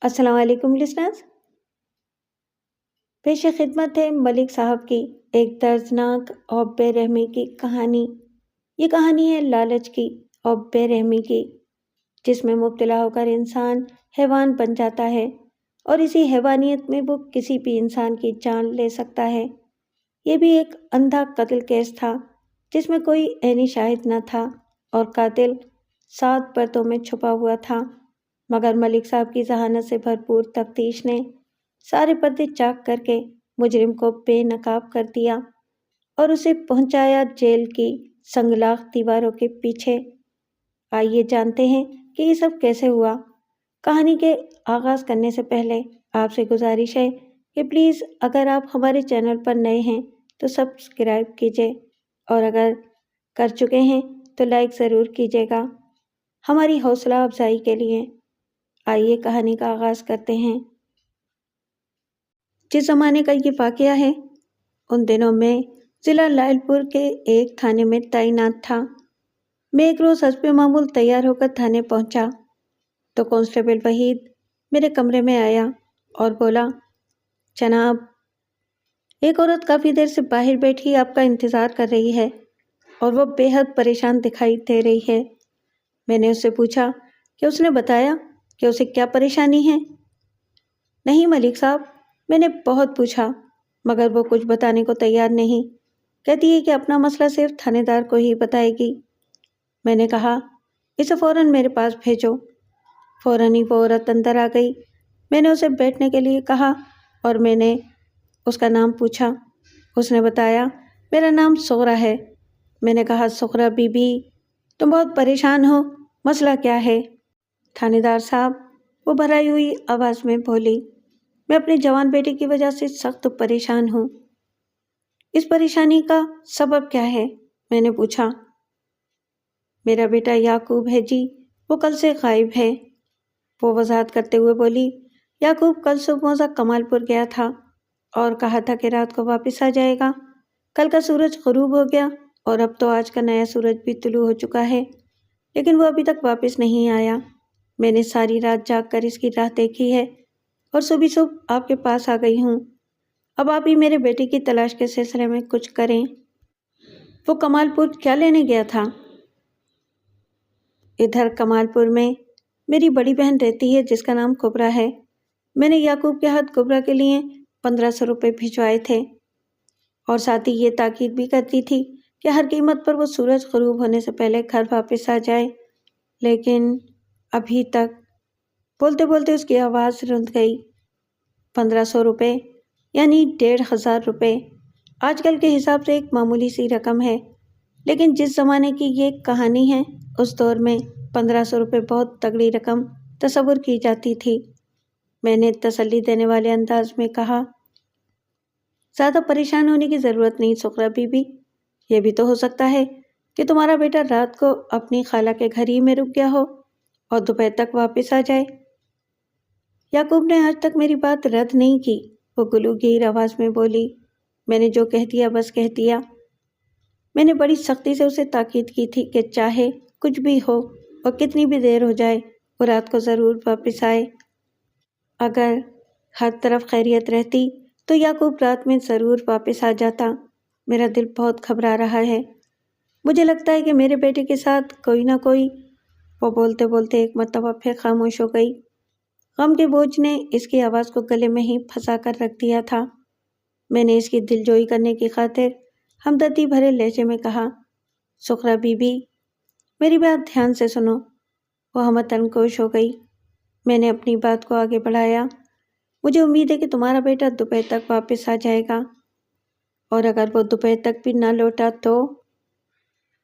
السلام علیکم لسنرز، پیش خدمت ہے ملک صاحب کی ایک دردناک اور بے رحمی کی کہانی۔ یہ کہانی ہے لالچ کی اور بے رحمی کی، جس میں مبتلا ہو کر انسان حیوان بن جاتا ہے اور اسی حیوانیت میں وہ کسی بھی انسان کی جان لے سکتا ہے۔ یہ بھی ایک اندھا قتل کیس تھا جس میں کوئی عینی شاہد نہ تھا اور قاتل 7 پردوں میں چھپا ہوا تھا، مگر ملک صاحب کی ذہانت سے بھرپور تفتیش نے سارے پردے چاک کر کے مجرم کو بے نقاب کر دیا اور اسے پہنچایا جیل کی سنگلاخ دیواروں کے پیچھے۔ آئیے جانتے ہیں کہ یہ سب کیسے ہوا۔ کہانی کے آغاز کرنے سے پہلے آپ سے گزارش ہے کہ پلیز اگر آپ ہمارے چینل پر نئے ہیں تو سبسکرائب کیجیے اور اگر کر چکے ہیں تو لائک ضرور کیجیے گا ہماری حوصلہ افزائی کے لیے۔ آئیے کہانی کا آغاز کرتے ہیں۔ جس زمانے کا یہ واقعہ ہے، ان دنوں میں ضلع لائل پور کے ایک تھانے میں تعینات تھا۔ میں ایک روز حسب معمول تیار ہو کر تھانے پہنچا تو کانسٹیبل وحید میرے کمرے میں آیا اور بولا، جناب، ایک عورت کافی دیر سے باہر بیٹھی آپ کا انتظار کر رہی ہے اور وہ بے حد پریشان دکھائی دے رہی ہے۔ میں نے اس سے پوچھا کہ اس نے بتایا کہ اسے کیا پریشانی ہے؟ نہیں ملک صاحب، میں نے بہت پوچھا مگر وہ کچھ بتانے کو تیار نہیں، کہتی ہے کہ اپنا مسئلہ صرف تھانے دار کو ہی بتائے گی۔ میں نے کہا، اسے فوراً میرے پاس بھیجو۔ فوراً ہی وہ عورت اندر آ گئی۔ میں نے اسے بیٹھنے کے لیے کہا اور میں نے اس کا نام پوچھا۔ اس نے بتایا، میرا نام سغرا ہے۔ میں نے کہا، سغرا بی بی، تم بہت پریشان ہو، مسئلہ کیا ہے؟ تھانے دار صاحب، وہ بھرائی ہوئی آواز میں بولی، میں اپنے جوان بیٹے کی وجہ سے سخت پریشان ہوں۔ اس پریشانی کا سبب کیا ہے؟ میں نے پوچھا۔ میرا بیٹا یعقوب ہے جی، وہ کل سے غائب ہے۔ وہ وضاحت کرتے ہوئے بولی، یعقوب کل صبح موزہ کمال پور گیا تھا اور کہا تھا کہ رات کو واپس آ جائے گا۔ کل کا سورج غروب ہو گیا اور اب تو آج کا نیا سورج بھی طلوع ہو چکا ہے، لیکن وہ ابھی تک واپس نہیں آیا۔ میں نے ساری رات جاگ کر اس کی راہ دیکھی ہے اور صبح آپ کے پاس آ گئی ہوں۔ اب آپ ہی میرے بیٹے کی تلاش کے سلسلے میں کچھ کریں۔ وہ کمال پور کیا لینے گیا تھا؟ ادھر کمال پور میں میری بڑی بہن رہتی ہے جس کا نام کبرا ہے۔ میں نے یعقوب کے ہاتھ کبرا کے لیے 1500 روپے بھجوائے تھے اور ساتھ ہی یہ تاکید بھی کرتی تھی کہ ہر قیمت پر وہ سورج غروب ہونے سے پہلے گھر واپس آ جائے، لیکن ابھی تک… بولتے بولتے اس کی آواز رند گئی۔ 1500 روپے یعنی 1500 روپے آج کل کے حساب سے ایک معمولی سی رقم ہے، لیکن جس زمانے کی یہ کہانی ہے اس دور میں 1500 روپے بہت تگڑی رقم تصور کی جاتی تھی۔ میں نے تسلی دینے والے انداز میں کہا، زیادہ پریشان ہونے کی ضرورت نہیں سغرا بی بی، یہ بھی تو ہو سکتا ہے کہ تمہارا بیٹا رات کو اپنی خالہ کے گھر ہی میں رک گیا ہو اور دوپہر تک واپس آ جائے۔ یعقوب نے آج تک میری بات رد نہیں کی، وہ گلوگیر آواز میں بولی، میں نے جو کہہ دیا بس کہہ دیا۔ میں نے بڑی سختی سے اسے تاکید کی تھی کہ چاہے کچھ بھی ہو اور کتنی بھی دیر ہو جائے وہ رات کو ضرور واپس آئے۔ اگر ہر طرف خیریت رہتی تو یعقوب رات میں ضرور واپس آ جاتا۔ میرا دل بہت گھبرا رہا ہے، مجھے لگتا ہے کہ میرے بیٹے کے ساتھ کوئی نہ کوئی… وہ بولتے بولتے ایک مرتبہ پھر خاموش ہو گئی۔ غم کے بوجھ نے اس کی آواز کو گلے میں ہی پھنسا کر رکھ دیا تھا۔ میں نے اس کی دلجوئی کرنے کی خاطر ہمدردی بھرے لہجے میں کہا، سغرا بی بی، میری بات دھیان سے سنو۔ وہ ہمتاً گوش ہو گئی۔ میں نے اپنی بات کو آگے بڑھایا، مجھے امید ہے کہ تمہارا بیٹا دوپہر تک واپس آ جائے گا، اور اگر وہ دوپہر تک بھی نہ لوٹا تو…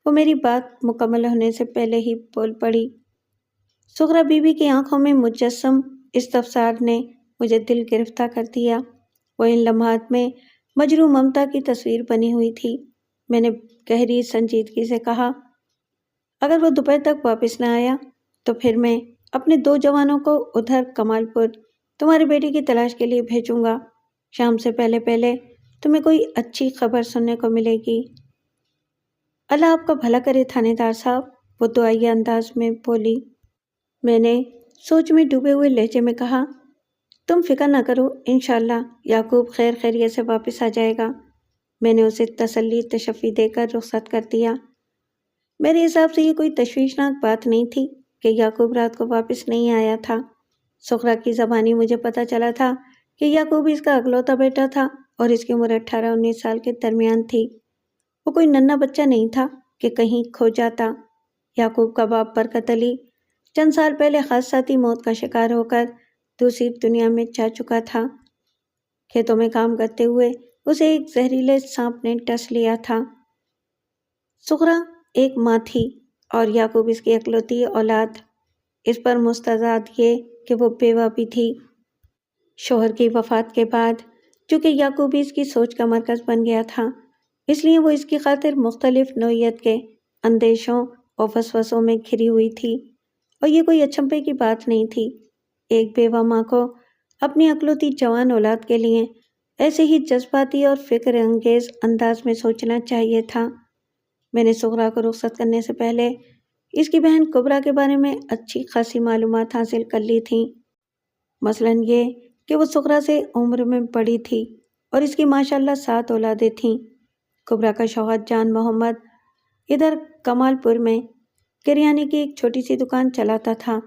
وہ میری بات مکمل ہونے سے پہلے ہی بول پڑی۔ سغرا بی بی کی آنکھوں میں مجسم استفسار نے مجھے دل گرفتہ کر دیا۔ وہ ان لمحات میں مجروح ممتا کی تصویر بنی ہوئی تھی۔ میں نے گہری سنجیدگی سے کہا، اگر وہ دوپہر تک واپس نہ آیا تو پھر میں اپنے 2 جوانوں کو ادھر کمال پور تمہارے بیٹے کی تلاش کے لیے بھیجوں گا۔ شام سے پہلے پہلے تمہیں کوئی اچھی خبر سننے کو ملے گی۔ اللہ آپ کا بھلا کرے تھانے دار صاحب، وہ دعائیہ انداز میں بولی۔ میں نے سوچ میں ڈوبے ہوئے لہجے میں کہا، تم فکر نہ کرو، انشاءاللہ یعقوب خیر خیریت سے واپس آ جائے گا۔ میں نے اسے تسلی تشفی دے کر رخصت کر دیا۔ میرے حساب سے یہ کوئی تشویشناک بات نہیں تھی کہ یعقوب رات کو واپس نہیں آیا تھا۔ سغرا کی زبانی مجھے پتہ چلا تھا کہ یعقوب اس کا اکلوتا بیٹا تھا اور اس کی عمر 18-19 سال کے درمیان تھی۔ وہ کوئی ننھا بچہ نہیں تھا کہ کہیں کھو جاتا۔ یعقوب کا باپ برکت علی چند سال پہلے حادثاتی موت کا شکار ہو کر دوسری دنیا میں جا چکا تھا۔ کھیتوں میں کام کرتے ہوئے اسے ایک زہریلے سانپ نے ڈس لیا تھا۔ سغرا ایک ماں تھی اور یعقوب اس کی اکلوتی اولاد۔ اس پر مستضاد یہ کہ وہ بیوہ بھی تھی۔ شوہر کی وفات کے بعد چونکہ یعقوب اس کی سوچ کا مرکز بن گیا تھا، اس لیے وہ اس کی خاطر مختلف نوعیت کے اندیشوں اور وسوسوں میں گھری ہوئی تھی، اور یہ کوئی اچنبھے کی بات نہیں تھی۔ ایک بیوہ ماں کو اپنی اکلوتی جوان اولاد کے لیے ایسے ہی جذباتی اور فکر انگیز انداز میں سوچنا چاہیے تھا۔ میں نے سغرا کو رخصت کرنے سے پہلے اس کی بہن کبریٰ کے بارے میں اچھی خاصی معلومات حاصل کر لی تھیں، مثلاً یہ کہ وہ سغرا سے عمر میں بڑی تھی اور اس کی ماشاءاللہ 7 اولادیں تھیں۔ کبریٰ کا شوہر جان محمد ادھر کمال پور میں کریانے کی ایک چھوٹی سی دکان چلاتا تھا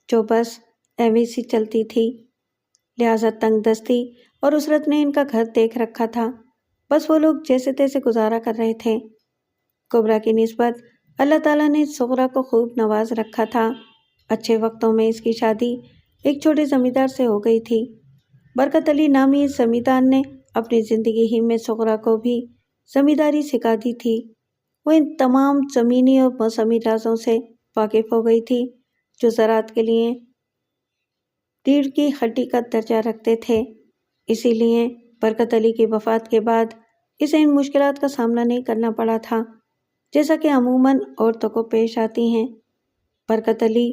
جو بس ایویں سی چلتی تھی، لہٰذا تنگ دستی اور اسرت نے ان کا گھر دیکھ رکھا تھا، بس وہ لوگ جیسے تیسے گزارا کر رہے تھے۔ کبریٰ کی نسبت اللہ تعالیٰ نے سغرا کو خوب نواز رکھا تھا۔ اچھے وقتوں میں اس کی شادی ایک چھوٹے زمیندار سے ہو گئی تھی۔ برکت علی نامی اس زمیندار نے اپنی زندگی ہی میں سغرا کو بھی زمینداری سکھا دی تھی۔ وہ ان تمام زمینی اور موسمی رازوں سے واقف ہو گئی تھی جو زراعت کے لیے ریڑھ کی ہڈی کا درجہ رکھتے تھے۔ اسی لیے برکت علی کی وفات کے بعد اسے ان مشکلات کا سامنا نہیں کرنا پڑا تھا جیسا کہ عموماً عورتوں کو پیش آتی ہیں۔ برکت علی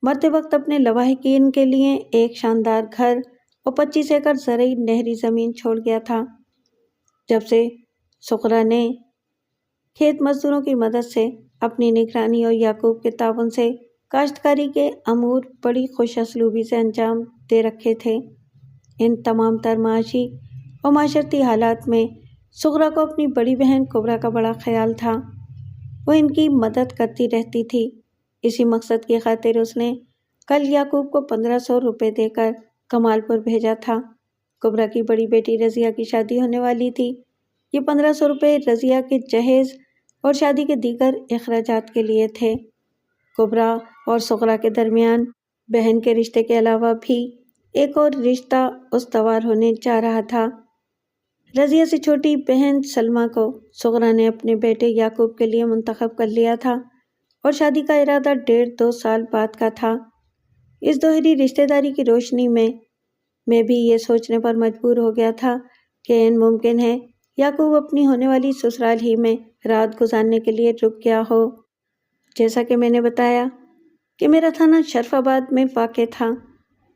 مرتے وقت اپنے لواحقین کے لیے ایک شاندار گھر اور 25 ایکڑ زرعی نہری زمین چھوڑ گیا تھا۔ جب سے سغرا نے کھیت مزدوروں کی مدد سے اپنی نگرانی اور یعقوب کے تعاون سے کاشتکاری کے امور بڑی خوش اسلوبی سے انجام دے رکھے تھے، ان تمام تر معاشی اور معاشرتی حالات میں سغرا کو اپنی بڑی بہن کبریٰ کا بڑا خیال تھا۔ وہ ان کی مدد کرتی رہتی تھی۔ اسی مقصد کی خاطر اس نے کل یعقوب کو 1500 روپے دے کر کمال پور بھیجا تھا۔ کبریٰ کی بڑی بیٹی رضیہ کی شادی ہونے والی تھی۔ یہ 1500 روپے رضیہ کے جہیز اور شادی کے دیگر اخراجات کے لیے تھے۔ کبریٰ اور سغرا کے درمیان بہن کے رشتے کے علاوہ بھی ایک اور رشتہ استوار ہونے جا رہا تھا۔ رضیہ سے چھوٹی بہن سلمیٰ کو سغرا نے اپنے بیٹے یعقوب کے لیے منتخب کر لیا تھا اور شادی کا ارادہ 1.5-2 سال بعد کا تھا۔ اس دوہری رشتہ داری کی روشنی میں بھی یہ سوچنے پر مجبور ہو گیا تھا کہ ممکن ہے یعقوب اپنی ہونے والی سسرال ہی میں رات گزارنے کے لیے رک گیا ہو۔ جیسا کہ میں نے بتایا کہ میرا تھانہ شرف آباد میں واقع تھا۔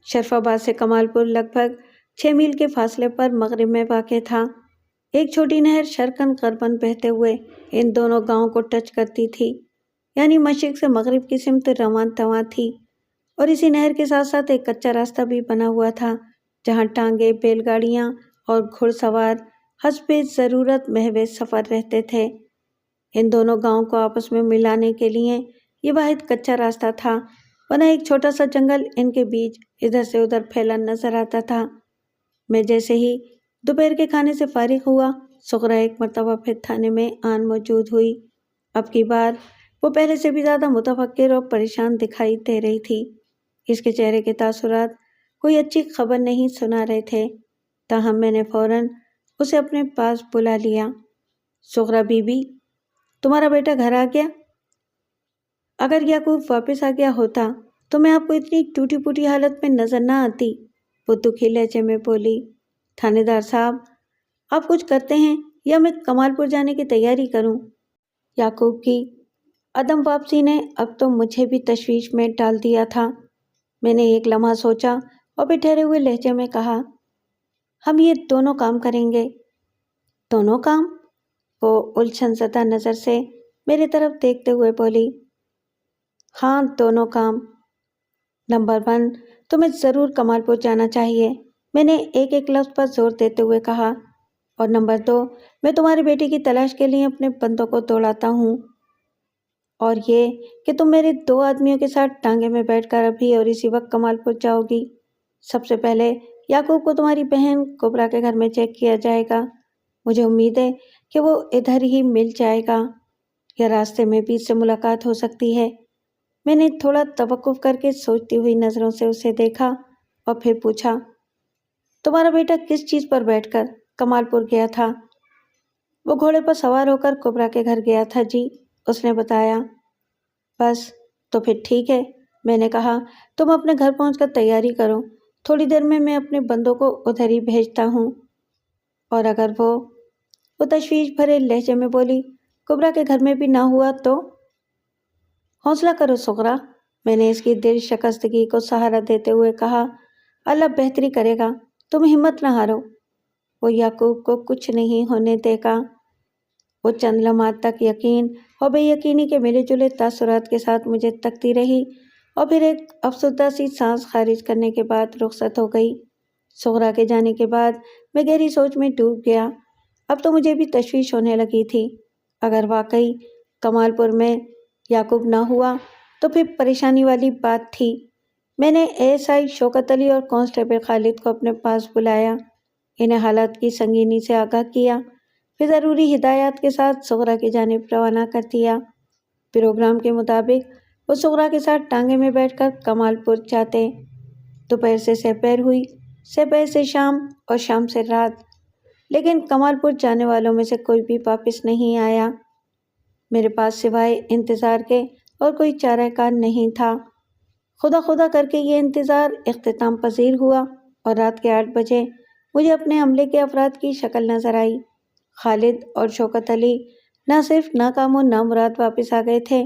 شرف آباد سے کمال پور لگ بھگ 6 میل کے فاصلے پر مغرب میں واقع تھا۔ ایک چھوٹی نہر شرقاً غرباً بہتے ہوئے ان دونوں گاؤں کو ٹچ کرتی تھی، یعنی مشرق سے مغرب کی سمت رواں تواں تھی، اور اسی نہر کے ساتھ ساتھ ایک کچا راستہ بھی بنا ہوا تھا جہاں ٹانگیں، بیل گاڑیاں اور گھڑ سوار حسب ضرورت محو سفر رہتے تھے۔ ان دونوں گاؤں کو آپس میں ملانے کے لیے یہ واحد کچا راستہ تھا، ورنہ ایک چھوٹا سا جنگل ان کے بیچ ادھر سے ادھر پھیلا نظر آتا تھا۔ میں جیسے ہی دوپہر کے کھانے سے فارغ ہوا، سغرا ایک مرتبہ پھر تھانے میں آن موجود ہوئی۔ اب کی بار وہ پہلے سے بھی زیادہ متفکر اور پریشان دکھائی دے رہی تھی۔ اس کے چہرے کے تاثرات کوئی اچھی خبر نہیں سنا رہے تھے، تاہم میں نے فوراً اسے اپنے پاس بلا لیا۔ سغرا بی بی، تمہارا بیٹا گھر آ گیا؟ اگر یعقوب واپس آ گیا ہوتا تو میں آپ کو اتنی ٹوٹی پوٹی حالت میں نظر نہ آتی، وہ دکھی لہجے میں بولی۔ تھانے دار صاحب، آپ کچھ کرتے ہیں یا میں کمال پور جانے کی تیاری کروں؟ یعقوب کی عدم واپسی نے اب تو مجھے بھی تشویش میں ڈال دیا تھا۔ میں نے ایک لمحہ سوچا اور پھر ٹھہرے ہوئے لہجے میں کہا، ہم یہ دونوں کام کریں گے۔ دونوں کام؟ وہ الجھن زدہ نظر سے میری طرف دیکھتے ہوئے بولی۔ ہاں، دونوں کام۔ نمبر 1، تمہیں ضرور کمال پور جانا چاہیے، میں نے ایک ایک لفظ پر زور دیتے ہوئے کہا۔ اور نمبر 2، میں تمہاری بیٹی کی تلاش کے لیے اپنے بندوں کو دوڑاتا ہوں، اور یہ کہ تم میرے 2 آدمیوں کے ساتھ ٹانگے میں بیٹھ کر ابھی اور اسی وقت کمال پور جاؤ گی۔ سب سے پہلے یعقوب کو تمہاری بہن کبرا کے گھر میں چیک کیا جائے گا، مجھے امید ہے کہ وہ ادھر ہی مل جائے گا یا راستے میں بھی اس سے ملاقات ہو سکتی ہے۔ میں نے تھوڑا توقف کر کے سوچتی ہوئی نظروں سے اسے دیکھا اور پھر پوچھا، تمہارا بیٹا کس چیز پر بیٹھ کر کمال پور گیا تھا؟ وہ گھوڑے پر سوار ہو کر کبرا کے گھر گیا تھا جی، اس نے بتایا۔ بس تو پھر ٹھیک ہے، میں نے کہا، تم اپنے گھر پہنچ کر تیاری کرو، تھوڑی دیر میں اپنے بندوں کو ادھر ہی بھیجتا ہوں۔ اور اگر وہ تشویش بھرے لہجے میں بولی، کبرا کے گھر میں بھی نہ ہوا تو؟ حوصلہ کرو سغرا، میں نے اس کی دل شکستگی کو سہارا دیتے ہوئے کہا، اللہ بہتری کرے گا، تم ہمت نہ ہارو، وہ یعقوب کو کچھ نہیں ہونے دے گا۔ وہ چند لمحات تک یقین اور بے یقینی کے ملے جلے تاثرات کے ساتھ مجھے تکتی رہی اور پھر ایک افسردہ سی سانس خارج کرنے کے بعد رخصت ہو گئی۔ سغرا کے جانے کے بعد میں گہری سوچ میں ڈوب گیا۔ اب تو مجھے بھی تشویش ہونے لگی تھی، اگر واقعی کمال پور میں یعقوب نہ ہوا تو پھر پریشانی والی بات تھی۔ میں نے ASI شوکت علی اور کانسٹیبل خالد کو اپنے پاس بلایا، انہیں حالات کی سنگینی سے آگاہ کیا، پھر ضروری ہدایات کے ساتھ سغرا کی جانب روانہ کر دیا۔ پروگرام کے مطابق وہ سغرا کے ساتھ ٹانگے میں بیٹھ کر کمال پور جاتے۔ دوپہر سے سپہر ہوئی، سپہر سے شام اور شام سے رات، لیکن کمال پور جانے والوں میں سے کوئی بھی واپس نہیں آیا۔ میرے پاس سوائے انتظار کے اور کوئی چارہ کار نہیں تھا۔ خدا خدا کر کے یہ انتظار اختتام پذیر ہوا اور رات کے 8 بجے مجھے اپنے عملے کے افراد کی شکل نظر آئی۔ خالد اور شوکت علی نہ صرف ناکام و نامراد واپس آ گئے تھے،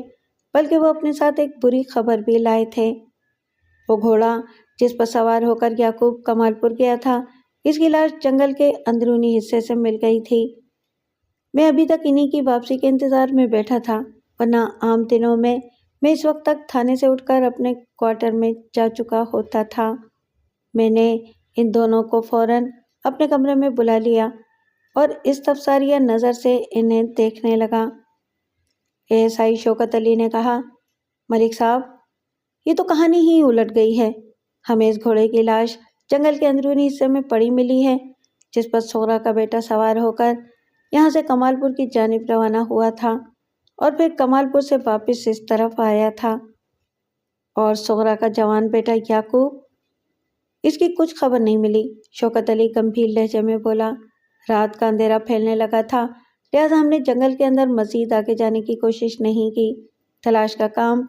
بلکہ وہ اپنے ساتھ ایک بری خبر بھی لائے تھے۔ وہ گھوڑا جس پر سوار ہو کر یعقوب کمال پور گیا تھا، اس کی لاش جنگل کے اندرونی حصے سے مل گئی تھی۔ میں ابھی تک انہی کی واپسی کے انتظار میں بیٹھا تھا، ورنہ عام دنوں میں اس وقت تک تھانے سے اٹھ کر اپنے کوارٹر میں جا چکا ہوتا تھا۔ میں نے ان دونوں کو فوراً اپنے کمرے میں بلا لیا اور استفساریہ نظر سے انہیں دیکھنے لگا۔ ASI شوکت علی نے کہا، ملک صاحب، یہ تو کہانی ہی الٹ گئی ہے۔ ہمیں اس گھوڑے کی لاش جنگل کے اندرونی حصے میں پڑی ملی ہے، جس پر سغرا کا بیٹا سوار ہو کر یہاں سے کمال پور کی جانب روانہ ہوا تھا اور پھر کمال پور سے واپس اس طرف آیا تھا۔ اور سغرا کا جوان بیٹا یعقوب، اس کی کچھ خبر نہیں ملی، شوکت علی گمبھیر لہجے میں بولا۔ رات کا اندھیرا پھیلنے لگا تھا، لہٰذا ہم نے جنگل کے اندر مزید آگے جانے کی کوشش نہیں کی۔ تلاش کا کام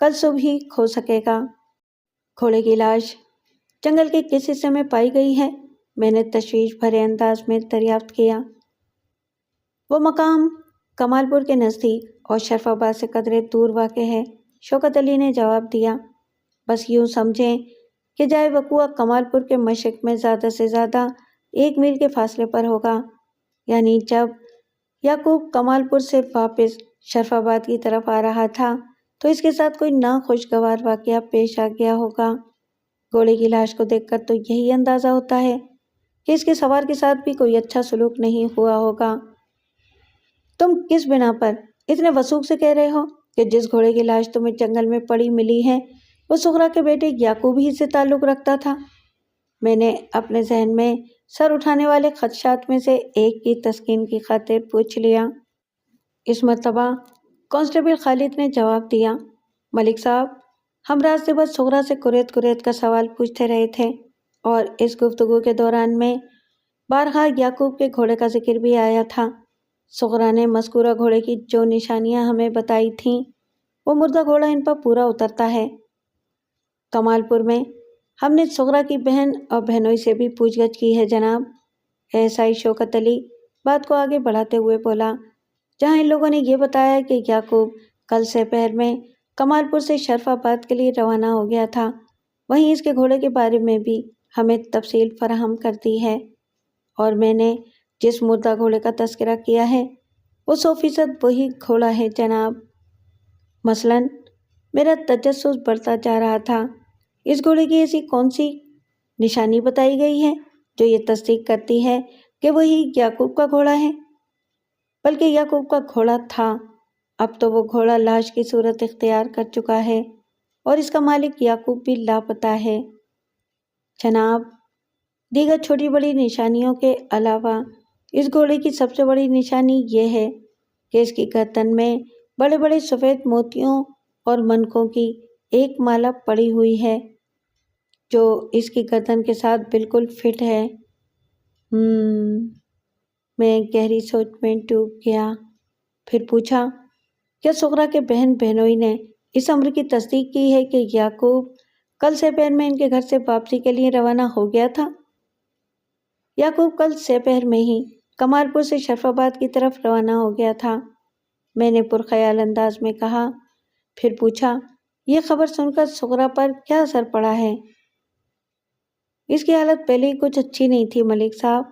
کل صبح ہی ہو سکے گا۔ گھوڑے کی لاش جنگل کے کس حصے میں پائی گئی ہے؟ میں نے تشویش بھرے انداز میں دریافت کیا۔ وہ مقام کمال پور کے نزدیک اور شرف آباد سے قدرے دور واقع ہے، شوکت علی نے جواب دیا۔ بس یوں سمجھیں کہ جائے وقوع کمال پور کے مشرق میں زیادہ سے زیادہ 1 میل کے فاصلے پر ہوگا، یعنی جب یعقوب کمال پور سے واپس شرف آباد کی طرف آ رہا تھا تو اس کے ساتھ کوئی ناخوشگوار واقعہ پیش آ گیا ہوگا۔ گھوڑے کی لاش کو دیکھ کر تو یہی اندازہ ہوتا ہے کہ اس کے سوار کے ساتھ بھی کوئی اچھا سلوک نہیں ہوا ہوگا۔ تم کس بنا پر اتنے وثوق سے کہہ رہے ہو کہ جس گھوڑے کی لاش تمہیں جنگل میں پڑی ملی ہے وہ سغرا کے بیٹے یعقوب ہی سے تعلق رکھتا تھا؟ میں نے اپنے ذہن میں سر اٹھانے والے خدشات میں سے ایک کی تسکین کی خاطر پوچھ لیا۔ اس مرتبہ کانسٹیبل خالد نے جواب دیا، ملک صاحب، ہم راستے بھر سغرا سے کریت کا سوال پوچھتے رہے تھے اور اس گفتگو کے دوران میں بارہا یعقوب کے گھوڑے کا ذکر بھی آیا تھا۔ سغرا نے مذکورہ گھوڑے کی جو نشانیاں ہمیں بتائی تھیں وہ مردہ گھوڑا ان پر پورا اترتا ہے۔ کمال پور میں ہم نے سغرا کی بہن اور بہنوئی سے بھی پوچھ گچھ کی ہے جناب، ASI شوکت علی بات کو آگے بڑھاتے ہوئے بولا۔ جہاں ان لوگوں نے یہ بتایا کہ یعقوب کل سپہر میں کمال پور سے شرف آباد کے لیے روانہ ہو گیا تھا، وہیں اس کے گھوڑے کے بارے میں بھی ہمیں تفصیل فراہم کر دی ہے، اور میں نے جس مردہ گھوڑے کا تذکرہ کیا ہے وہ 100% وہی گھوڑا ہے جناب۔ مثلاً میرا تجسس بڑھتا جا رہا تھا، اس گھوڑے کی ایسی کون سی نشانی بتائی گئی ہے جو یہ تصدیق کرتی ہے کہ وہی یعقوب کا گھوڑا ہے؟ بلکہ یعقوب کا گھوڑا تھا، اب تو وہ گھوڑا لاش کی صورت اختیار کر چکا ہے اور اس کا مالک یعقوب بھی لاپتہ ہے۔ جناب، دیگر چھوٹی بڑی نشانیوں کے علاوہ اس گھوڑے کی سب سے بڑی نشانی یہ ہے کہ اس کی گردن میں بڑے بڑے سفید موتیوں اور منکوں کی ایک مالا پڑی ہوئی ہے جو اس کی گردن کے ساتھ بالکل فٹ ہے۔ میں گہری سوچ میں ڈوب گیا، پھر پوچھا، کیا سغرا کے بہن بہنوئی نے اس امر کی تصدیق کی ہے کہ یعقوب کل سپہر میں ان کے گھر سے واپسی کے لیے روانہ ہو گیا تھا؟ یعقوب کل سپہر میں ہی کمال پور سے شرف آباد کی طرف روانہ ہو گیا تھا، میں نے پرخیال انداز میں کہا۔ پھر پوچھا، یہ خبر سن کر سغرا پر کیا اثر پڑا ہے؟ اس کی حالت پہلے ہی کچھ اچھی نہیں تھی ملک صاحب،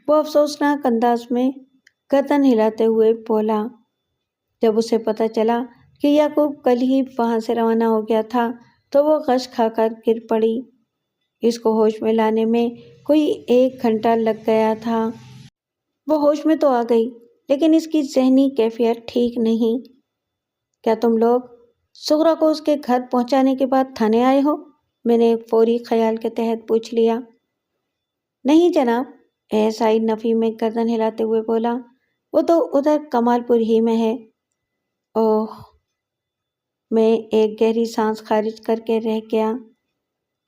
وہ افسوسناک انداز میں گردن ہلاتے ہوئے بولا۔ جب اسے پتہ چلا کہ یعقوب کل ہی وہاں سے روانہ ہو گیا تھا تو وہ غش کھا کر گر پڑی۔ اس کو ہوش میں لانے میں کوئی 1 گھنٹہ لگ گیا تھا۔ وہ ہوش میں تو آ گئی لیکن اس کی ذہنی کیفیت ٹھیک نہیں۔ کیا تم لوگ سغرا کو اس کے گھر پہنچانے کے بعد تھانے آئے ہو؟ میں نے ایک فوری خیال کے تحت پوچھ لیا۔ نہیں جناب، ASI نفی میں گردن ہلاتے ہوئے بولا، وہ تو ادھر کمال پور ہی میں ہے۔ اوہ! میں ایک گہری سانس خارج کر کے رہ گیا۔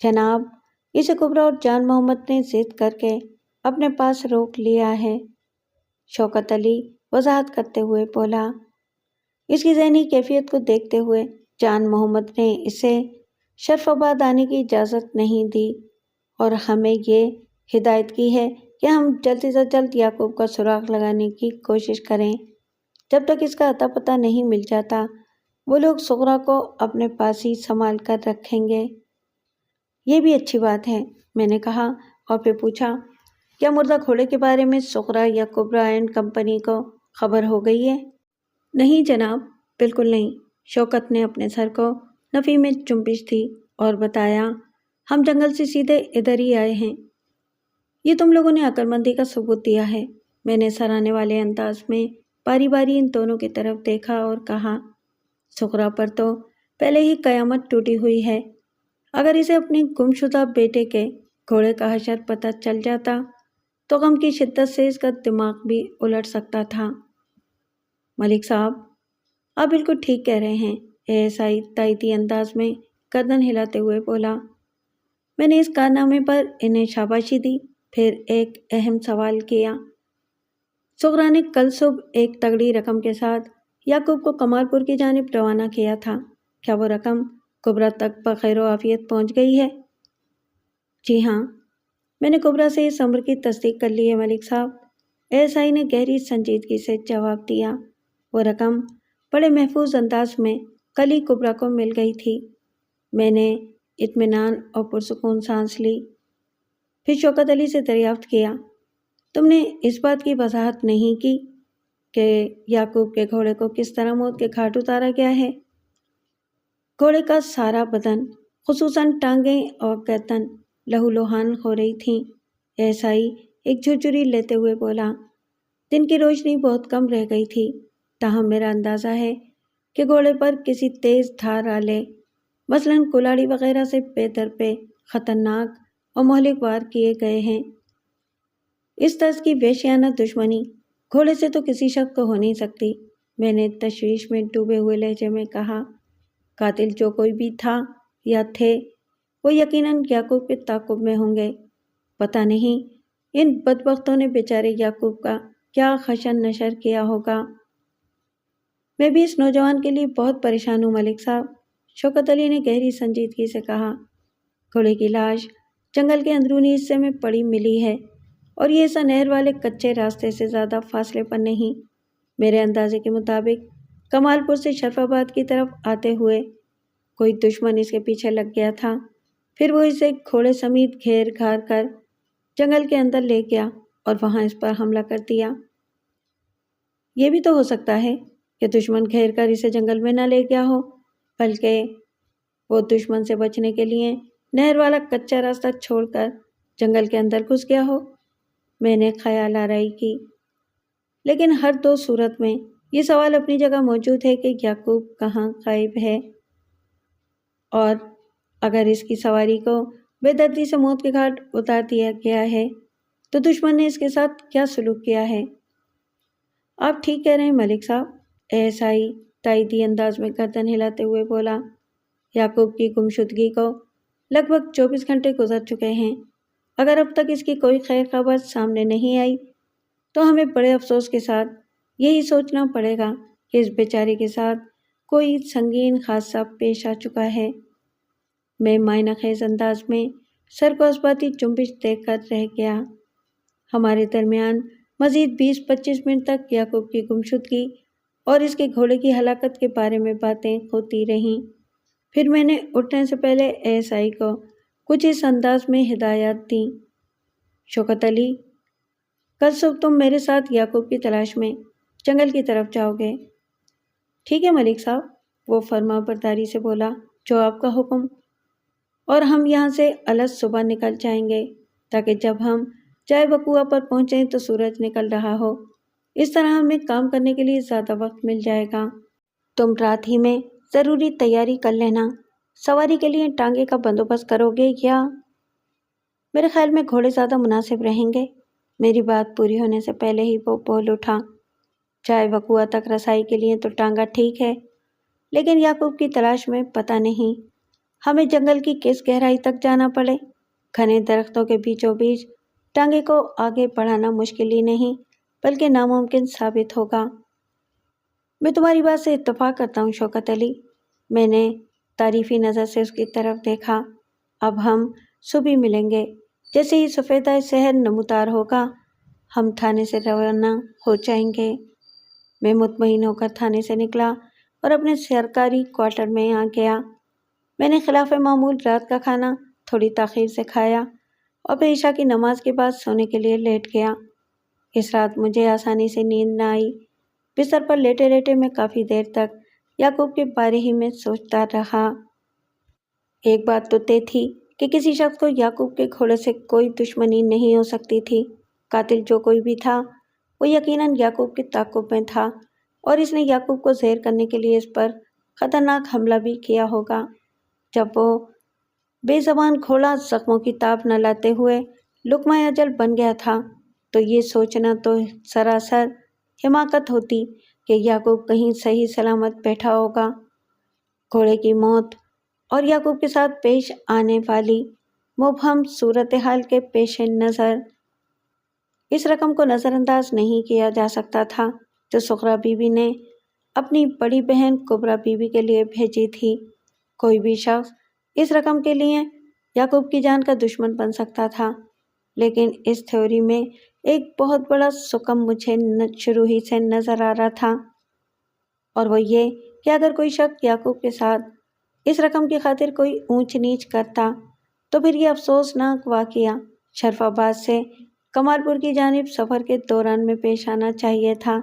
جناب، اسے کبریٰ اور جان محمد نے ضد کر کے اپنے پاس روک لیا ہے، شوکت علی وضاحت کرتے ہوئے بولا۔ اس کی ذہنی کیفیت کو دیکھتے ہوئے جان محمد نے اسے شرف آباد آنے کی اجازت نہیں دی اور ہمیں یہ ہدایت کی ہے کہ ہم جلد سے جلد یعقوب کا سراغ لگانے کی کوشش کریں۔ جب تک اس کا اتا پتہ نہیں مل جاتا وہ لوگ سغرا کو اپنے پاس ہی سنبھال کر رکھیں گے۔ یہ بھی اچھی بات ہے، میں نے کہا، اور پھر پوچھا، کیا مردہ گھوڑے کے بارے میں سغرا یا کبریٰ اینڈ کمپنی کو خبر ہو گئی ہے؟ نہیں جناب، بالکل نہیں۔ شوکت نے اپنے سر کو نفی میں چنبش دی اور بتایا، ہم جنگل سے سیدھے ادھر ہی آئے ہیں۔ یہ تم لوگوں نے عقل مندی کا ثبوت دیا ہے۔ میں نے سراہنے والے انداز میں باری باری ان دونوں کی طرف دیکھا اور کہا، سغرا پر تو پہلے ہی قیامت ٹوٹی ہوئی ہے، اگر اسے اپنے گمشدہ بیٹے کے گھوڑے کا حشر پتہ چل جاتا تو غم کی شدت سے اس کا دماغ بھی الٹ سکتا تھا۔ ملک صاحب، آپ بالکل ٹھیک کہہ رہے ہیں، ASI تائیدی انداز میں گردن ہلاتے ہوئے بولا۔ میں نے اس کارنامے پر انہیں شاباشی دی، پھر ایک اہم سوال کیا۔ سغرا نے کل صبح ایک تگڑی رقم کے ساتھ یعقوب کو کمال پور کی جانب روانہ کیا تھا، کیا وہ رقم کبریٰ تک بخیر و عافیت پہنچ گئی ہے؟ جی ہاں، میں نے کبریٰ سے اس امر کی تصدیق کر لی ہے ملک صاحب، ASI نے گہری سنجیدگی سے جواب دیا۔ وہ رقم بڑے محفوظ انداز میں کل ہی کبریٰ کو مل گئی تھی۔ میں نے اطمینان اور پرسکون سانس لی، پھر شوکت علی سے دریافت کیا، تم نے اس بات کی وضاحت نہیں کی کہ یعقوب کے گھوڑے کو کس طرح موت کے گھاٹ اتارا گیا ہے؟ گھوڑے کا سارا بدن خصوصاً ٹانگیں اور گردن لہولہان ہو رہی تھیں۔ ASI ایک جھرجھری لیتے ہوئے بولا، دن کی روشنی بہت کم رہ گئی تھی، تاہم میرا اندازہ ہے کہ گھوڑے پر کسی تیز دھار آلے مثلاً کلاڑی وغیرہ سے بے درپے خطرناک اور مہلک وار کیے گئے ہیں۔ اس طرز کی وحشیانہ دشمنی گھوڑے سے تو کسی شخص کو ہو نہیں سکتی، میں نے تشویش میں ڈوبے ہوئے لہجے میں کہا۔ قاتل جو کوئی بھی تھا یا تھے وہ یقیناً یعقوب کے تعاقب میں ہوں گے۔ پتہ نہیں ان بدبختوں نے بیچارے یعقوب کا کیا خشن نشر کیا ہوگا۔ میں بھی اس نوجوان کے لیے بہت پریشان ہوں ملک صاحب، شوکت علی نے گہری سنجیدگی سے کہا۔ گھوڑے کی لاش جنگل کے اندرونی حصے میں پڑی ملی ہے اور یہ ایسا نہر والے کچے راستے سے زیادہ فاصلے پر نہیں۔ میرے اندازے کے مطابق کمال پور سے شرف آباد کی طرف آتے ہوئے کوئی دشمن اس کے پیچھے لگ گیا تھا، پھر وہ اسے گھوڑے سمیت گھیر گھار کر جنگل کے اندر لے گیا اور وہاں اس پر حملہ کر دیا۔ یہ بھی تو ہو سکتا ہے کہ دشمن گھیر کر اسے جنگل میں نہ لے گیا ہو، بلکہ وہ دشمن سے بچنے کے لیے نہر والا کچا راستہ چھوڑ کر جنگل کے اندر گھس گیا ہو؟ میں نے خیال آرائی کی۔ لیکن ہر دو صورت میں یہ سوال اپنی جگہ موجود ہے کہ یعقوب کہاں غائب ہے، اور اگر اس کی سواری کو بے دردی سے موت کے گھاٹ اتار دیا گیا ہے تو دشمن نے اس کے ساتھ کیا سلوک کیا ہے؟ آپ ٹھیک کہہ رہے ہیں ملک صاحب، ایسائی تائیدی انداز میں گردن ہلاتے ہوئے بولا۔ یعقوب کی گمشدگی کو لگ بھگ 24 گھنٹے گزر چکے ہیں۔ اگر اب تک اس کی کوئی خیر خبر سامنے نہیں آئی تو ہمیں بڑے افسوس کے ساتھ یہی سوچنا پڑے گا کہ اس بیچارے کے ساتھ کوئی سنگین حادثہ پیش آ چکا ہے۔ میں معنی خیز انداز میں سر کو اثباتی جنبش دیکھ کر رہ گیا۔ ہمارے درمیان مزید 20-25 منٹ تک یعقوب کی گمشدگی اور اس کے گھوڑے کی ہلاکت کے بارے میں باتیں ہوتی رہیں۔ پھر میں نے اٹھنے سے پہلے ایسائی کو کچھ اس انداز میں ہدایات دیں: شوکت علی، کل صبح تم میرے ساتھ یعقوب کی تلاش میں جنگل کی طرف جاؤ گے۔ ٹھیک ہے ملک صاحب، وہ فرما برداری سے بولا، جو آپ کا حکم۔ اور ہم یہاں سے الگ صبح نکل جائیں گے تاکہ جب ہم جائے وقوعہ پر پہنچیں تو سورج نکل رہا ہو۔ اس طرح ہمیں کام کرنے کے لیے زیادہ وقت مل جائے گا۔ تم رات ہی میں ضروری تیاری کر لینا۔ سواری کے لیے ٹانگے کا بندوبست کرو گے یا؟ میرے خیال میں گھوڑے زیادہ مناسب رہیں گے۔ میری بات پوری ہونے سے پہلے ہی وہ بول اٹھا، جائے وقوعہ تک رسائی کے لیے تو ٹانگا ٹھیک ہے، لیکن یعقوب کی تلاش میں پتہ نہیں ہمیں جنگل کی کس گہرائی تک جانا پڑے۔ گھنے درختوں کے بیچوں بیچ ٹانگے کو آگے بڑھانا مشکل ہی نہیں بلکہ ناممکن ثابت ہوگا۔ میں تمہاری بات سے اتفاق کرتا ہوں شوکت علی۔ میں نے تعریفی نظر سے اس کی طرف دیکھا۔ اب ہم صبح ملیں گے۔ جیسے ہی سفیدہ شہر نمودار ہوگا ہم تھانے سے روانہ ہو جائیں گے۔ میں مطمئن ہو کر تھانے سے نکلا اور اپنے سرکاری کوارٹر میں آ گیا۔ میں نے خلاف معمول رات کا کھانا تھوڑی تاخیر سے کھایا اور پھر عشاء کی نماز کے بعد سونے کے لیے لیٹ گیا۔ اس رات مجھے آسانی سے نیند نہ آئی۔ بستر پر لیٹے لیٹے میں کافی دیر تک یعقوب کے بارے ہی میں سوچتا رہا۔ ایک بات تو طے تھی کہ کسی شخص کو یعقوب کے گھوڑے سے کوئی دشمنی نہیں ہو سکتی تھی۔ قاتل جو کوئی بھی تھا وہ یقیناً یعقوب کے تعاقب میں تھا اور اس نے یعقوب کو زہر کرنے کے لیے اس پر خطرناک حملہ بھی کیا ہوگا۔ جب وہ بے زبان گھوڑا زخموں کی تاب نہ لاتے ہوئے لقمہ اجل بن گیا تھا تو یہ سوچنا تو سراسر حماقت ہوتی کہ یعقوب کہیں صحیح سلامت بیٹھا ہوگا۔ گھوڑے کی موت اور یعقوب کے ساتھ پیش آنے والی مبہم صورتحال کے پیش نظر اس رقم کو نظر انداز نہیں کیا جا سکتا تھا جو سغرا بی بی نے اپنی بڑی بہن کبریٰ بی بی کے لیے بھیجی تھی۔ کوئی بھی شخص اس رقم کے لیے یعقوب کی جان کا دشمن بن سکتا تھا، لیکن اس تھیوری میں ایک بہت بڑا سکم مجھے شروع ہی سے نظر آ رہا تھا، اور وہ یہ کہ اگر کوئی شخص یعقوب کے ساتھ اس رقم کی خاطر کوئی اونچ نیچ کرتا تو پھر یہ افسوسناک واقعہ شرف آباد سے کمال پور کی جانب سفر کے دوران میں پیش آنا چاہیے تھا۔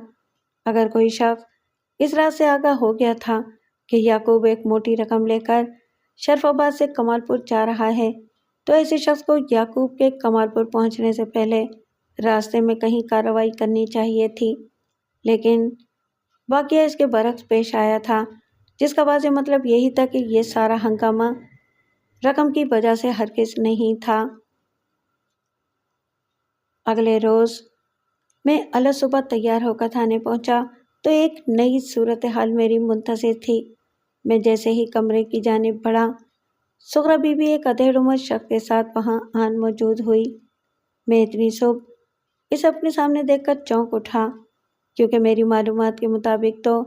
اگر کوئی شخص اس رات سے آگاہ ہو گیا تھا کہ یعقوب ایک موٹی رقم لے کر شرف آباد سے کمال پور جا رہا ہے تو ایسے شخص کو یعقوب کے کمال پور پہنچنے سے پہلے راستے میں کہیں کارروائی کرنی چاہیے تھی، لیکن واقعہ اس کے برعکس پیش آیا تھا، جس کا واضح مطلب یہی تھا کہ یہ سارا ہنگامہ رقم کی وجہ سے ہرگز نہیں تھا۔ اگلے روز میں الگ صبح تیار ہو کر تھانے پہنچا تو ایک نئی صورتحال میری منتظر تھی۔ میں جیسے ہی کمرے کی جانب بڑھا، سغرا بی بی ایک ادھیڑ عمر شخص کے ساتھ وہاں آن موجود ہوئی۔ میں اتنی صبح اسے اپنے سامنے دیکھ کر چونک اٹھا، کیونکہ میری معلومات کے مطابق تو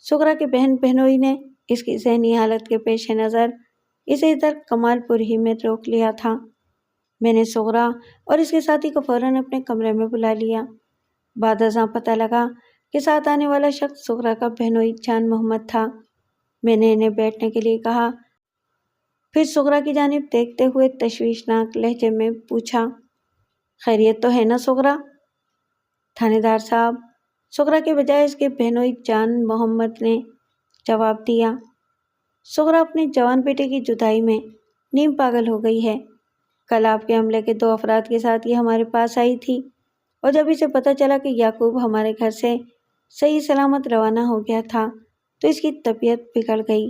سغرا کے بہن بہنوئی نے اس کی ذہنی حالت کے پیش نظر اسے ادھر کمال پور ہی میں روک لیا تھا۔ میں نے سغرا اور اس کے ساتھی کو فوراً اپنے کمرے میں بلا لیا۔ بعد ازاں پتہ لگا کہ ساتھ آنے والا شخص سغرا کا بہنوئی جان محمد تھا۔ میں نے انہیں بیٹھنے کے لیے کہا، پھر سغرا کی جانب دیکھتے ہوئے تشویشناک لہجے میں پوچھا، خیریت تو ہے نا سغرا؟ تھانے دار صاحب، سغرا کے بجائے اس کے بہنوئی جان محمد نے جواب دیا۔ سغرا اپنے جوان بیٹے کی جدائی میں نیم پاگل ہو گئی ہے۔ کل آپ کے عملے کے 2 افراد کے ساتھ یہ ہمارے پاس آئی تھی، اور جب اسے پتہ چلا کہ یعقوب ہمارے گھر سے صحیح سلامت روانہ ہو گیا تھا تو اس کی طبیعت بگڑ گئی۔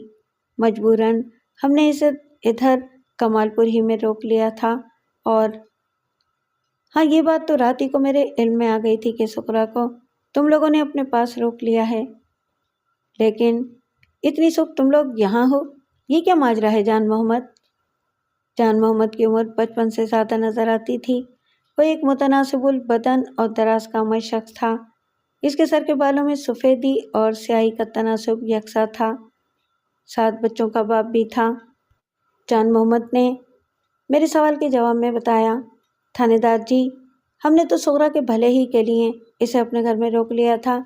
مجبوراً ہم نے اسے ادھر کمال پور ہی میں روک لیا تھا، اور ہاں، یہ بات تو رات ہی کو میرے علم میں آ گئی تھی کہ سغرا کو تم لوگوں نے اپنے پاس روک لیا ہے۔ لیکن اتنی صبح تم لوگ یہاں ہو، یہ کیا ماجرا ہے جان محمد؟ جان محمد کی عمر 55 سے زیادہ نظر آتی تھی۔ وہ ایک متناسب البدن اور دراز قامت شخص تھا۔ اس کے سر کے بالوں میں سفیدی اور سیاہی کا تناسب یکساں تھا۔ 7 بچوں کا باپ بھی تھا۔ جان محمد نے میرے سوال کے جواب میں بتایا، تھانے دار جی، ہم نے تو سغرا کے بھلے ہی کے لیے اسے اپنے گھر میں روک لیا تھا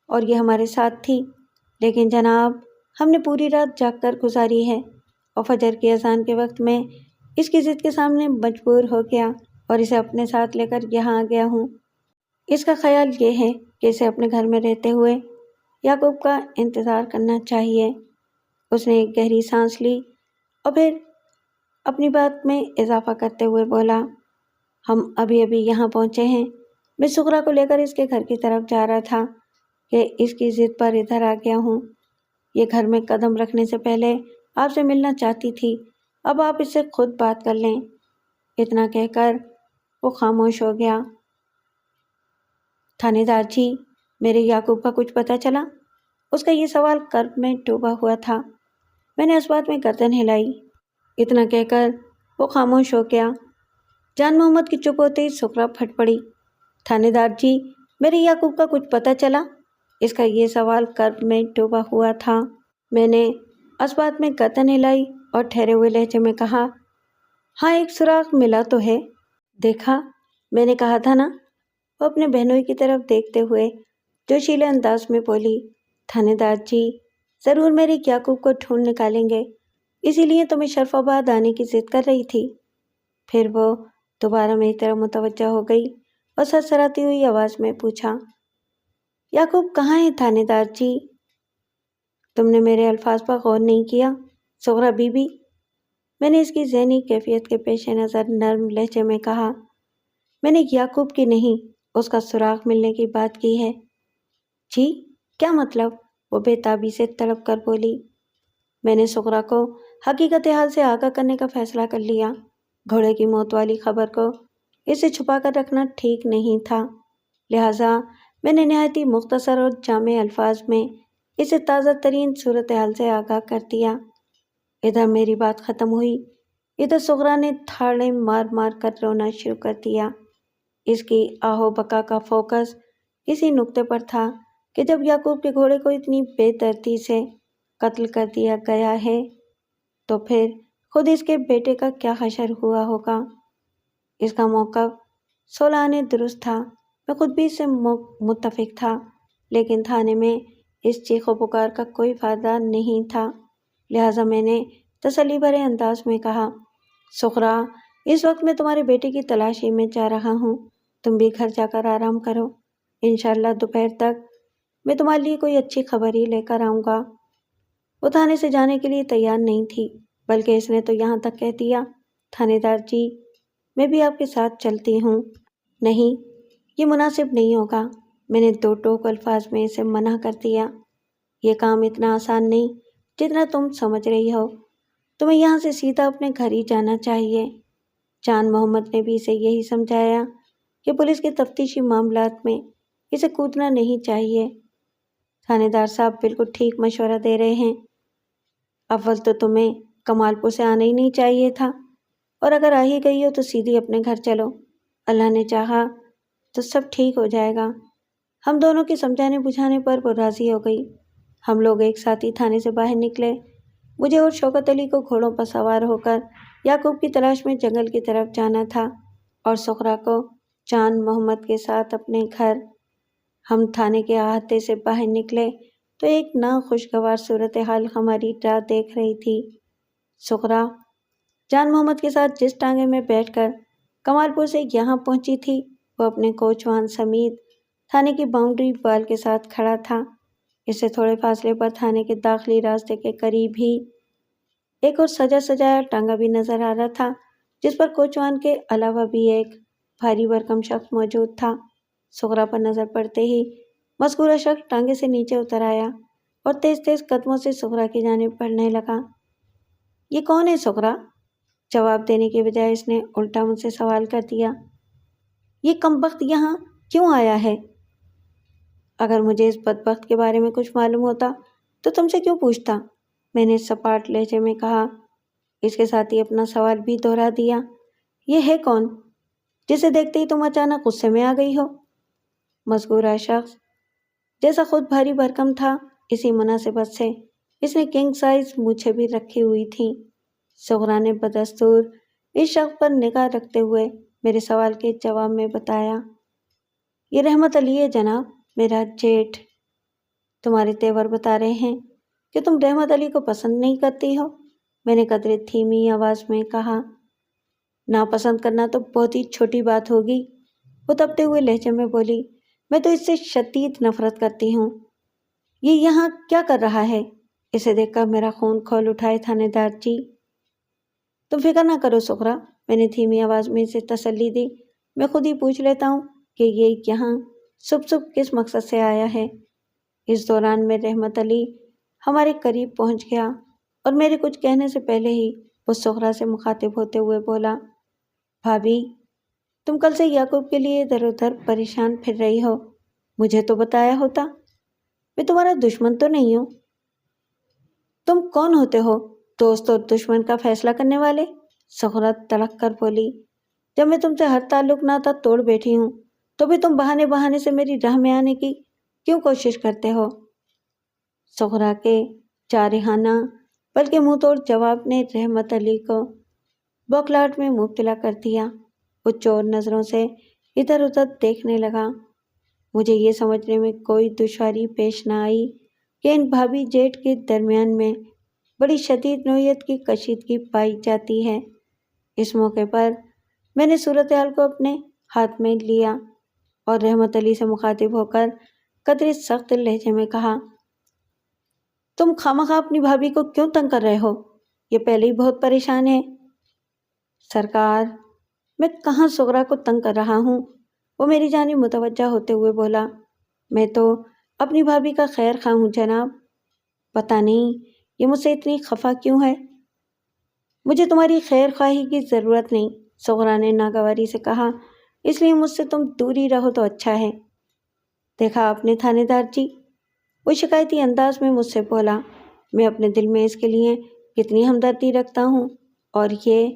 اور یہ ہمارے ساتھ تھی، لیکن جناب ہم نے پوری رات جاگ کر گزاری ہے اور فجر کی اذان کے وقت میں اس کی ضد کے سامنے مجبور ہو گیا اور اسے اپنے ساتھ لے کر یہاں آ گیا ہوں۔ اس کا خیال یہ ہے کہ اسے اپنے گھر میں رہتے ہوئے یعقوب کا انتظار کرنا چاہیے۔ اس نے ایک گہری سانس لی اور پھر اپنی بات میں اضافہ کرتے ہوئے بولا، ہم ابھی ابھی یہاں پہنچے ہیں۔ میں سغرا کو لے کر اس کے گھر کی طرف جا رہا تھا کہ اس کی ضد پر ادھر آ گیا ہوں۔ یہ گھر میں قدم رکھنے سے پہلے آپ سے ملنا چاہتی تھی، اب آپ اس سے خود بات کر لیں۔ اتنا کہہ کر وہ خاموش ہو گیا۔ تھانے دار جی، میرے یعقوب کا کچھ پتہ چلا؟ اس کا یہ سوال کرب میں ڈوبا ہوا تھا۔ میں نے اس بات میں گردن ہلائی۔ اتنا کہہ کر وہ خاموش ہو گیا۔ جان محمد کی چپ ہوتے ہی سغرا پھٹ پڑی، تھانے دار جی، میرے یعقوب کا کچھ پتہ چلا؟ اس کا یہ سوال کرب میں ڈوبا ہوا تھا۔ میں نے اس بات میں گردن ہلائی اور ٹھہرے ہوئے لہجے میں کہا، ہاں، ایک سراغ ملا تو ہے۔ دیکھا، میں نے کہا تھا نا۔ وہ اپنے بہنوئی کی طرف دیکھتے ہوئے جوشیلے انداز میں بولی، تھانے دار جی، ضرور میرے یعقوب کو ڈھونڈ نکالیں گے، اسی لیے تو میں شرف آباد آنے کی ضد کر رہی تھی۔ پھر وہ دوبارہ میری طرف متوجہ ہو گئی اور سرسراتی ہوئی آواز میں پوچھا، یعقوب کہاں ہے تھانے دار جی؟ تم نے میرے الفاظ پر غور نہیں کیا، سغرا بی بی؟ میں نے اس کی ذہنی کیفیت کے پیش نظر نرم لہجے میں کہا، میں نے یعقوب کی نہیں، اس کا سراغ ملنے کی بات کی ہے۔ جی، کیا مطلب؟ وہ بے تابی سے تڑپ کر بولی۔ میں نے سغرا کو حقیقت حال سے آگاہ کرنے کا فیصلہ کر لیا۔ گھوڑے کی موت والی خبر کو اسے چھپا کر رکھنا ٹھیک نہیں تھا، لہٰذا میں نے نہایت ہی مختصر اور جامع الفاظ میں اسے تازہ ترین صورتحال سے آگاہ کر دیا۔ ادھر میری بات ختم ہوئی، ادھر سغرا نے تھاڑے مار مار کر رونا شروع کر دیا۔ اس کی آہو بکا کا فوکس اسی نقطے پر تھا کہ جب یعقوب کے گھوڑے کو اتنی بے دردی سے قتل کر دیا گیا ہے تو پھر خود اس کے بیٹے کا کیا حشر ہوا ہوگا۔ اس کا موقف صلحانہ درست تھا، میں خود بھی اس سے متفق تھا، لیکن تھانے میں اس چیخ و پکار کا کوئی فائدہ نہیں تھا، لہٰذا میں نے تسلی بھرے انداز میں کہا، سغرا، اس وقت میں تمہارے بیٹے کی تلاشی میں جا رہا ہوں، تم بھی گھر جا کر آرام کرو، انشاءاللہ دوپہر تک میں تمہارے لیے کوئی اچھی خبر ہی لے کر آؤں گا۔ وہ تھانے سے جانے کے لیے تیار نہیں تھی، بلکہ اس نے تو یہاں تک کہہ دیا، تھانے دار جی، میں بھی آپ کے ساتھ چلتی ہوں۔ نہیں، یہ مناسب نہیں ہوگا، میں نے 2 ٹوک الفاظ میں اسے منع کر دیا۔ یہ کام اتنا آسان نہیں جتنا تم سمجھ رہی ہو، تمہیں یہاں سے سیدھا اپنے گھر ہی جانا چاہیے۔ جان محمد نے بھی اسے یہی سمجھایا کہ پولیس کے تفتیشی معاملات میں اسے کودنا نہیں چاہیے۔ تھانے دار صاحب بالکل ٹھیک مشورہ دے رہے ہیں، اول تو تمہیں کمال پور سے آنا ہی نہیں چاہیے تھا، اور اگر آ ہی گئی ہو تو سیدھی اپنے گھر چلو، اللہ نے چاہا تو سب ٹھیک ہو جائے گا۔ ہم دونوں کے سمجھانے بجھانے پر وہ راضی ہو گئی۔ ہم لوگ ایک ساتھ ہی تھانے سے باہر نکلے۔ مجھے اور شوکت علی کو گھوڑوں پر سوار ہو کر یعقوب کی تلاش میں جنگل کی طرف جانا تھا، اور سغرا کو جان محمد کے ساتھ اپنے گھر۔ ہم تھانے کے احاطے سے باہر نکلے تو ایک ناخوشگوار صورتحال ہماری راہ دیکھ رہی تھی۔ سغرا جان محمد کے ساتھ جس ٹانگے میں بیٹھ کر کمال پور سے یہاں پہنچی تھی، وہ اپنے کوچوان سمیت تھانے کی باؤنڈری وال کے ساتھ کھڑا تھا۔ اس سے تھوڑے فاصلے پر تھانے کے داخلی راستے کے قریب ہی ایک اور سجا سجایا ٹانگا بھی نظر آ رہا تھا جس پر کوچوان کے علاوہ بھی ایک بھاری بھرکم شخص موجود تھا۔ سغرا پر نظر پڑتے ہی مذکورہ شخص ٹانگے سے نیچے اتر آیا اور تیز تیز قدموں سے سغرا کی جانب بڑھنے لگا۔ یہ کون ہے سغرا؟ جواب دینے کے بجائے اس نے الٹا مجھ سے سوال کر دیا۔ یہ کمبخت یہاں کیوں آیا ہے؟ اگر مجھے اس بدبخت کے بارے میں کچھ معلوم ہوتا تو تم سے کیوں پوچھتا؟ میں نے سپاٹ لہجے میں کہا۔ اس کے ساتھ ہی اپنا سوال بھی دہرا دیا۔ یہ ہے کون جسے دیکھتے ہی تم اچانک غصے میں آ گئی ہو؟ مذکورہ شخص جیسا خود بھاری بھرکم تھا اسی مناسبت سے اس نے کنگ سائز مونچھیں بھی رکھی ہوئی تھیں۔ سغرا نے بدستور اس شخص پر نگاہ رکھتے ہوئے میرے سوال کے جواب میں بتایا، یہ رحمت علی ہے جناب، میرا جیٹھ۔ تمہارے تیور بتا رہے ہیں کہ تم رحمت علی کو پسند نہیں کرتی ہو؟ میں نے قدرے دھیمی آواز میں کہا۔ ناپسند کرنا تو بہت ہی چھوٹی بات ہوگی، وہ تپتے ہوئے لہجے میں بولی، میں تو اس سے شدید نفرت کرتی ہوں۔ یہ یہاں کیا کر رہا ہے؟ اسے دیکھ کر میرا خون کھول اٹھائے تھانے دار جی۔ تم فکر نہ کرو سغرا، میں نے دھیمی آواز میں اسے تسلی دی، میں خود ہی پوچھ لیتا ہوں کہ یہ یہاں صبح صبح کس مقصد سے آیا ہے۔ اس دوران میں رحمت علی ہمارے قریب پہنچ گیا اور میرے کچھ کہنے سے پہلے ہی وہ سغرا سے مخاطب ہوتے ہوئے بولا، بھابھی تم کل سے یعقوب کے لیے ادھر ادھر پریشان پھر رہی ہو، مجھے تو بتایا ہوتا، میں تمہارا دشمن تو نہیں ہوں۔ تم کون ہوتے ہو دوست اور دشمن کا فیصلہ کرنے والے؟ سغرا تڑک کر بولی، جب میں تم سے ہر تعلق ناتا توڑ بیٹھی ہوں تو بھی تم بہانے بہانے سے میری راہ میں آنے کی کیوں کوشش کرتے ہو؟ سغرا کے جارحانہ بلکہ منہ توڑ جواب نے رحمت علی کو بوکھلاہٹ میں مبتلا کر دیا۔ وہ چور نظروں سے ادھر ادھر دیکھنے لگا۔ مجھے یہ سمجھنے میں کوئی دشواری پیش نہ آئی کہ ان بھابھی جیٹھ کے درمیان میں بڑی شدید نوعیت کی کشیدگی پائی جاتی ہے۔ اس موقع پر میں نے صورتحال کو اپنے ہاتھ میں لیا اور رحمت علی سے مخاطب ہو کر قدرے سخت لہجے میں کہا، تم خواہ اپنی بھابھی کو کیوں تنگ کر رہے ہو؟ یہ پہلے ہی بہت پریشان ہے۔ سرکار، میں کہاں سغرا کو تنگ کر رہا ہوں؟ وہ میری جانب متوجہ ہوتے ہوئے بولا، میں تو اپنی بھابھی کا خیر خواہ ہوں جناب، پتہ نہیں یہ مجھ سے اتنی خفا کیوں ہے۔ مجھے تمہاری خیر خواہی کی ضرورت نہیں، سغرا نے ناگواری سے کہا، اس لیے مجھ سے تم دور ہی رہو تو اچھا ہے۔ دیکھا آپ نے تھانے دار جی، وہ شکایتی انداز میں مجھ سے بولا، میں اپنے دل میں اس کے لیے کتنی ہمدردی رکھتا ہوں، اور یہ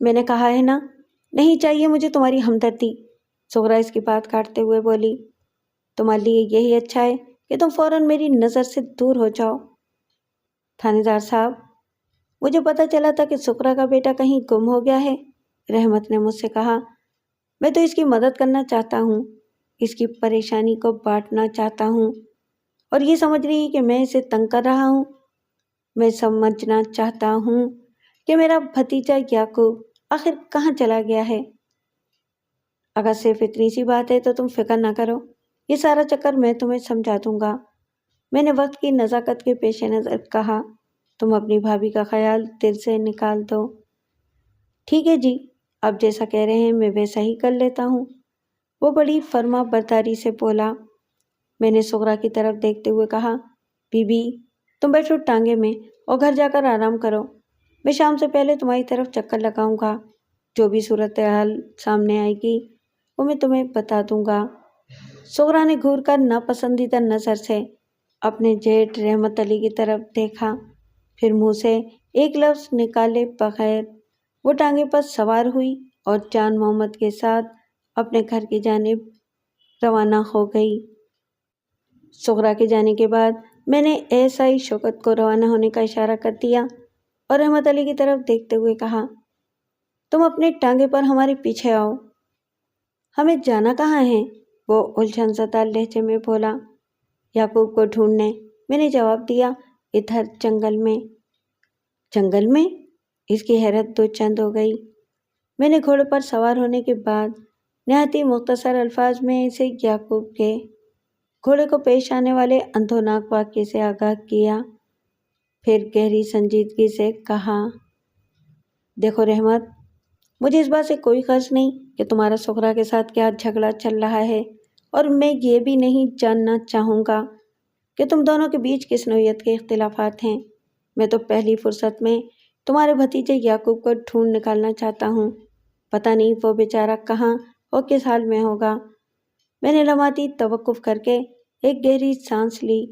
میں نے کہا ہے نا، نہیں چاہیے مجھے تمہاری ہمدردی۔ سغرا اس کی بات کاٹتے ہوئے بولی، تمہارے لیے یہی اچھا ہے کہ تم فوراً میری نظر سے دور ہو جاؤ۔ تھانے دار صاحب، مجھے پتہ چلا تھا کہ سغرا کا بیٹا کہیں گم ہو گیا ہے، رحمت نے مجھ سے کہا، میں تو اس کی مدد کرنا چاہتا ہوں، اس کی پریشانی کو بانٹنا چاہتا ہوں، اور یہ سمجھ رہی کہ میں اسے تنگ کر رہا ہوں۔ میں سمجھنا چاہتا ہوں کہ میرا بھتیجا یعقوب آخر کہاں چلا گیا ہے۔ اگر صرف اتنی سی بات ہے تو تم فکر نہ کرو، یہ سارا چکر میں تمہیں سمجھا دوں گا۔ میں نے وقت کی نزاکت کے پیش نظر کہا، تم اپنی بھابھی کا خیال دل سے نکال دو۔ ٹھیک ہے جی، اب جیسا کہہ رہے ہیں میں ویسا ہی کر لیتا ہوں، وہ بڑی فرما برداری سے بولا۔ میں نے سغرا کی طرف دیکھتے ہوئے کہا، بی بی تم بیٹھو ٹانگے میں اور گھر جا کر آرام کرو، میں شام سے پہلے تمہاری طرف چکر لگاؤں گا، جو بھی صورتحال سامنے آئے گی وہ میں تمہیں بتا دوں گا۔ سغرا نے گھور کر ناپسندیدہ نظر سے اپنے جیٹھ رحمت علی کی طرف دیکھا، پھر منہ سے ایک لفظ نکالے بغیر وہ ٹانگے پر سوار ہوئی اور جان محمد کے ساتھ اپنے گھر کی جانب روانہ ہو گئی۔ سغرا کے جانے کے بعد میں نے ASI شوکت کو روانہ ہونے کا اشارہ کر دیا اور رحمت علی کی طرف دیکھتے ہوئے کہا، تم اپنے ٹانگے پر ہمارے پیچھے آؤ۔ ہمیں جانا کہاں ہے؟ وہ الجھن زدہ لہجے میں بولا۔ یعقوب کو ڈھونڈنے، میں نے جواب دیا، ادھر جنگل میں۔ جنگل میں؟ اس کی حیرت دو چند ہو گئی۔ میں نے گھوڑے پر سوار ہونے کے بعد نہایت ہی مختصر الفاظ میں اسے یعقوب کے گھوڑے کو پیش آنے والے اندھوناک واقعے سے آگاہ کیا، پھر گہری سنجیدگی سے کہا، دیکھو رحمت، مجھے اس بات سے کوئی غرض نہیں کہ تمہارا سغرا کے ساتھ کیا جھگڑا چل رہا ہے، اور میں یہ بھی نہیں جاننا چاہوں گا کہ تم دونوں کے بیچ کس نوعیت کے اختلافات ہیں۔ میں تو پہلی فرصت میں تمہارے بھتیجے یعقوب کو ڈھونڈ نکالنا چاہتا ہوں۔ پتہ نہیں وہ بیچارہ کہاں اور کس حال میں ہوگا۔ میں نے لمحاتی توقف کر کے ایک گہری سانس لی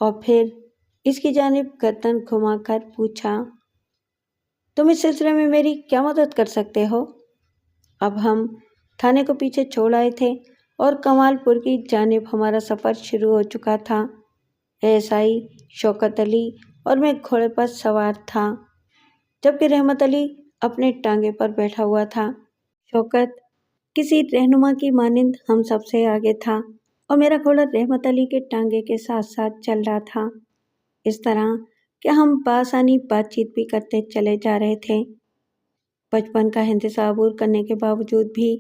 اور پھر اس کی جانب گردن گھما کر پوچھا، تم اس سلسلے میں میری کیا مدد کر سکتے ہو؟ اب ہم تھانے کو پیچھے چھوڑ آئے تھے اور کمال پور کی جانب ہمارا سفر شروع ہو چکا تھا۔ ASI شوکت علی اور میں گھوڑے پر سوار تھا، جبکہ رحمت علی اپنے ٹانگے پر بیٹھا ہوا تھا۔ شوکت کسی رہنما کی مانند ہم سب سے آگے تھا اور میرا گھوڑا رحمت علی کے ٹانگے کے ساتھ ساتھ چل رہا تھا، اس طرح کہ ہم بآسانی بات چیت بھی کرتے چلے جا رہے تھے۔ بچپن کا ہندسہ عبور کرنے کے باوجود بھی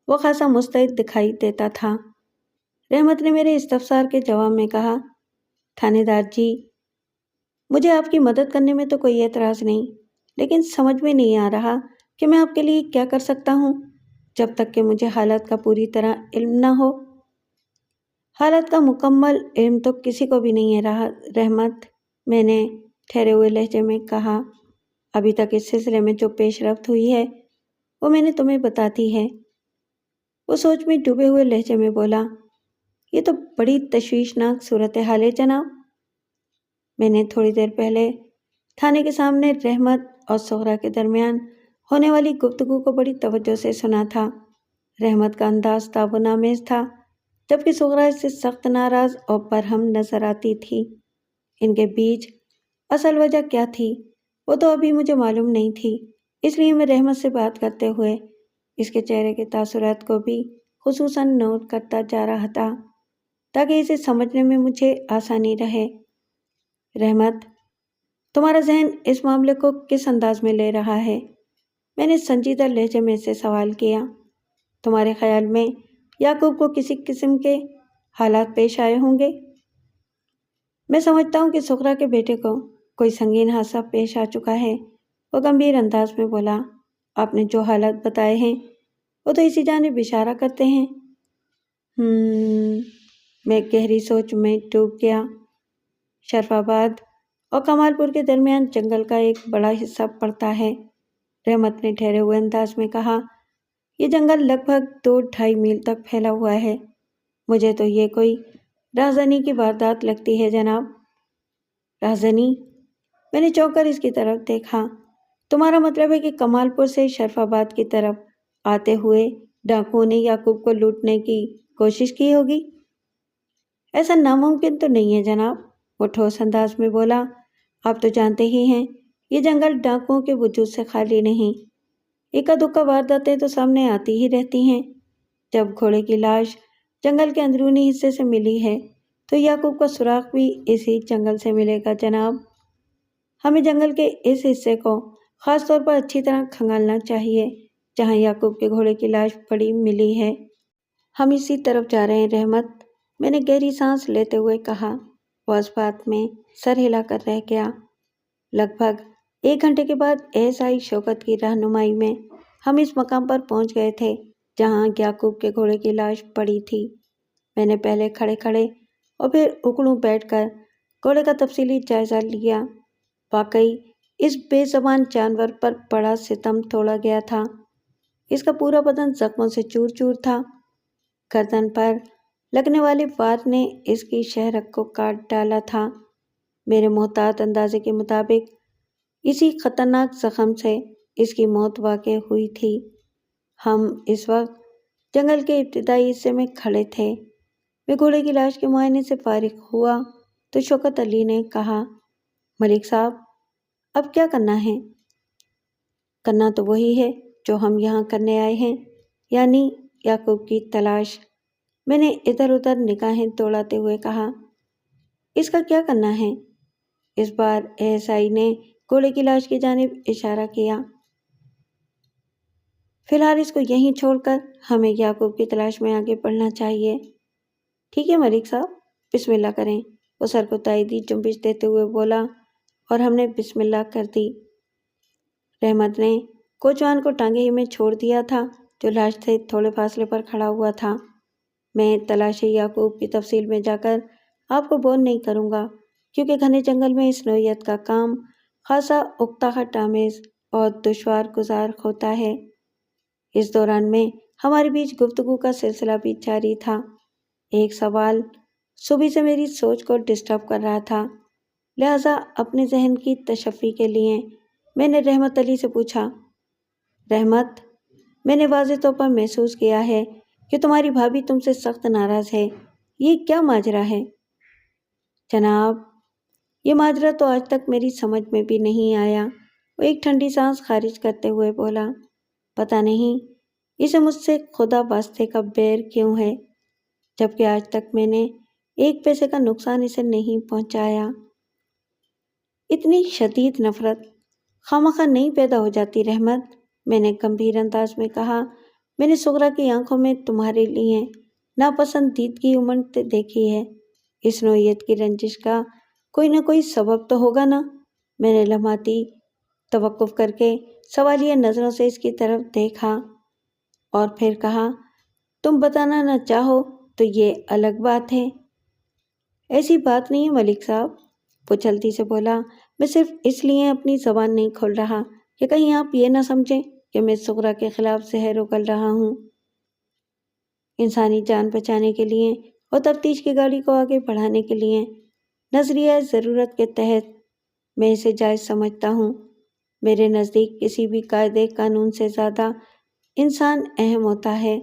وہ خاصا مستعد دکھائی دیتا تھا۔ رحمت نے میرے استفسار کے جواب میں کہا، تھانے دار جی، مجھے آپ کی مدد کرنے میں تو کوئی اعتراض نہیں، لیکن سمجھ میں نہیں آ رہا کہ میں آپ کے لیے کیا کر سکتا ہوں جب تک کہ مجھے حالات کا پوری طرح علم نہ ہو۔ حالات کا مکمل علم تو کسی کو بھی نہیں ہے رحمت، میں نے ٹھہرے ہوئے لہجے میں کہا۔ ابھی تک اس سلسلے میں جو پیش رفت ہوئی ہے وہ میں نے تمہیں بتا دی ہے۔ وہ سوچ میں ڈوبے ہوئے لہجے میں بولا، یہ تو بڑی تشویشناک صورتحال ہے جناب۔ میں نے تھوڑی دیر پہلے تھانے کے سامنے رحمت اور سغرا کے درمیان ہونے والی گفتگو کو بڑی توجہ سے سنا تھا۔ رحمت کا انداز تاب و نامیز تھا، جبکہ سغرا اس سے سخت ناراض اور برہم نظر آتی تھی۔ ان کے بیچ اصل وجہ کیا تھی وہ تو ابھی مجھے معلوم نہیں تھی، اس لیے میں رحمت سے بات کرتے ہوئے اس کے چہرے کے تاثرات کو بھی خصوصاً نوٹ کرتا جا رہا تھا تاکہ اسے سمجھنے میں مجھے آسانی رہے۔ رحمت، تمہارا ذہن اس معاملے کو کس انداز میں لے رہا ہے؟ میں نے سنجیدہ لہجے میں سے سوال کیا۔ تمہارے خیال میں یعقوب کو کسی قسم کے حالات پیش آئے ہوں گے؟ میں سمجھتا ہوں کہ سغرا کے بیٹے کو کوئی سنگین حادثہ پیش آ چکا ہے، وہ گمبھیر انداز میں بولا۔ آپ نے جو حالات بتائے ہیں وہ تو اسی جانب اشارہ کرتے ہیں۔ میں گہری سوچ میں ڈوب گیا۔ شرف آباد اور کمال پور کے درمیان جنگل کا ایک بڑا حصہ پڑتا ہے، رحمت نے ٹھہرے ہوئے انداز میں کہا۔ یہ جنگل لگ بھگ 2-2.5 میل تک پھیلا ہوا ہے۔ مجھے تو یہ کوئی راہزنی کی واردات لگتی ہے جناب۔ راہزنی؟ میں نے چونک کر اس کی طرف دیکھا۔ تمہارا مطلب ہے کہ کمال پور سے شرف آباد کی طرف آتے ہوئے ڈاکوؤں نے یعقوب کو لوٹنے کی کوشش کی ہوگی؟ ایسا ناممکن تو نہیں ہے جناب، وہ ٹھوس انداز میں بولا۔ آپ تو جانتے ہی ہیں یہ جنگل ڈاکوؤں کے وجود سے خالی نہیں، اکا دکا وارداتیں تو سامنے آتی ہی رہتی ہیں۔ جب گھوڑے کی لاش جنگل کے اندرونی حصے سے ملی ہے تو یعقوب کا سراغ بھی اسی جنگل سے ملے گا جناب۔ ہمیں جنگل کے اس حصے کو خاص طور پر اچھی طرح کھنگالنا چاہیے جہاں یعقوب کے گھوڑے کی لاش پڑی ملی ہے۔ ہم اسی طرف جا رہے ہیں رحمت، میں نے گہری سانس لیتے ہوئے کہا۔ وہ اس بات میں سر ہلا کر رہ گیا۔ لگ بھگ 1 گھنٹے کے بعد ASI شوکت کی رہنمائی میں ہم اس مقام پر پہنچ گئے تھے جہاں یعقوب کے گھوڑے کی لاش پڑی تھی۔ میں نے پہلے کھڑے کھڑے اور پھر اکڑوں بیٹھ کر گھوڑے کا تفصیلی جائزہ لیا۔ واقعی اس بے زبان جانور پر بڑا ستم توڑا گیا تھا۔ اس کا پورا بدن زخموں سے چور چور تھا۔ گردن پر لگنے والے وار نے اس کی شہرک کو کاٹ ڈالا تھا۔ میرے محتاط اندازے کے مطابق اسی خطرناک زخم سے اس کی موت واقع ہوئی تھی۔ ہم اس وقت جنگل کے ابتدائی حصے میں کھڑے تھے۔ میں گھوڑے کی لاش کے معائنے سے فارغ ہوا تو شوکت علی نے کہا، ملک صاحب اب کیا کرنا ہے؟ کرنا تو وہی ہے جو ہم یہاں کرنے آئے ہیں، یعنی یعقوب کی تلاش۔ میں نے ادھر ادھر نگاہیں دوڑاتے ہوئے کہا۔ اس کا کیا کرنا ہے؟ اس بار ASI نے گھوڑے کی لاش کی جانب اشارہ کیا۔ فی الحال اس کو یہیں چھوڑ کر ہمیں یعقوب کی تلاش میں آگے بڑھنا چاہیے۔ ٹھیک ہے ملک صاحب، بسم اللہ کریں، وہ سر کو تائیدی جنبش دیتے ہوئے بولا اور ہم نے بسم اللہ کر دی۔ رحمت نے کوچوان کو ٹانگے ہی میں چھوڑ دیا تھا جو لاش سے تھوڑے فاصلے پر کھڑا ہوا تھا۔ میں تلاشی یعقوب کی تفصیل میں جا کر آپ کو بور نہیں کروں گا، کیونکہ گھنے جنگل میں اس نوعیت کا کام خاصا اکتاہٹ آمیز اور دشوار گزار ہوتا ہے۔ اس دوران میں ہمارے بیچ گفتگو کا سلسلہ بھی جاری تھا۔ ایک سوال صبح سے میری سوچ کو ڈسٹرب کر رہا تھا، لہٰذا اپنے ذہن کی تشفی کے لیے میں نے رحمت علی سے پوچھا، رحمت، میں نے واضح طور پر محسوس کیا ہے کہ تمہاری بھابھی تم سے سخت ناراض ہے، یہ کیا ماجرا ہے؟ جناب، یہ ماجرا تو آج تک میری سمجھ میں بھی نہیں آیا، وہ ایک ٹھنڈی سانس خارج کرتے ہوئے بولا۔ پتہ نہیں اسے مجھ سے خدا واسطے کا بیر کیوں ہے، جبکہ آج تک میں نے ایک پیسے کا نقصان اسے نہیں پہنچایا۔ اتنی شدید نفرت خواہ نہیں پیدا ہو جاتی رحمت، میں نے گمبھیر انداز میں کہا۔ میں نے سغرا کی آنکھوں میں تمہارے لیے ناپسندیدگی امنڈتے دیکھی ہے۔ اس نوعیت کی رنجش کا کوئی نہ کوئی سبب تو ہوگا نا؟ میں نے لمحاتی توقف کر کے سوالیہ نظروں سے اس کی طرف دیکھا اور پھر کہا، تم بتانا نہ چاہو تو یہ الگ بات ہے۔ ایسی بات نہیں ہے ملک صاحب، وہ جلدی سے بولا۔ میں صرف اس لیے اپنی زبان نہیں کھول رہا کہ کہیں آپ یہ نہ سمجھیں کہ میں سغرا کے خلاف زہر اگل رہا ہوں۔ انسانی جان بچانے کے لیے اور تفتیش کی گاڑی کو آگے بڑھانے کے لیے نظریہ ضرورت کے تحت میں اسے جائز سمجھتا ہوں۔ میرے نزدیک کسی بھی قاعدے قانون سے زیادہ انسان اہم ہوتا ہے،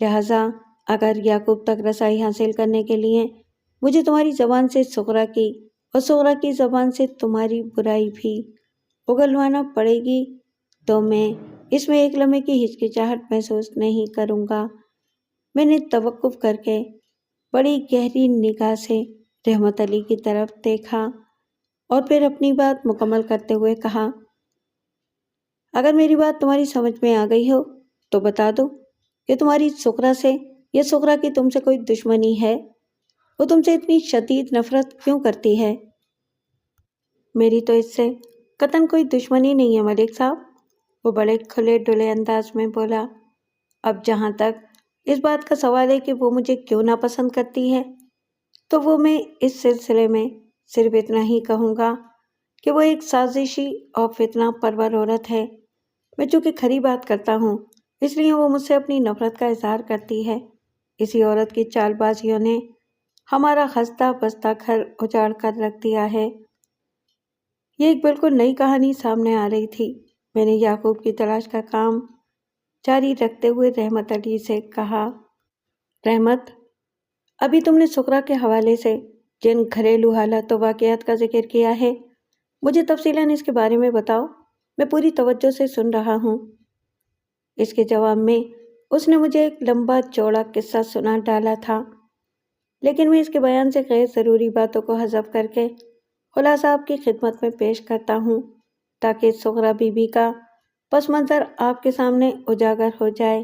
لہٰذا اگر یعقوب تک رسائی حاصل کرنے کے لیے مجھے تمہاری زبان سے سغرا کی اور سغرا کی زبان سے تمہاری برائی بھی اگلوانا پڑے گی تو میں اس میں ایک لمحے کی ہچکچاہٹ محسوس نہیں کروں گا۔ میں نے توقف کر کے بڑی گہری نگاہ سے رحمت علی کی طرف دیکھا اور پھر اپنی بات مکمل کرتے ہوئے کہا، اگر میری بات تمہاری سمجھ میں آ گئی ہو تو بتا دو کہ تمہاری سغرا سے یا سغرا کی تم سے کوئی دشمنی ہے؟ وہ تم سے اتنی شدید نفرت کیوں کرتی ہے؟ میری تو اس سے قطعاً کوئی دشمنی نہیں ہے ملک صاحب، وہ بڑے کھلے ڈلے انداز میں بولا۔ اب جہاں تک اس بات کا سوال ہے کہ وہ مجھے کیوں ناپسند کرتی ہے، تو وہ میں اس سلسلے میں صرف اتنا ہی کہوں گا کہ وہ ایک سازشی اور فتنہ پرور عورت ہے۔ میں چونکہ کھری بات کرتا ہوں اس لیے وہ مجھ سے اپنی نفرت کا اظہار کرتی ہے۔ اسی عورت کی چال بازیوں نے ہمارا خستہ بستہ گھر اجاڑ کر رکھ دیا ہے۔ یہ ایک بالکل نئی کہانی سامنے آ رہی تھی۔ میں نے یعقوب کی تلاش کا کام جاری رکھتے ہوئے رحمت علی سے کہا، رحمت، ابھی تم نے سغرا کے حوالے سے جن گھریلو حالات و واقعات کا ذکر کیا ہے، مجھے تفصیلاً اس کے بارے میں بتاؤ، میں پوری توجہ سے سن رہا ہوں۔ اس کے جواب میں اس نے مجھے ایک لمبا چوڑا قصہ سنا ڈالا تھا، لیکن میں اس کے بیان سے غیر ضروری باتوں کو حذف کر کے خلاصہ آپ کی خدمت میں پیش کرتا ہوں تاکہ سغرا بی بی کا پس منظر آپ کے سامنے اجاگر ہو جائے۔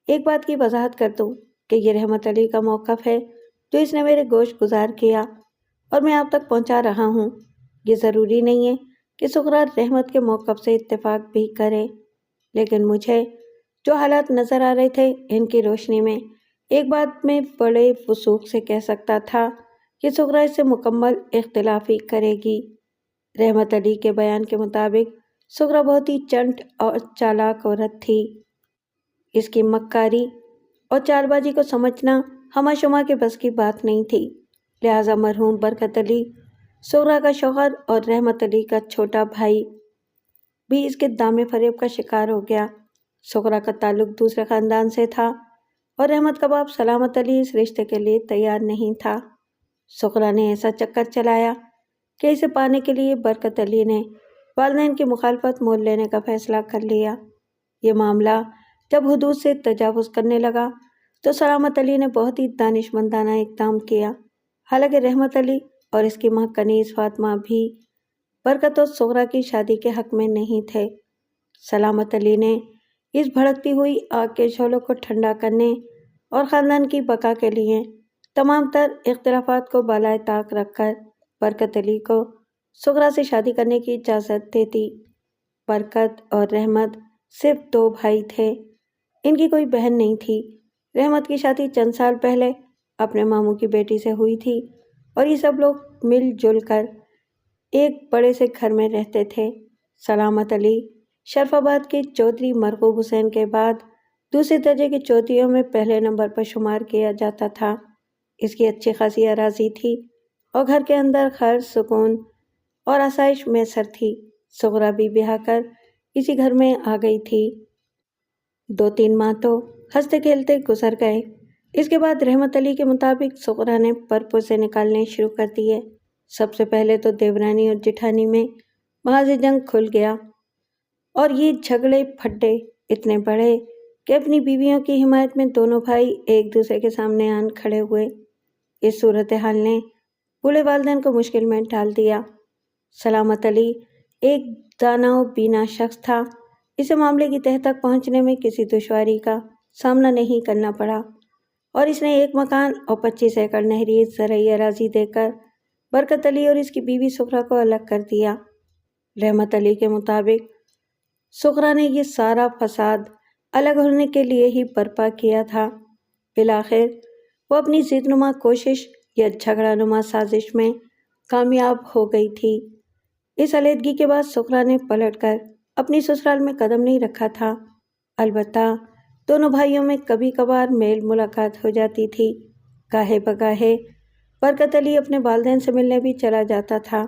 ایک بات کی وضاحت کر دوں کہ یہ رحمت علی کا موقف ہے جو اس نے میرے گوش گزار کیا اور میں آپ تک پہنچا رہا ہوں۔ یہ ضروری نہیں ہے کہ سغرا رحمت کے موقف سے اتفاق بھی کرے، لیکن مجھے جو حالات نظر آ رہے تھے ان کی روشنی میں ایک بات میں بڑے وثوق سے کہہ سکتا تھا کہ سغرا اس سے مکمل اختلاف ہی کرے گی۔ رحمت علی کے بیان کے مطابق سغرا بہت ہی چنٹ اور چالاک عورت تھی۔ اس کی مکاری اور چال بازی کو سمجھنا ہمہ شمہ کے بس کی بات نہیں تھی، لہٰذا مرحوم برکت علی سغرا کا شوہر اور رحمت علی کا چھوٹا بھائی بھی اس کے دامے فریب کا شکار ہو گیا۔ سغرا کا تعلق دوسرے خاندان سے تھا اور رحمت کا باپ سلامت علی اس رشتے کے لیے تیار نہیں تھا۔ سغرا نے ایسا چکر چلایا کہ اسے پانے کے لیے برکت علی نے والدین کی مخالفت مول لینے کا فیصلہ کر لیا۔ یہ معاملہ جب حدود سے تجاوز کرنے لگا تو سلامت علی نے بہت ہی دانشمندانہ اقدام کیا، حالانکہ رحمت علی اور اس کی ماں کنیز فاطمہ بھی برکت اور سغرا کی شادی کے حق میں نہیں تھے۔ سلامت علی نے اس بھڑکتی ہوئی آگ کے شعلوں کو ٹھنڈا کرنے اور خاندان کی بقا کے لیے تمام تر اختلافات کو بالائے طاق رکھ کر برکت علی کو سغرا سے شادی کرنے کی اجازت دیتی۔ برکت اور رحمت صرف 2 بھائی تھے، ان کی کوئی بہن نہیں تھی۔ رحمت کی شادی چند سال پہلے اپنے ماموں کی بیٹی سے ہوئی تھی اور یہ سب لوگ مل جل کر ایک بڑے سے گھر میں رہتے تھے۔ سلامت علی شرف آباد کے چودھری مرغوب حسین کے بعد دوسرے درجے کے چودھریوں میں پہلے نمبر پر شمار کیا جاتا تھا۔ اس کی اچھی خاصی اراضی تھی اور گھر کے اندر خیر سکون اور آسائش میسر تھی۔ سغرا بھی بیاہ کر اسی گھر میں آ گئی تھی۔ 2-3 ماہ تو ہنستے کھیلتے گزر گئے۔ اس کے بعد رحمت علی کے مطابق سغرا نے پرپوزے نکالنے شروع کر دیے۔ سب سے پہلے تو دیورانی اور جٹھانی میں محاذ جنگ کھل گیا اور یہ جھگڑے پھڈے اتنے بڑھے کہ اپنی بیویوں کی حمایت میں دونوں بھائی ایک دوسرے کے سامنے آن کھڑے ہوئے۔ اس صورتحال نے بوڑھے والدین کو مشکل میں ڈال دیا۔ سلامت علی ایک دانا و بینا شخص تھا، اسے معاملے کی تہہ تک پہنچنے میں کسی دشواری کا سامنا نہیں کرنا پڑا اور اس نے 1 مکان اور 25 ایکڑ نہری زرعی اراضی دے کر برکت علی اور اس کی بیوی سغرا کو الگ کر دیا۔ رحمت علی کے مطابق سغرا نے یہ سارا فساد الگ ہونے کے لیے ہی برپا کیا تھا۔ بالآخر وہ اپنی ضد نما کوشش یا جھگڑا نما سازش میں کامیاب ہو گئی تھی۔ اس علیحدگی کے بعد سغرا نے پلٹ کر اپنی سسرال میں قدم نہیں رکھا تھا۔ البتہ دونوں بھائیوں میں کبھی کبھار میل ملاقات ہو جاتی تھی۔ گاہے بگاہے برکت علی اپنے والدین سے ملنے بھی چلا جاتا تھا۔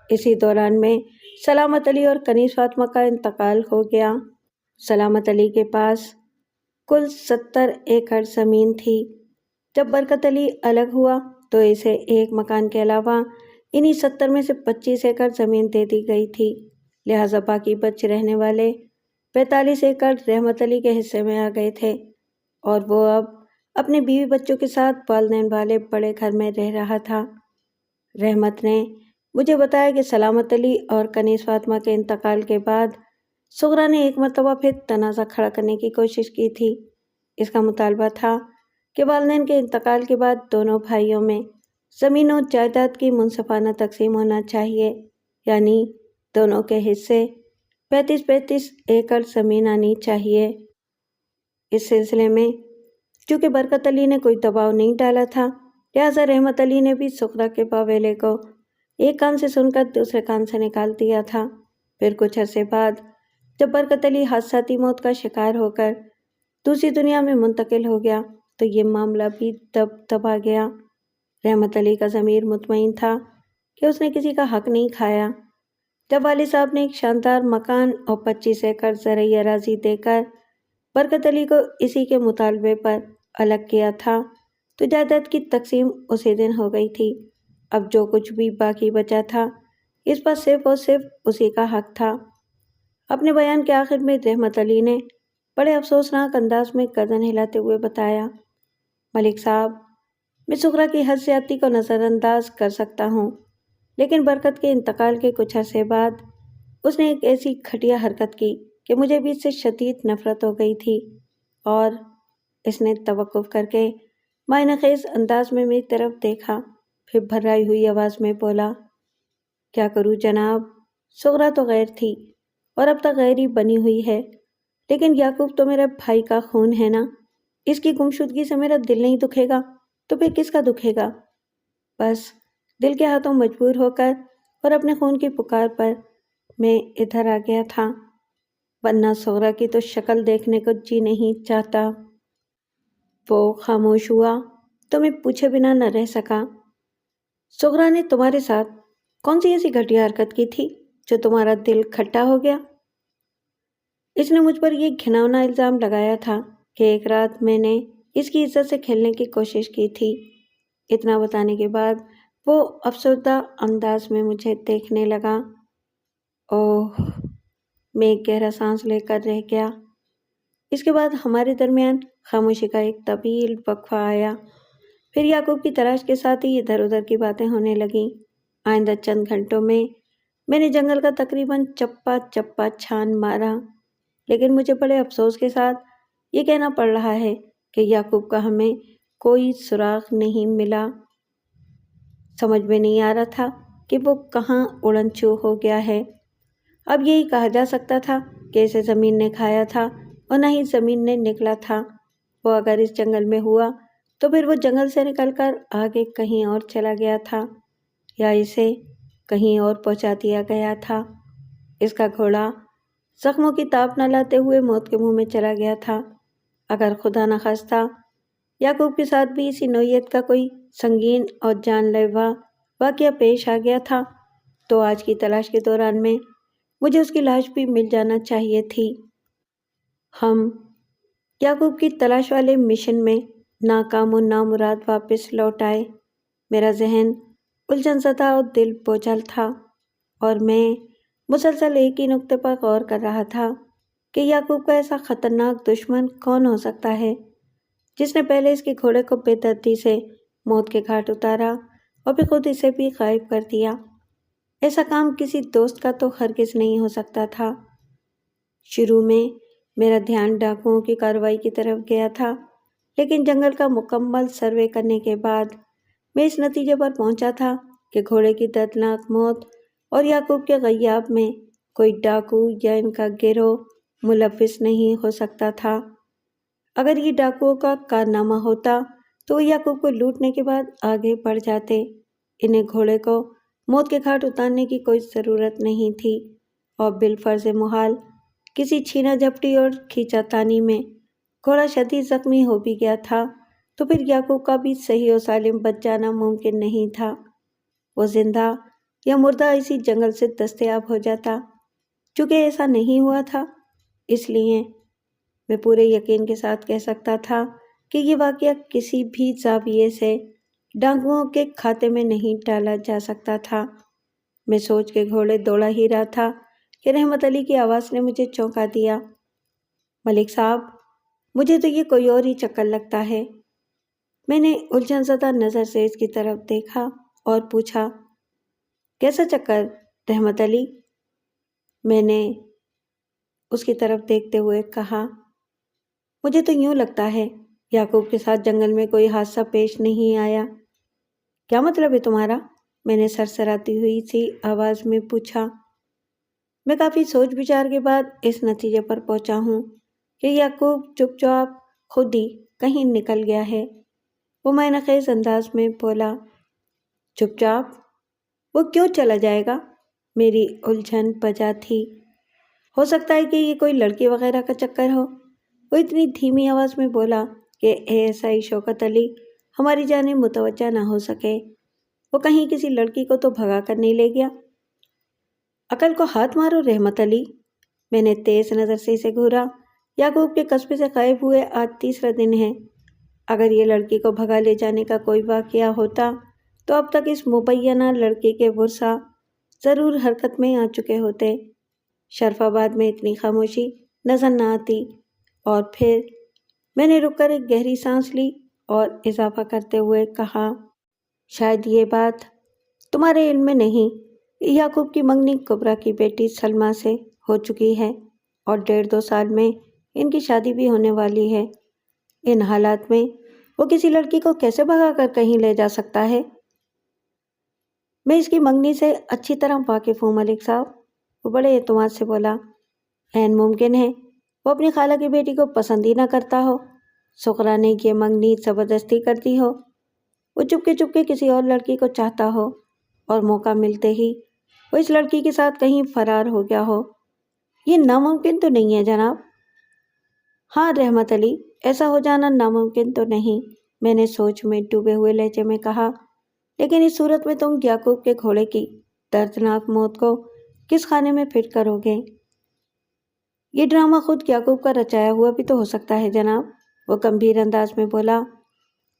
اسی دوران میں سلامت علی اور کنیز فاطمہ کا انتقال ہو گیا۔ سلامت علی کے پاس کل 70 ایکڑ زمین تھی۔ جب برکت علی الگ ہوا تو اسے 1 مکان کے علاوہ انہی 70 میں سے 25 ایکڑ زمین دے دی گئی تھی، لہٰذا باقی بچ رہنے والے 45 ایکڑ رحمت علی کے حصے میں آ گئے تھے اور وہ اب اپنے بیوی بچوں کے ساتھ والدین والے بڑے گھر میں رہ رہا تھا۔ رحمت نے مجھے بتایا کہ سلامت علی اور کنیز فاطمہ کے انتقال کے بعد سغرا نے 1 مرتبہ پھر تنازع کھڑا کرنے کی کوشش کی تھی۔ اس کا مطالبہ تھا کہ والدین کے انتقال کے بعد دونوں بھائیوں میں زمین و جائیداد کی منصفانہ تقسیم ہونا چاہیے، یعنی دونوں کے حصے 35-35 ایکڑ زمین آنی چاہیے۔ اس سلسلے میں چونکہ برکت علی نے کوئی دباؤ نہیں ڈالا تھا، لہٰذا رحمت علی نے بھی سغرا کے باویلے کو ایک کان سے سن کر دوسرے کان سے نکال دیا تھا۔ پھر کچھ عرصے بعد جب برکت علی حادثاتی موت کا شکار ہو کر دوسری دنیا میں منتقل ہو گیا تو یہ معاملہ بھی دبا گیا۔ رحمت علی کا ضمیر مطمئن تھا کہ اس نے کسی کا حق نہیں کھایا۔ جب والد صاحب نے ایک شاندار مکان اور 25 ایکڑ زرعی اراضی دے کر برکت علی کو اسی کے مطالبے پر الگ کیا تھا تو جائیداد کی تقسیم اسی دن ہو گئی تھی۔ اب جو کچھ بھی باقی بچا تھا اس پر صرف اور صرف اسی کا حق تھا۔ اپنے بیان کے آخر میں رحمت علی نے بڑے افسوسناک انداز میں گردن ہلاتے ہوئے بتایا، ملک صاحب، میں سغرا کی حد زیادتی کو نظر انداز کر سکتا ہوں، لیکن برکت کے انتقال کے کچھ عرصے بعد اس نے ایک ایسی گھٹیا حرکت کی کہ مجھے بھی اس سے شدید نفرت ہو گئی تھی۔ اور اس نے توقف کر کے معنی خیز انداز میں میری طرف دیکھا، پھر بھرائی ہوئی آواز میں بولا، کیا کروں جناب، سغرا تو غیر تھی اور اب تک غیر ہی بنی ہوئی ہے، لیکن یعقوب تو میرے بھائی کا خون ہے نا، اس کی گمشدگی سے میرا دل نہیں دکھے گا تو پھر کس کا دکھے گا؟ بس دل کے ہاتھوں مجبور ہو کر اور اپنے خون کی پکار پر میں ادھر آ گیا تھا، ورنہ سغرا کی تو شکل دیکھنے کو جی نہیں چاہتا۔ وہ خاموش ہوا تو میں پوچھے بنا نہ رہ سکا، سغرا نے تمہارے ساتھ کون سی ایسی گھٹیا حرکت کی تھی جو تمہارا دل کھٹا ہو گیا؟ اس نے مجھ پر یہ گھناؤنا الزام لگایا تھا کہ ایک رات میں نے اس کی عزت سے کھیلنے کی کوشش کی تھی۔ اتنا بتانے کے بعد وہ افسردہ انداز میں مجھے دیکھنے لگا۔ اوہ، میں ایک گہرا سانس لے کر رہ گیا۔ اس کے بعد ہمارے درمیان خاموشی کا ایک طویل وقفہ آیا، پھر یعقوب کی تلاش کے ساتھ ہی ادھر ادھر کی باتیں ہونے لگیں۔ آئندہ چند گھنٹوں میں نے جنگل کا تقریباً چپا چپا چھان مارا، لیکن مجھے بڑے افسوس کے ساتھ یہ کہنا پڑ رہا ہے کہ یعقوب کا ہمیں کوئی سراغ نہیں ملا۔ سمجھ میں نہیں آ رہا تھا کہ وہ کہاں اڑن چھو ہو گیا ہے۔ اب یہی کہا جا سکتا تھا کہ اسے زمین نے کھایا تھا اور نہ ہی زمین نے نکلا تھا۔ وہ اگر اس جنگل میں ہوا تو پھر وہ جنگل سے نکل کر آگے کہیں اور چلا گیا تھا یا اسے کہیں اور پہنچا دیا گیا تھا۔ اس کا گھوڑا زخموں کی تاب نہ لاتے ہوئے موت کے منہ میں چلا گیا تھا۔ اگر خدا نخواستہ یعقوب کے ساتھ بھی اسی نوعیت کا کوئی سنگین اور جان لیوا واقعہ پیش آ گیا تھا تو آج کی تلاش کے دوران میں مجھے اس کی لاش بھی مل جانا چاہیے تھی۔ ہم یعقوب کی تلاش والے مشن میں ناکام و نامراد واپس لوٹ آئے۔ میرا ذہن الجھن زدہ اور دل بوجھل تھا اور میں مسلسل ایک ہی نقطے پر غور کر رہا تھا کہ یعقوب کا ایسا خطرناک دشمن کون ہو سکتا ہے جس نے پہلے اس کے گھوڑے کو بے دردی سے موت کے گھاٹ اتارا اور پھر خود اسے بھی غائب کر دیا۔ ایسا کام کسی دوست کا تو ہرگز نہیں ہو سکتا تھا۔ شروع میں میرا دھیان ڈاکوؤں کی کارروائی کی طرف گیا تھا، لیکن جنگل کا مکمل سروے کرنے کے بعد میں اس نتیجے پر پہنچا تھا کہ گھوڑے کی دردناک موت اور یعقوب کے غیاب میں کوئی ڈاکو یا ان کا گروہ ملوث نہیں ہو سکتا تھا۔ اگر یہ ڈاکوؤں کا کارنامہ ہوتا تو وہ یعقوب کو لوٹنے کے بعد آگے بڑھ جاتے۔ انہیں گھوڑے کو موت کے گھاٹ اتارنے کی کوئی ضرورت نہیں تھی اور بالفرض محال کسی چھینا جھپٹی اور کھینچا تانی میں گھوڑا شدید زخمی ہو بھی گیا تھا تو پھر یعقوب کا بھی صحیح و سالم بچ جانا ممکن نہیں تھا۔ وہ زندہ یا مردہ اسی جنگل سے دستیاب ہو جاتا۔ چونکہ ایسا نہیں ہوا تھا اس لیے میں پورے یقین کے ساتھ کہہ سکتا تھا کہ یہ واقعہ کسی بھی زاویے سے ڈاکوؤں کے کھاتے میں نہیں ڈالا جا سکتا تھا۔ میں سوچ کے گھوڑے دوڑا ہی رہا تھا کہ رحمت علی کی آواز نے مجھے چونکا دیا۔ ملک صاحب، مجھے تو یہ کوئی اور ہی چکر لگتا ہے۔ میں نے الجھن زدہ نظر سے اس کی طرف دیکھا اور پوچھا، کیسا چکر رحمت علی؟ میں نے اس کی طرف دیکھتے ہوئے کہا، مجھے تو یوں لگتا ہے یعقوب کے ساتھ جنگل میں کوئی حادثہ پیش نہیں آیا۔ کیا مطلب ہے تمہارا؟ میں نے سرسراتی ہوئی سی آواز میں پوچھا۔ میں کافی سوچ بچار کے بعد اس نتیجے پر پہنچا ہوں کہ یعقوب چپ چاپ خود ہی کہیں نکل گیا ہے۔ وہ معنی خیز انداز میں بولا۔ چپ چاپ؟ وہ کیوں چلا جائے گا؟ میری الجھن بجا تھی۔ ہو سکتا ہے کہ یہ کوئی لڑکی وغیرہ کا چکر ہو۔ وہ اتنی دھیمی آواز میں بولا کہ ASI شوکت علی ہماری جانب متوجہ نہ ہو سکے۔ وہ کہیں کسی لڑکی کو تو بھگا کر نہیں لے گیا؟ عقل کو ہاتھ مارو رحمت علی۔ میں نے تیز نظر سے اسے گھورا۔ یعقوب کے قصبے سے غائب ہوئے آج تیسرا دن ہے۔ اگر یہ لڑکی کو بھگا لے جانے کا کوئی واقعہ ہوتا تو اب تک اس مبینہ لڑکی کے ورثہ ضرور حرکت میں آ چکے ہوتے۔ شرف آباد میں اتنی خاموشی نظر نہ آتی۔ اور پھر میں نے رک کر ایک گہری سانس لی اور اضافہ کرتے ہوئے کہا، شاید یہ بات تمہارے علم میں نہیں، یعقوب کی منگنی کبریٰ کی بیٹی سلمیٰ سے ہو چکی ہے اور 1.5-2 سال میں ان کی شادی بھی ہونے والی ہے۔ ان حالات میں وہ کسی لڑکی کو کیسے بھگا کر کہیں لے جا سکتا ہے؟ میں اس کی منگنی سے اچھی طرح واقف ہوں ملک صاحب، وہ بڑے اعتماد سے بولا۔ عین ممکن ہے وہ اپنی خالہ کی بیٹی کو پسند ہی نہ کرتا ہو، سغرا نے یہ منگنی زبردستی کر دی ہو، وہ چپکے کسی اور لڑکی کو چاہتا ہو اور موقع ملتے ہی وہ اس لڑکی کے ساتھ کہیں فرار ہو گیا ہو۔ یہ ناممکن تو نہیں ہے جناب؟ ہاں رحمت علی، ایسا ہو جانا ناممکن تو نہیں، میں نے سوچ میں ڈوبے ہوئے لہجے میں کہا، لیکن اس صورت میں تم یعقوب کے گھوڑے کی دردناک موت کو کس خانے میں فٹ کرو گے؟ یہ ڈرامہ خود یعقوب کا رچایا ہوا بھی تو ہو سکتا ہے جناب، وہ گمبھیر انداز میں بولا،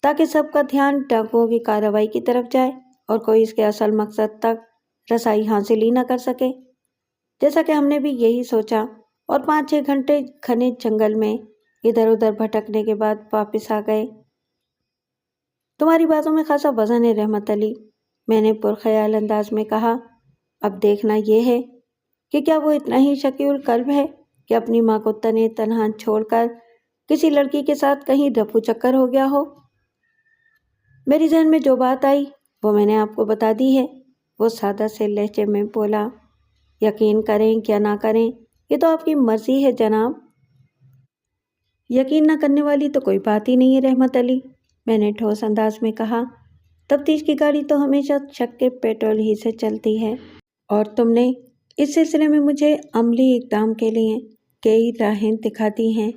تاکہ سب کا دھیان ڈاکوؤں کی کارروائی کی طرف جائے اور کوئی اس کے اصل مقصد تک رسائی حاصل ہی نہ کر سکے، جیسا کہ ہم نے بھی یہی سوچا اور 5-6 گھنٹے گھنے جنگل میں ادھر ادھر بھٹکنے کے بعد واپس آ گئے۔ تمہاری باتوں میں خاصا وزن ہے رحمت علی، میں نے پرخیال انداز میں کہا۔ اب دیکھنا یہ ہے کہ کیا وہ اتنا ہی شقی القلب ہے کہ اپنی ماں کو تنے تنہا چھوڑ کر کسی لڑکی کے ساتھ کہیں رفو چکر ہو گیا ہو۔ میری ذہن میں جو بات آئی وہ میں نے آپ کو بتا دی ہے۔ وہ سادہ سے لہجے میں بولا۔ یقین کریں یا نہ کریں یہ تو آپ کی مرضی ہے جناب۔ یقین نہ کرنے والی تو کوئی بات ہی نہیں ہے رحمت علی، میں نے ٹھوس انداز میں کہا۔ تفتیش کی گاڑی تو ہمیشہ شک کے پیٹرول ہی سے چلتی ہے، اور تم نے اس سلسلے میں مجھے عملی اقدام کے لیے کئی راہیں دکھا دی ہیں۔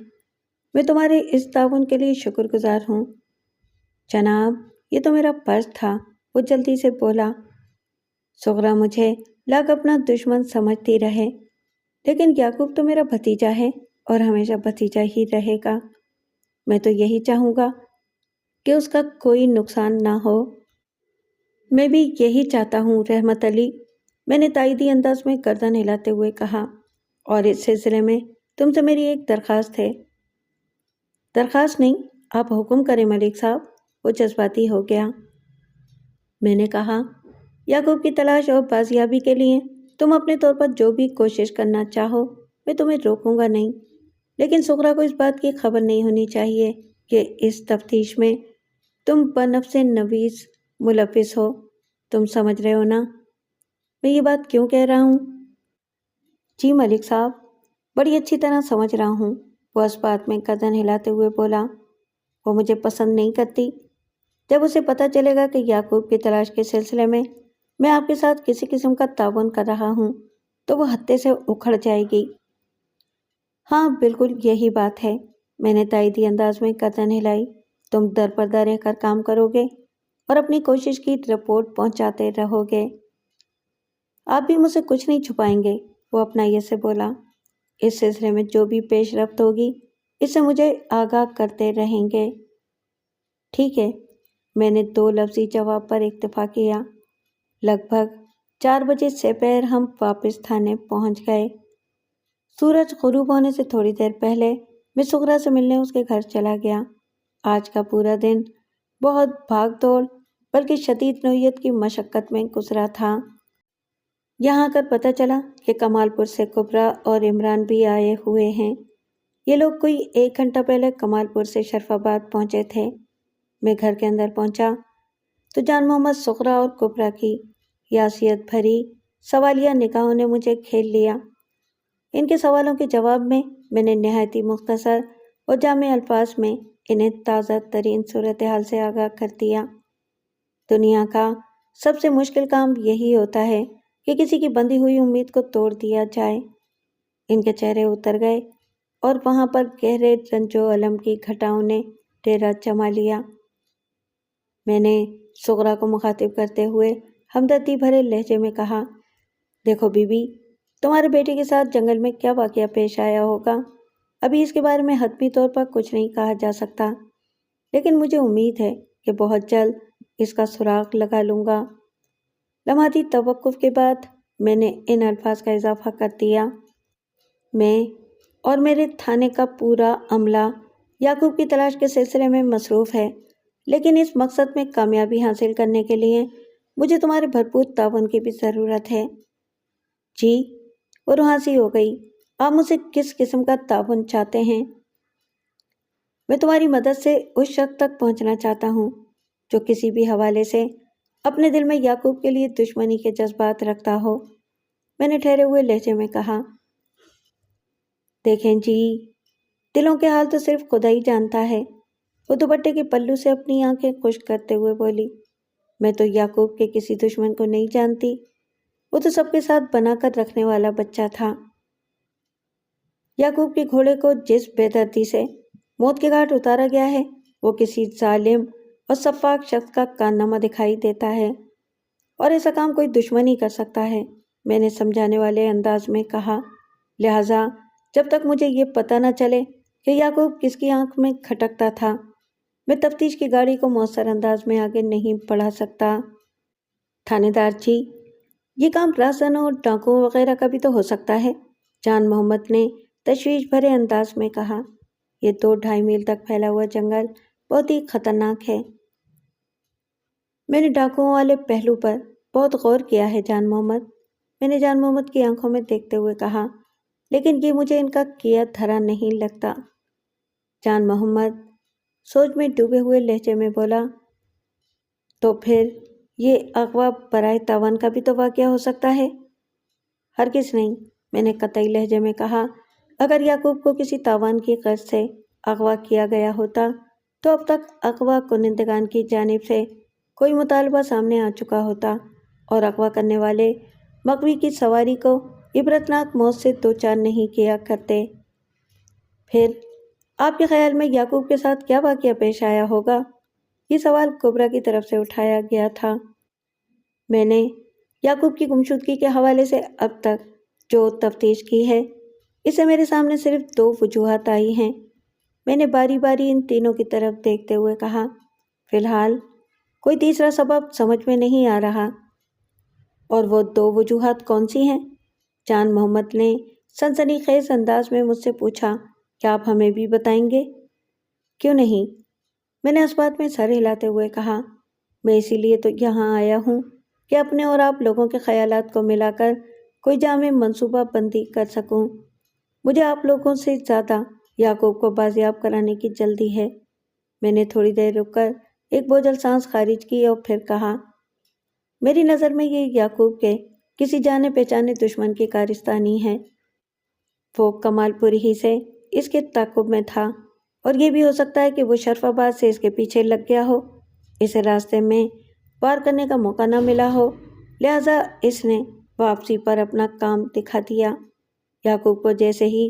میں تمہارے اس تعاون کے لیے شکر گزار ہوں۔ جناب یہ تو میرا فرض تھا، وہ جلدی سے بولا۔ سغرا مجھے لاکھ اپنا دشمن سمجھتی رہے، لیکن یعقوب تو میرا بھتیجا ہے اور ہمیشہ بھتیجا ہی رہے گا۔ میں تو یہی چاہوں گا کہ اس کا کوئی نقصان نہ ہو۔ میں بھی یہی چاہتا ہوں رحمت علی، میں نے تائیدی انداز میں گردن ہلاتے ہوئے کہا، اور اس سلسلے میں تم سے میری ایک درخواست ہے۔ درخواست نہیں، آپ حکم کریں ملک صاحب، وہ جذباتی ہو گیا۔ میں نے کہا، یعقوب کی تلاش اور بازیابی کے لیے تم اپنے طور پر جو بھی کوشش کرنا چاہو میں تمہیں روکوں گا نہیں، لیکن سغرا کو اس بات کی خبر نہیں ہونی چاہیے کہ اس تفتیش میں تم بنفس نویس ملوث ہو۔ تم سمجھ رہے ہو نا میں یہ بات کیوں کہہ رہا ہوں؟ جی ملک صاحب، بڑی اچھی طرح سمجھ رہا ہوں، وہ اس بات میں گردن ہلاتے ہوئے بولا۔ وہ مجھے پسند نہیں کرتی۔ جب اسے پتہ چلے گا کہ یعقوب کی تلاش کے سلسلے میں آپ کے ساتھ کسی قسم کا تعاون کر رہا ہوں تو وہ ہتے سے اکھڑ جائے گی۔ ہاں بالکل یہی بات ہے، میں نے تائیدی انداز میں گردن ہلائی۔ تم درپردہ رہ کر کام کرو گے اور اپنی کوشش کی رپورٹ پہنچاتے رہو گے۔ آپ بھی مجھ سے کچھ نہیں چھپائیں گے، وہ اپنائیت سے بولا۔ اس سلسلے میں جو بھی پیش رفت ہوگی اس سے مجھے آگاہ کرتے رہیں گے۔ ٹھیک ہے، میں نے 2 لفظی جواب پر اکتفا کیا۔ لگ بھگ 4 بجے سپہر ہم واپس تھانے پہنچ گئے۔ سورج غروب ہونے سے تھوڑی دیر پہلے میں سغرا سے ملنے اس کے گھر چلا گیا۔ آج کا پورا دن بہت بھاگ دوڑ بلکہ شدید نوعیت کی مشقت میں گزرا تھا۔ یہاں کر پتہ چلا کہ کمال پور سے کبرا اور عمران بھی آئے ہوئے ہیں۔ یہ لوگ کوئی 1 گھنٹہ پہلے کمال پور سے شرف آباد پہنچے تھے۔ میں گھر کے اندر پہنچا تو جان محمد سغرا اور کبرا کی یاسیت بھری سوالیہ نگاہوں نے مجھے کھیل لیا۔ ان کے سوالوں کے جواب میں نے نہایت ہی مختصر اور جامع الفاظ میں انہیں تازہ ترین صورتحال سے آگاہ کر دیا۔ دنیا کا سب سے مشکل کام یہی ہوتا ہے کہ کسی کی بندھی ہوئی امید کو توڑ دیا جائے۔ ان کے چہرے اتر گئے اور وہاں پر گہرے رنج و الم کی گھٹاؤں نے ڈیرا جما لیا۔ میں نے سغرا کو مخاطب کرتے ہوئے ہمدردی بھرے لہجے میں کہا، دیکھو بی بی، تمہارے بیٹے کے ساتھ جنگل میں کیا واقعہ پیش آیا ہوگا ابھی اس کے بارے میں حتمی طور پر کچھ نہیں کہا جا سکتا، لیکن مجھے امید ہے کہ بہت جلد اس کا سراغ لگا لوں گا۔ لمحاتی توقف کے بعد میں نے ان الفاظ کا اضافہ کر دیا، میں اور میرے تھانے کا پورا عملہ یعقوب کی تلاش کے سلسلے میں مصروف ہے، لیکن اس مقصد میں کامیابی حاصل کرنے کے لیے مجھے تمہارے بھرپور تعاون کی بھی ضرورت ہے۔ جی، وہ روحانسی ہو گئی، آپ مجھ سے کس قسم کا تعاون چاہتے ہیں؟ میں تمہاری مدد سے اس شخص تک پہنچنا چاہتا ہوں جو کسی بھی حوالے سے اپنے دل میں یعقوب کے لیے دشمنی کے جذبات رکھتا ہو، میں نے ٹھہرے ہوئے لہجے میں کہا۔ دیکھیں جی، دلوں کے حال تو صرف خدا ہی جانتا ہے، وہ دوپٹے کے پلو سے اپنی آنکھیں خشک کرتے ہوئے بولی۔ میں تو یعقوب کے کسی دشمن کو نہیں جانتی، وہ تو سب کے ساتھ بنا کر رکھنے والا بچہ تھا۔ یعقوب کے گھوڑے کو جس بے دردی سے موت کے گھاٹ اتارا گیا ہے وہ کسی ظالم اور سفاک شخص کا کارنامہ دکھائی دیتا ہے، اور ایسا کام کوئی دشمن ہی کر سکتا ہے، میں نے سمجھانے والے انداز میں کہا۔ لہٰذا جب تک مجھے یہ پتہ نہ چلے کہ یعقوب کس کی آنکھ میں کھٹکتا تھا میں تفتیش کی گاڑی کو مؤثر انداز میں آگے نہیں بڑھا سکتا۔ تھانے دار جی، یہ کام رہزنوں اور ڈاکوؤں وغیرہ کا بھی تو ہو سکتا ہے، جان محمد نے تشویش بھرے انداز میں کہا۔ یہ 2-2.5 میل تک پھیلا ہوا جنگل بہت ہی خطرناک ہے۔ میں نے ڈاکوؤں والے پہلو پر بہت غور کیا ہے جان محمد، میں نے جان محمد کی آنکھوں میں دیکھتے ہوئے کہا، لیکن یہ مجھے ان کا کیا دھرا نہیں لگتا۔ جان محمد سوچ میں ڈوبے ہوئے لہجے میں بولا، تو پھر یہ اغوا برائے تاوان کا بھی تو واقعہ ہو سکتا ہے۔ ہرگز نہیں، میں نے قطعی لہجے میں کہا۔ اگر یعقوب کو کسی تاوان کی غرض سے اغوا کیا گیا ہوتا تو اب تک اغوا کنندگان کی جانب سے کوئی مطالبہ سامنے آ چکا ہوتا اور اغوا کرنے والے مغوی کی سواری کو عبرتناک موت سے دوچار نہیں کیا کرتے۔ پھر آپ کے خیال میں یعقوب کے ساتھ کیا واقعہ پیش آیا ہوگا؟ یہ سوال کبریٰ کی طرف سے اٹھایا گیا تھا۔ میں نے یعقوب کی گمشدگی کے حوالے سے اب تک جو تفتیش کی ہے، اس سے میرے سامنے صرف 2 وجوہات آئی ہیں۔ میں نے باری باری ان تینوں کی طرف دیکھتے ہوئے کہا، فی الحال کوئی تیسرا سبب سمجھ میں نہیں آ رہا۔ اور وہ 2 وجوہات کون سی ہیں؟ جان محمد نے سنسنی خیز انداز میں مجھ سے پوچھا۔ کیا آپ ہمیں بھی بتائیں گے؟ کیوں نہیں، میں نے اس بات میں سر ہلاتے ہوئے کہا۔ میں اسی لیے تو یہاں آیا ہوں کہ اپنے اور آپ لوگوں کے خیالات کو ملا کر کوئی جامع منصوبہ بندی کر سکوں۔ مجھے آپ لوگوں سے زیادہ یعقوب کو بازیاب کرانے کی جلدی ہے۔ میں نے تھوڑی دیر رک کر ایک بوجھل سانس خارج کی اور پھر کہا، میری نظر میں یہ یعقوب کے کسی جانے پہچانے دشمن کی کارستانی ہے۔ وہ کمال پور ہی سے اس کے تعاقب میں تھا اور یہ بھی ہو سکتا ہے کہ وہ شرف آباد سے اس کے پیچھے لگ گیا ہو، اسے راستے میں پار کرنے کا موقع نہ ملا ہو، لہٰذا اس نے واپسی پر اپنا کام دکھا دیا۔ یعقوب کو جیسے ہی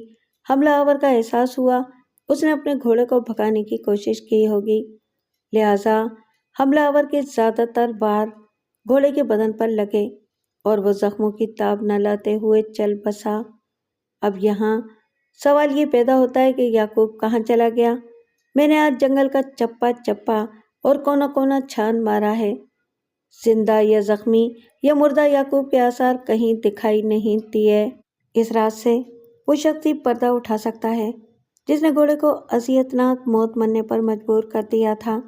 حملہ آور کا احساس ہوا، اس نے اپنے گھوڑے کو بھگانے کی کوشش کی ہوگی، لہٰذا حملہ آور کے زیادہ تر بار گھوڑے کے بدن پر لگے اور وہ زخموں کی تاب نہ لاتے ہوئے چل بسا۔ اب یہاں سوال یہ پیدا ہوتا ہے کہ یعقوب کہاں چلا گیا؟ میں نے آج جنگل کا چپا چپا اور کونا کونا چھان مارا ہے، زندہ یا زخمی یا مردہ یعقوب کے آثار کہیں دکھائی نہیں دیے۔ اس راز سے وہ شخص ہی پردہ اٹھا سکتا ہے جس نے گھوڑے کو اذیتناک موت مرنے پر مجبور کر دیا تھا۔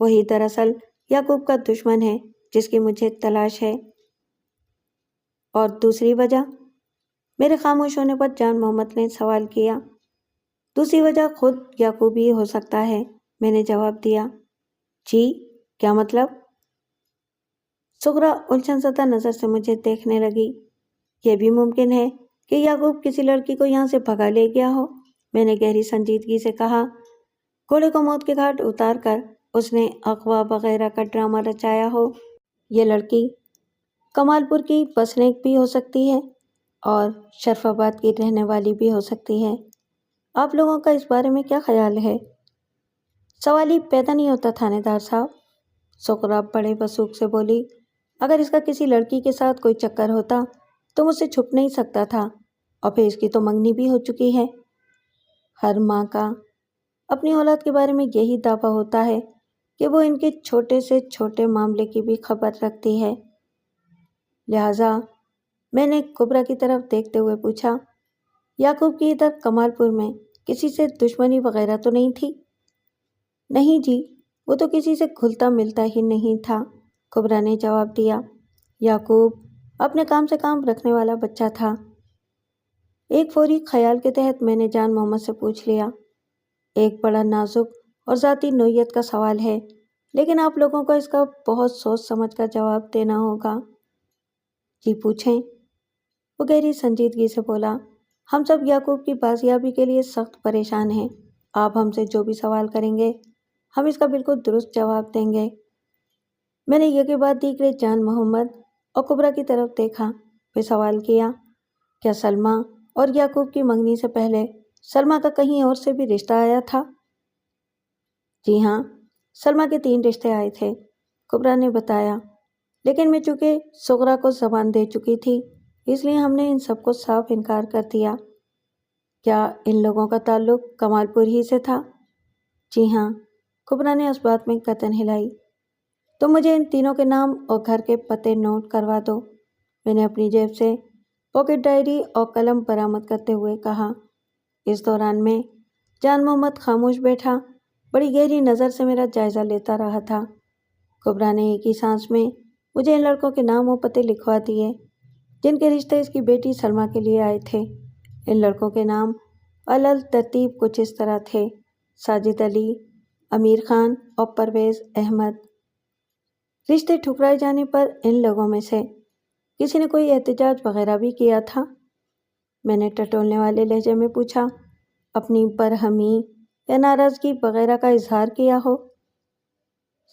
وہی دراصل یعقوب کا دشمن ہے جس کی مجھے تلاش ہے۔ اور دوسری وجہ؟ میرے خاموش ہونے پر جان محمد نے سوال کیا۔ دوسری وجہ خود یعقوب ہی ہو سکتا ہے، میں نے جواب دیا۔ جی، کیا مطلب؟ سغرا الجھن زدہ نظر سے مجھے دیکھنے لگی۔ یہ بھی ممکن ہے کہ یعقوب کسی لڑکی کو یہاں سے بھگا لے گیا ہو، میں نے گہری سنجیدگی سے کہا۔ گھوڑے کو موت کے گھاٹ اتار کر اس نے اغوا وغیرہ کا ڈرامہ رچایا ہو۔ یہ لڑکی کمال پور کی بسنیک بھی ہو سکتی ہے اور شرف آباد کی رہنے والی بھی ہو سکتی ہے۔ آپ لوگوں کا اس بارے میں کیا خیال ہے؟ سوال ہی پیدا نہیں ہوتا تھانے دار صاحب، سغرا بڑے وثوق سے بولی۔ اگر اس کا کسی لڑکی کے ساتھ کوئی چکر ہوتا تو مجھ سے چھپ نہیں سکتا تھا، اور پھر اس کی تو منگنی بھی ہو چکی ہے۔ ہر ماں کا اپنی اولاد کے بارے میں یہی دعویٰ ہوتا ہے کہ وہ ان کے چھوٹے سے چھوٹے معاملے کی بھی خبر رکھتی ہے۔ لہٰذا میں نے کبریٰ کی طرف دیکھتے ہوئے پوچھا، یعقوب کی ادھر کمال پور میں کسی سے دشمنی وغیرہ تو نہیں تھی؟ نہیں جی، وہ تو کسی سے گھلتا ملتا ہی نہیں تھا، کبریٰ نے جواب دیا۔ یعقوب اپنے کام سے کام رکھنے والا بچہ تھا۔ ایک فوری خیال کے تحت میں نے جان محمد سے پوچھ لیا، ایک بڑا نازک اور ذاتی نوعیت کا سوال ہے، لیکن آپ لوگوں کو اس کا بہت سوچ سمجھ کر جواب دینا ہوگا۔ جی پوچھیں، وہ گہری سنجیدگی سے بولا۔ ہم سب یعقوب کی بازیابی کے لیے سخت پریشان ہیں۔ آپ ہم سے جو بھی سوال کریں گے ہم اس کا بالکل درست جواب دیں گے۔ میں نے یہ کے بعد دیگرے جان محمد اور کبریٰ کی طرف دیکھا، پھر سوال کیا، کیا سلمیٰ اور یعقوب کی منگنی سے پہلے سلمیٰ کا کہیں اور سے بھی رشتہ آیا تھا؟ جی ہاں، سلمیٰ کے 3 رشتے آئے تھے، کبریٰ نے بتایا، لیکن میں چونکہ سغرا کو زبان دے چکی تھی اس لیے ہم نے ان سب کو صاف انکار کر دیا۔ کیا ان لوگوں کا تعلق کمال پور ہی سے تھا؟ جی ہاں، کبریٰ نے اس بات میں گردن ہلائی۔ تو مجھے ان تینوں کے نام اور گھر کے پتے نوٹ کروا دو، میں نے اپنی جیب سے پاکٹ ڈائری اور قلم برآمد کرتے ہوئے کہا۔ اس دوران میں جان محمد خاموش بیٹھا بڑی گہری نظر سے میرا جائزہ لیتا رہا تھا۔ کبریٰ نے ایک ہی سانس میں مجھے ان لڑکوں کے نام و پتے لکھوا دیے جن کے رشتے اس کی بیٹی سلمیٰ کے لیے آئے تھے۔ ان لڑکوں کے نام علل ترتیب کچھ اس طرح تھے، ساجد علی، امیر خان اور پرویز احمد۔ رشتے ٹھکرائے جانے پر ان لوگوں میں سے کسی نے کوئی احتجاج وغیرہ بھی کیا تھا؟ میں نے ٹٹولنے والے لہجے میں پوچھا۔ اپنی برہمی یا ناراضگی وغیرہ کا اظہار کیا ہو؟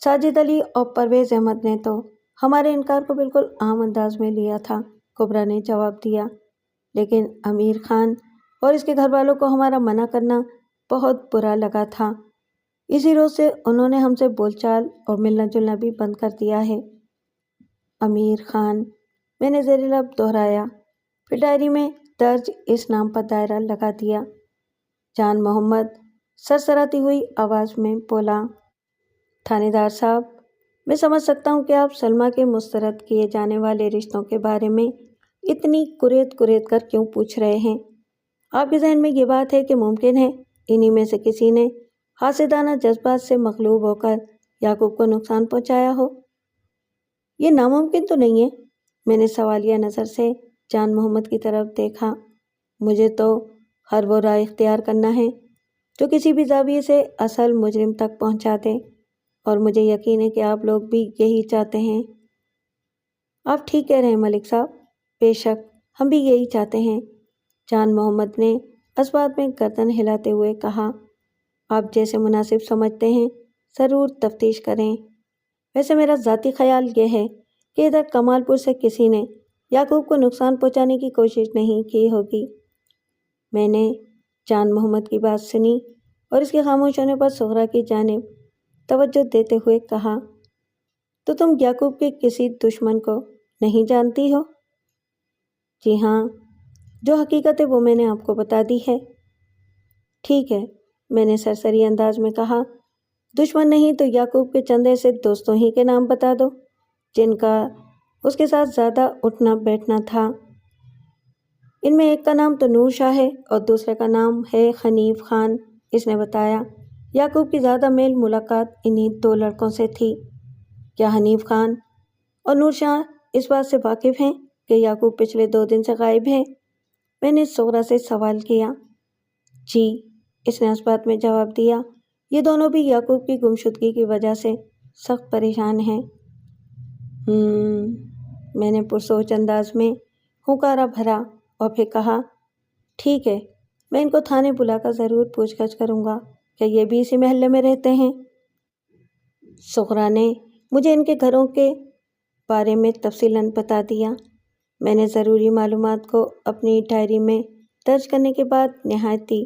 ساجد علی اور پرویز احمد نے تو ہمارے انکار کو بالکل عام انداز میں لیا تھا، کبرا نے جواب دیا۔ لیکن امیر خان اور اس کے گھر والوں کو ہمارا منع کرنا بہت برا لگا تھا۔ اسی روز سے انہوں نے ہم سے بول چال اور ملنا جلنا بھی بند کر دیا ہے۔ امیر خان، میں نے زیر لب دہرایا، پھر ڈائری میں درج اس نام پر دائرہ لگا دیا۔ جان محمد سرسراتی ہوئی آواز میں بولا، تھانے دار صاحب، میں سمجھ سکتا ہوں کہ آپ سلمیٰ کے مسترد کیے جانے والے رشتوں کے بارے میں اتنی کریت کریت کر کیوں پوچھ رہے ہیں۔ آپ کے ذہن میں یہ بات ہے کہ ممکن ہے انہی میں سے کسی نے حاسدانہ جذبات سے مغلوب ہو کر یعقوب کو نقصان پہنچایا ہو؟ یہ ناممکن تو نہیں ہے؟ میں نے سوالیہ نظر سے جان محمد کی طرف دیکھا۔ مجھے تو ہر وہ راہ اختیار کرنا ہے جو کسی بھی زاویے سے اصل مجرم تک پہنچا دے، اور مجھے یقین ہے کہ آپ لوگ بھی یہی چاہتے ہیں۔ آپ ٹھیک کہہ رہے ہیں ملک صاحب، بے شک ہم بھی یہی چاہتے ہیں، جان محمد نے اس بات میں گردن ہلاتے ہوئے کہا۔ آپ جیسے مناسب سمجھتے ہیں ضرور تفتیش کریں۔ ویسے میرا ذاتی خیال یہ ہے کہ ادھر کمال پور سے کسی نے یعقوب کو نقصان پہنچانے کی کوشش نہیں کی ہوگی۔ میں نے جان محمد کی بات سنی اور اس کے خاموش ہونے پر سغرا کی جانب توجہ دیتے ہوئے کہا، تو تم یعقوب کے کسی دشمن کو نہیں جانتی ہو؟ جی ہاں، جو حقیقت ہے وہ میں نے آپ کو بتا دی ہے۔ ٹھیک ہے، میں نے سرسری انداز میں کہا، دشمن نہیں تو یعقوب کے چند ایسے دوستوں ہی کے نام بتا دو جن کا اس کے ساتھ زیادہ اٹھنا بیٹھنا تھا۔ ان میں ایک کا نام تو نور شاہ ہے اور دوسرے کا نام ہے حنیف خان، اس نے بتایا۔ یعقوب کی زیادہ میل ملاقات انہی دو لڑکوں سے تھی۔ کیا حنیف خان اور نور شاہ اس بات سے واقف ہیں کہ یعقوب پچھلے 2 دن سے غائب ہے؟ میں نے سغرا سے سوال کیا۔ جی، اس نے اس بات میں جواب دیا، یہ دونوں بھی یعقوب کی گمشدگی کی وجہ سے سخت پریشان ہیں۔ میں نے پرسوچ انداز میں ہنکارا بھرا اور پھر کہا، ٹھیک ہے، میں ان کو تھانے بلا کر ضرور پوچھ گچھ کروں گا، کیا یہ بھی اسی محلے میں رہتے ہیں؟ سغرا نے مجھے ان کے گھروں کے بارے میں تفصیلاً بتا دیا۔ میں نے ضروری معلومات کو اپنی ڈائری میں درج کرنے کے بعد نہایت ہی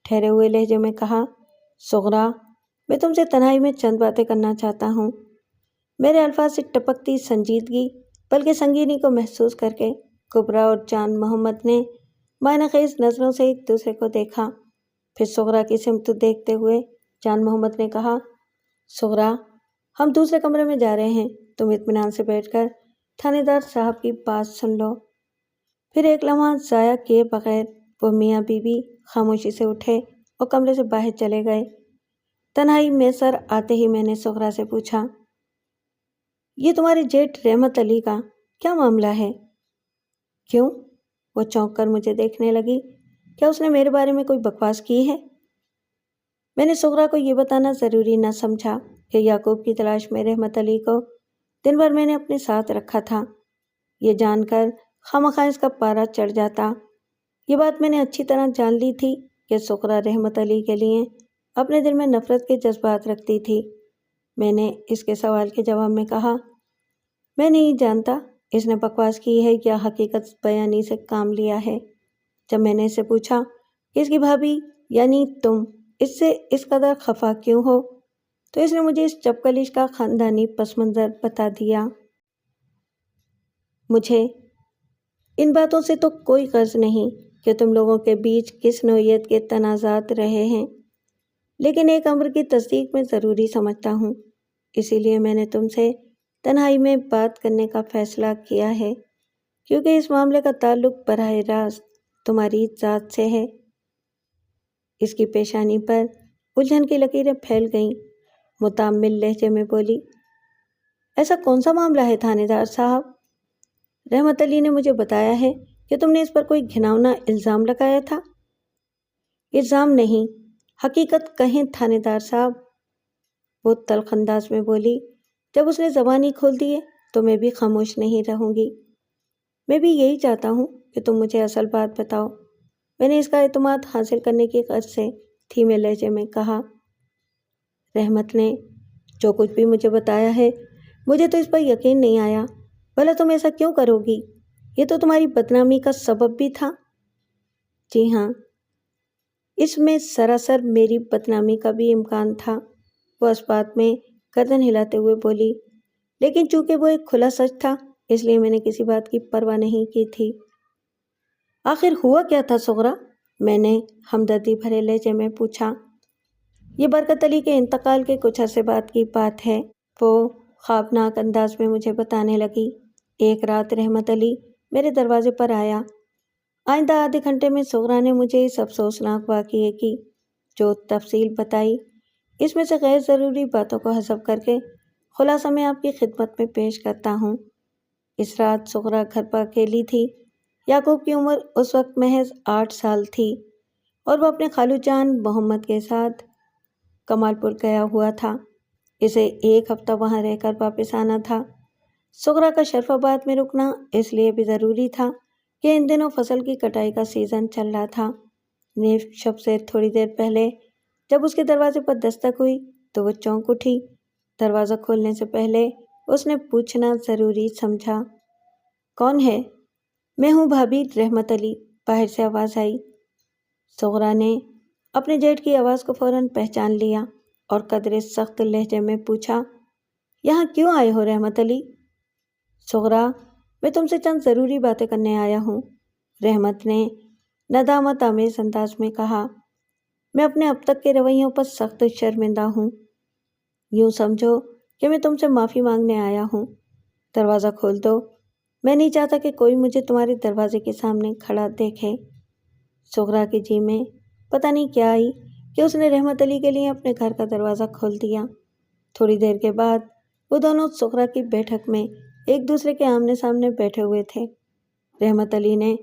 ٹھہرے ہوئے لہجے میں کہا، سغرا، میں تم سے تنہائی میں چند باتیں کرنا چاہتا ہوں۔ میرے الفاظ سے ٹپکتی سنجیدگی بلکہ سنگینی کو محسوس کر کے کبرا اور جان محمد نے معنی خیز نظروں سے ایک دوسرے کو دیکھا۔ پھر سغرا کی سمت دیکھتے ہوئے جان محمد نے کہا، سغرا، ہم دوسرے کمرے میں جا رہے ہیں، تم اطمینان سے بیٹھ کر تھانے دار صاحب کی بات سن لو۔ پھر ایک لمحہ ضائع کیے بغیر وہ میاں بیوی خاموشی سے اٹھے اور کمرے سے باہر چلے گئے۔ تنہائی میسر آتے ہی میں نے سغرا سے پوچھا، یہ تمہارے جیٹ رحمت علی کا کیا معاملہ ہے؟ کیوں؟ وہ چونک کر مجھے دیکھنے لگی۔ کیا اس نے میرے بارے میں کوئی بکواس کی ہے؟ میں نے سغرا کو یہ بتانا ضروری نہ سمجھا کہ یعقوب کی تلاش میں رحمت علی کو دن بھر میں نے اپنے ساتھ رکھا تھا۔ یہ جان کر خواہ اس کا پارا چڑھ جاتا۔ یہ بات میں نے اچھی طرح جان لی تھی کہ سغرا رحمت علی کے لیے اپنے دل میں نفرت کے جذبات رکھتی تھی۔ میں نے اس کے سوال کے جواب میں کہا، میں نہیں جانتا اس نے بکواس کی ہے یا حقیقت بیانی سے کام لیا ہے۔ جب میں نے اس سے پوچھا کہ اس کی بھابھی یعنی تم اس سے اس قدر خفا کیوں ہو، تو اس نے مجھے اس چپکلش کا خاندانی پس منظر بتا دیا۔ مجھے ان باتوں سے تو کوئی غرض نہیں کہ تم لوگوں کے بیچ کس نوعیت کے تنازعات رہے ہیں، لیکن ایک امر کی تصدیق میں ضروری سمجھتا ہوں، اسی لیے میں نے تم سے تنہائی میں بات کرنے کا فیصلہ کیا ہے، کیونکہ اس معاملے کا تعلق براہ راست تمہاری ذات سے ہے۔ اس کی پیشانی پر الجھن کی لکیریں پھیل گئیں۔ متامل لہجے میں بولی، ایسا کون سا معاملہ ہے تھانے دار صاحب؟ رحمت علی نے مجھے بتایا ہے کہ تم نے اس پر کوئی گھناؤنا الزام لگایا تھا۔ الزام نہیں، حقیقت کہیں تھانے دار صاحب، وہ تلخ انداز میں بولی۔ جب اس نے زبان ہی کھول دی ہے تو میں بھی خاموش نہیں رہوں گی۔ میں بھی یہی چاہتا ہوں کہ تم مجھے اصل بات بتاؤ۔ میں نے اس کا اعتماد حاصل کرنے کی غرض سے دھیمے لہجے میں کہا۔ رحمت نے جو کچھ بھی مجھے بتایا ہے مجھے تو اس پر یقین نہیں آیا۔ بھلا تم ایسا کیوں کرو گی؟ یہ تو تمہاری بدنامی کا سبب بھی تھا۔ جی ہاں، اس میں سراسر میری بدنامی کا بھی امکان تھا، وہ اس بات میں گردن ہلاتے ہوئے بولی۔ لیکن چونکہ وہ ایک کھلا سچ تھا اس لیے میں نے کسی بات کی پرواہ نہیں کی تھی۔ آخر ہوا کیا تھا سغرا؟ میں نے ہمدردی بھرے لہجے میں پوچھا۔ یہ برکت علی کے انتقال کے کچھ عرصے بعد کی بات ہے، وہ خوابناک انداز میں مجھے بتانے لگی۔ ایک رات رحمت علی میرے دروازے پر آیا۔ آئندہ آدھے گھنٹے میں سغرا نے مجھے اس افسوسناک واقعے کی جو تفصیل بتائی، اس میں سے غیر ضروری باتوں کو حذف کر کے خلاصہ میں آپ کی خدمت میں پیش کرتا ہوں۔ اس رات سغرا گھر پر اکیلی تھی۔ یعقوب کی عمر اس وقت محض 8 سال تھی اور وہ اپنے خالو جان محمد کے ساتھ کمال پور گیا ہوا تھا۔ اسے 1 ہفتہ وہاں رہ کر واپس آنا تھا۔ سغرا کا شرف آباد میں رکنا اس لیے بھی ضروری تھا کہ ان دنوں فصل کی کٹائی کا سیزن چل رہا تھا۔ نیف شب سے تھوڑی دیر پہلے جب اس کے دروازے پر دستک ہوئی تو وہ چونک اٹھی۔ دروازہ کھولنے سے پہلے اس نے پوچھنا ضروری سمجھا، کون ہے؟ میں ہوں بھابھی رحمت علی، باہر سے آواز آئی۔ سغرا نے اپنے جیٹ کی آواز کو فوراً پہچان لیا اور قدرے سخت لہجے میں پوچھا، یہاں کیوں آئے ہو رحمت علی؟ سغرا، میں تم سے چند ضروری باتیں کرنے آیا ہوں، رحمت نے ندامت آمیز انداز میں کہا۔ میں اپنے اب تک کے رویوں پر سخت شرمندہ ہوں۔ یوں سمجھو کہ میں تم سے معافی مانگنے آیا ہوں۔ دروازہ کھول دو، میں نہیں چاہتا کہ کوئی مجھے تمہارے دروازے کے سامنے کھڑا دیکھے۔ سغرا کے جی میں پتہ نہیں کیا آئی کہ اس نے رحمت علی کے لیے اپنے گھر کا دروازہ کھول دیا۔ تھوڑی دیر کے بعد وہ دونوں سغرا کی بیٹھک میں ایک دوسرے کے آمنے سامنے بیٹھے ہوئے تھے۔ رحمت علی نے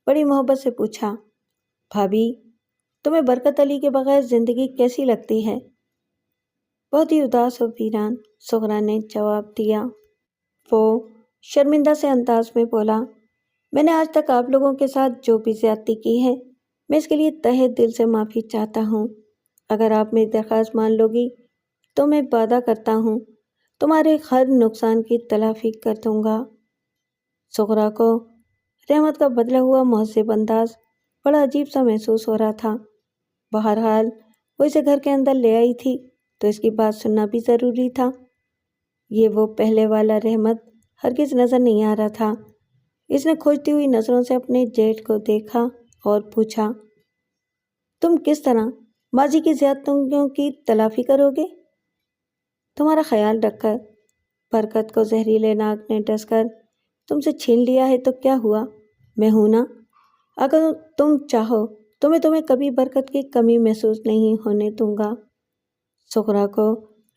بڑی محبت سے پوچھا، بھابھی تمہیں برکت علی کے بغیر زندگی کیسی لگتی ہے؟ بہت ہی اداس و ویران، سغرا نے جواب دیا۔ وہ شرمندہ سے انداز میں بولا، میں نے آج تک آپ لوگوں کے ساتھ جو بھی زیادتی کی ہے میں اس کے لیے تہہ دل سے معافی چاہتا ہوں۔ اگر آپ میری درخواست مان لو گی تو میں وعدہ کرتا ہوں تمہارے ہر نقصان کی تلافی کر دوں گا۔ سغرا کو رحمت کا بدلا ہوا مہذب انداز بڑا عجیب سا محسوس ہو رہا تھا۔ بہرحال وہ اسے گھر کے اندر لے آئی تھی تو اس کی بات سننا بھی ضروری تھا۔ یہ وہ پہلے والا رحمت ہرگز نظر نہیں آ رہا تھا۔ اس نے کھوجتی ہوئی نظروں سے اپنے جیٹ کو دیکھا اور پوچھا، تم کس طرح ماضی کی زیادتیوں کی تلافی کرو گے؟ تمہارا خیال رکھ کر برکت کو زہریلے ناگ نے ڈس کر تم سے چھین لیا ہے تو کیا ہوا؟ میں ہوں نا، اگر تم چاہو تو میں تمہیں کبھی برکت کی کمی محسوس نہیں ہونے دوں گا۔ سغرا کو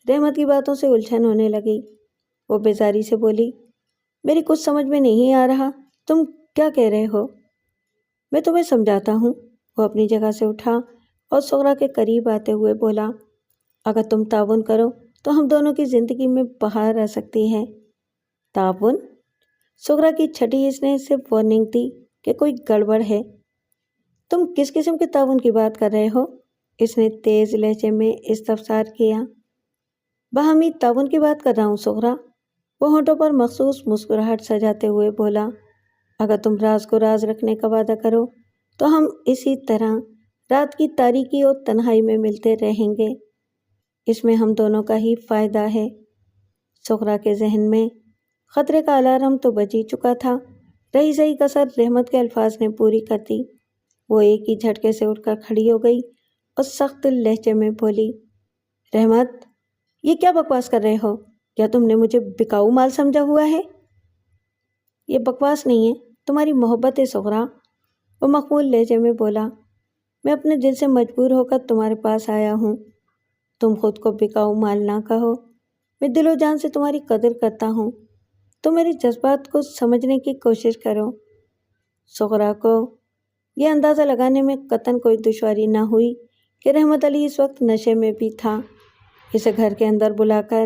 رحمت کی باتوں سے الجھن ہونے لگی۔ وہ بیزاری سے بولی، میری کچھ سمجھ میں نہیں آ رہا، تم کیا کہہ رہے ہو؟ میں تمہیں سمجھاتا ہوں۔ وہ اپنی جگہ سے اٹھا اور سغرا کے قریب آتے ہوئے بولا، اگر تم تعاون کرو تو ہم دونوں کی زندگی میں بہار آ سکتی ہے۔ تعاون؟ سغرا کی چھٹی اس نے اسے وارننگ دی کہ کوئی گڑبڑ ہے۔ تم کس قسم کے تعاون کی بات کر رہے ہو؟ اس نے تیز لہجے میں استفسار کیا۔ باہمی تعاون کی بات کر رہا ہوں سغرا، وہ ہونٹوں پر مخصوص مسکراہٹ سجاتے ہوئے بولا۔ اگر تم راز کو راز رکھنے کا وعدہ کرو تو ہم اسی طرح رات کی تاریکی اور تنہائی میں ملتے رہیں گے، اس میں ہم دونوں کا ہی فائدہ ہے۔ سغرا کے ذہن میں خطرے کا الارم تو بج ہی چکا تھا، رہی صحیح کسر رحمت کے الفاظ نے پوری کر دی۔ وہ ایک ہی جھٹکے سے اٹھ کر کھڑی ہو گئی اور سخت لہجے میں بولی، رحمت یہ کیا بکواس کر رہے ہو؟ کیا تم نے مجھے بکاؤ مال سمجھا ہوا ہے؟ یہ بکواس نہیں ہے، تمہاری محبت ہے سغرا، وہ مخمول لہجے میں بولا۔ میں اپنے دل سے مجبور ہو کر تمہارے پاس آیا ہوں۔ تم خود کو بکاؤ مال نہ کہو، میں دل و جان سے تمہاری قدر کرتا ہوں، تم میرے جذبات کو سمجھنے کی کوشش کرو۔ سغرا کو یہ اندازہ لگانے میں قطعاً کوئی دشواری نہ ہوئی کہ رحمت علی اس وقت نشے میں بھی تھا۔ اسے گھر کے اندر بلا کر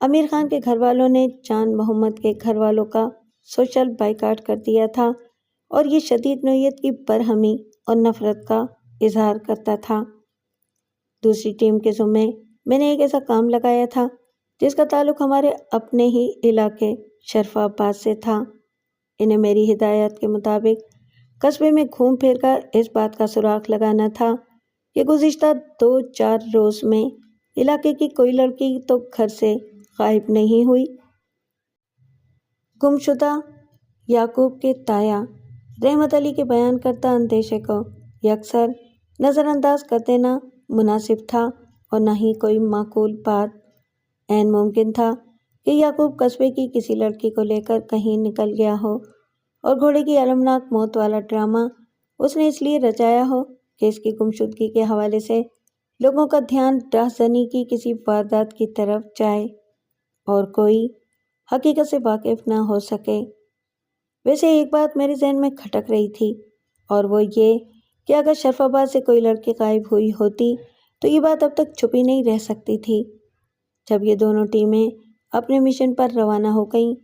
امیر خان کے گھر والوں نے جان محمد کے گھر والوں کا سوشل بائیکاٹ کر دیا تھا اور یہ شدید نوعیت کی برہمی اور نفرت کا اظہار کرتا تھا۔ دوسری ٹیم کے ذمے میں نے ایک ایسا کام لگایا تھا جس کا تعلق ہمارے اپنے ہی علاقے شرف آباد سے تھا۔ انہیں میری ہدایت کے مطابق قصبے میں گھوم پھر کر اس بات کا سراغ لگانا تھا کہ گزشتہ 2-4 روز میں علاقے کی کوئی لڑکی تو گھر سے غائب نہیں ہوئی۔ گمشدہ یعقوب کے تایا رحمت علی کے بیان کردہ اندیشے کو یکسر نظر انداز کر دینا مناسب تھا اور نہ ہی کوئی معقول بات۔ عین ممکن تھا کہ یعقوب قصبے کی کسی لڑکی کو لے کر کہیں نکل گیا ہو اور گھوڑے کی المناک موت والا ڈرامہ اس نے اس لیے رچایا ہو کہ اس کی گمشدگی کے حوالے سے لوگوں کا دھیان راہزنی کی کسی واردات کی طرف جائے اور کوئی حقیقت سے واقف نہ ہو سکے۔ ویسے ایک بات میرے ذہن میں کھٹک رہی تھی اور وہ یہ کہ اگر شرف آباد سے کوئی لڑکی غائب ہوئی ہوتی تو یہ بات اب تک چھپی نہیں رہ سکتی تھی۔ جب یہ دونوں ٹیمیں اپنے مشن پر روانہ ہو گئیں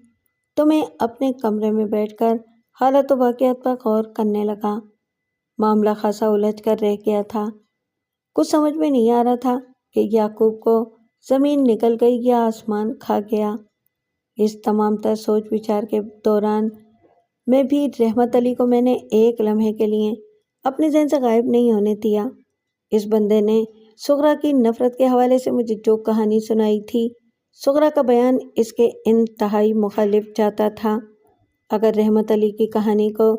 تو میں اپنے کمرے میں بیٹھ کر حالات و واقعات پر غور کرنے لگا۔ معاملہ خاصا الجھ کر رہ گیا تھا۔ کچھ سمجھ میں نہیں آ رہا تھا کہ یعقوب کو زمین نکل گئی یا آسمان کھا گیا۔ اس تمام تر سوچ بچار کے دوران میں بھی رحمت علی کو میں نے ایک لمحے کے لیے اپنے ذہن سے غائب نہیں ہونے دیا۔ اس بندے نے سغرا کی نفرت کے حوالے سے مجھے جو کہانی سنائی تھی، سغرا کا بیان اس کے انتہائی مخالف جاتا تھا۔ اگر رحمت علی کی کہانی کو